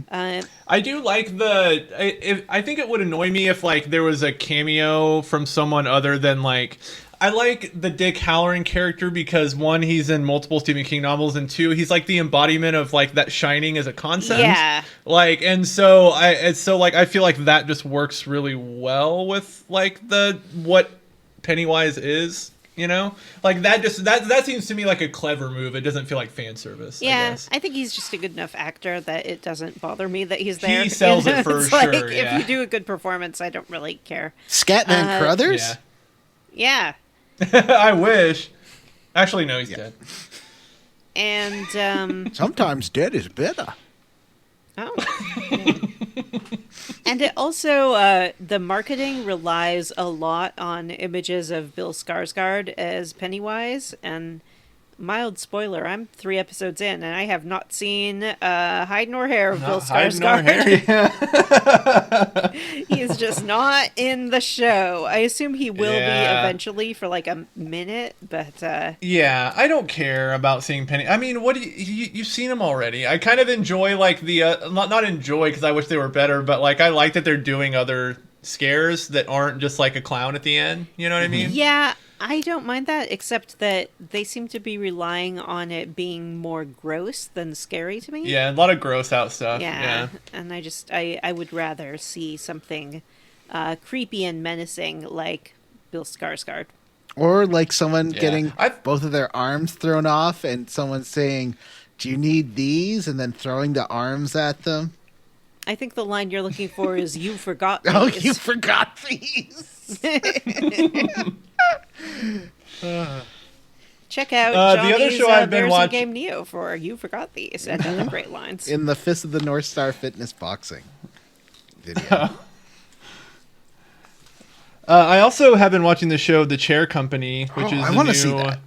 I do like I think it would annoy me if like there was a cameo from someone other than like. I like the Dick Halloran character because one, he's in multiple Stephen King novels, and two, he's like the embodiment of like that Shining as a concept. Yeah. Like, and so I feel like that just works really well with like what Pennywise is. Like that seems to me like a clever move. It doesn't feel like fan service. I Yeah, guess. I think he's just a good enough actor that it doesn't bother me that he's there. He sells it for It's sure, Like, yeah. If you do a good performance, I don't really care. Scatman Crothers? Yeah. Yeah. I wish. Actually, no, he's dead. And, Sometimes dead is better. oh. And it also, the marketing relies a lot on images of Bill Skarsgård as Pennywise, and mild spoiler, I'm 3 episodes in, and I have not seen hide nor hair of Bill Hide nor Skarsgård. hair. He is just not in the show. I assume he will be Yeah. eventually for like a minute, but Yeah, I don't care about seeing Penny. I mean, what do you've seen him already. I kind of enjoy like the not enjoy because I wish they were better, but like I like that they're doing other scares that aren't just like a clown at the end. You know what I mean? yeah, I don't mind that, except that they seem to be relying on it being more gross than scary to me. Yeah, a lot of gross out stuff. Yeah, and I would rather see something creepy and menacing like Bill Skarsgård. Or like someone Yeah. getting I've- both of their arms thrown off and someone saying, "Do you need these?" and then throwing the arms at them. I think the line you're looking for is "You forgot these." Oh, you forgot these. Check out The other Johnny's show I've been Bears watch- Game Neo for "You Forgot These" and other great lines. In the Fist of the North Star Fitness boxing video. I also have been watching the show The Chair Company, which Oh, is I the wanna new see that.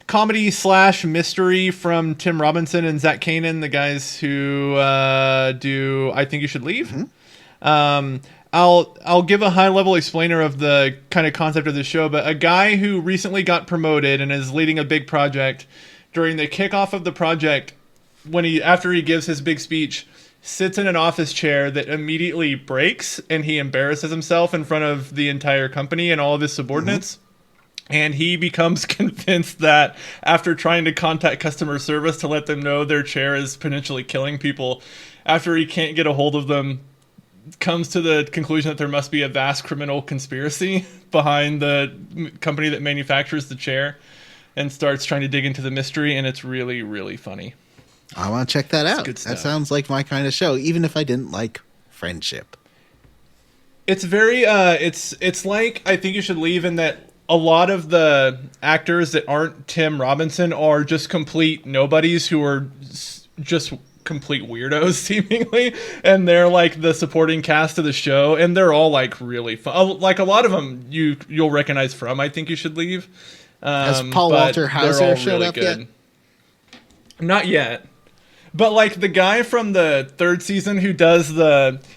comedy / mystery from Tim Robinson and Zach Kanan, the guys who do I Think You Should Leave. I'll give a high level explainer of the kind of concept of the show, but a guy who recently got promoted and is leading a big project, during the kickoff of the project, after he gives his big speech, sits in an office chair that immediately breaks, and he embarrasses himself in front of the entire company and all of his subordinates. And he becomes convinced that after trying to contact customer service to let them know their chair is potentially killing people, after he can't get a hold of them, comes to the conclusion that there must be a vast criminal conspiracy behind the company that manufactures the chair, and starts trying to dig into the mystery, and it's really, really funny. I want to check that out. good That stuff. sounds like my kind of show, even if I didn't like Friendship. It's very it's like I Think You Should Leave, in that a lot of the actors that aren't Tim Robinson are just complete nobodies who are just complete weirdos seemingly, and they're like the supporting cast of the show, and they're all like really fun. Like a lot of them you'll recognize from I Think You Should Leave. Has Paul but Walter they're Hauser all showed really up good. yet? Not yet. But like the guy from the 3rd season who does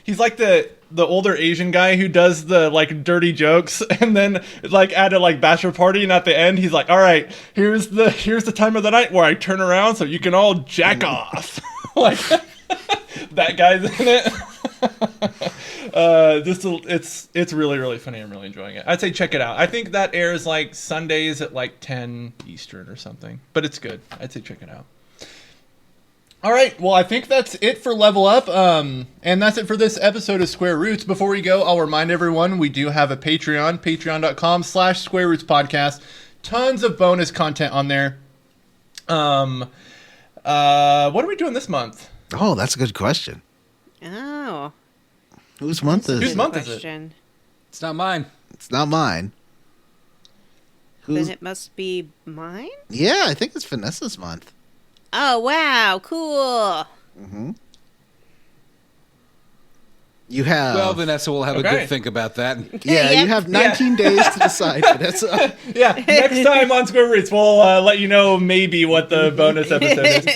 he's like the older Asian guy who does the like dirty jokes, and then like at a like bachelor party, and at the end he's like, all right, here's the time of the night where I turn around so you can all jack off. Like that guy's in it. It's really, really funny. I'm really enjoying it. I'd say check it out. I think that airs like Sundays at like 10 Eastern or something, but it's good. I'd say check it out. All right, well, I think that's it for Level Up, and that's it for this episode of Square Roots. Before we go, I'll remind everyone we do have a Patreon, patreon.com/Square Roots Podcast. Tons of bonus content on there. What are we doing this month? Oh, that's a good question. Oh, Whose month is Whose it? month is it? question. It's not mine. It's not mine. Then Who's? it must be mine. Yeah, I think it's Vanessa's month. Oh wow, cool. You have. Well, Vanessa will have a Okay. good think about that. yeah, Yep. you have 19 days to decide, Vanessa. Yeah, next time on Square Roots, we'll let you know maybe what the bonus episode is.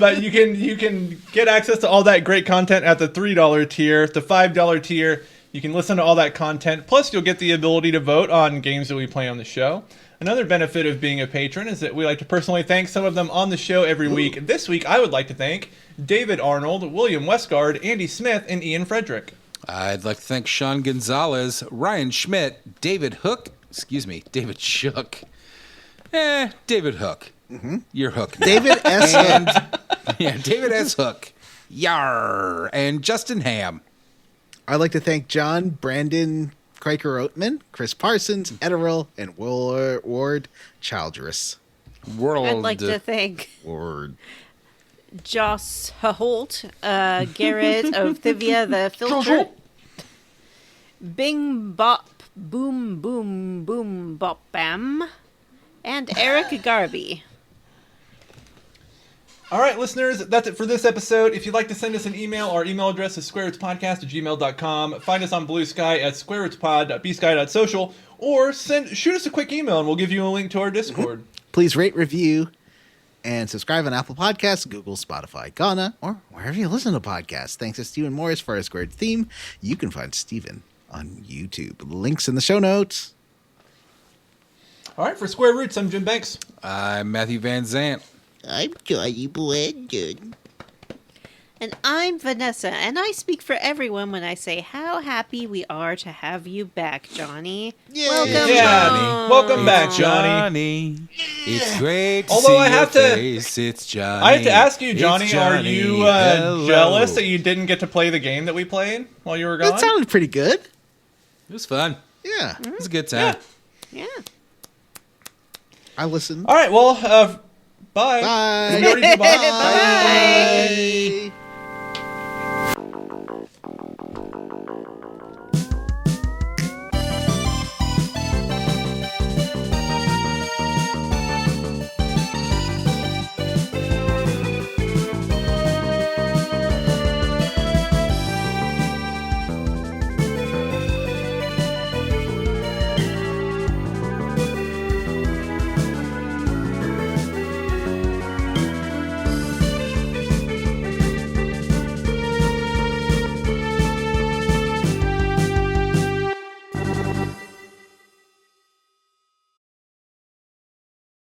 But you can get access to all that great content at the $3 tier, the $5 tier. You can listen to all that content. Plus, you'll get the ability to vote on games that we play on the show. Another benefit of being a patron is that we like to personally thank some of them on the show every week. This week, I would like to thank David Arnold, William Westgard, Andy Smith, and Ian Frederick. I'd like to thank Sean Gonzalez, Ryan Schmidt, David Shook. David Hook. You're Hook now. David S. And, yeah, David S. Hook. Yar. And Justin Ham. I'd like to thank John, Brandon, Kriker Oatman, Chris Parsons, Ederil, and Ward Childress. World. I'd like to thank Ward. Joss Holt, Garrett of Thivia the Filter, Bing Bop Boom Boom Boom Bop Bam, and Eric Garby. All right, listeners, that's it for this episode. If you'd like to send us an email, our email address is squarerootspodcast@gmail.com. Find us on Blue Sky at squarerootspod.bsky.social, or shoot us a quick email and we'll give you a link to our Discord. Please rate, review, and subscribe on Apple Podcasts, Google, Spotify, Ghana, or wherever you listen to podcasts. Thanks to Stephen Morris for our squared theme. You can find Stephen on YouTube. Links in the show notes. All right, for Square Roots, I'm Jim Banks. I'm Matthew Van Zant. I'm Johnny Blendon. And I'm Vanessa, and I speak for everyone when I say how happy we are to have you back, Johnny. Yay. Welcome, Yeah, home. welcome back, It's Johnny. It's great to Although see I have to- your face. It's Johnny. I have to ask you, It's Johnny, are Johnny. you Hello. jealous that you didn't get to play the game that we played while you were gone? That sounded pretty good. It was fun. Yeah. It was a good time. Yeah. I listened. All right, well, bye. Bye. We already do bye. Bye. Bye.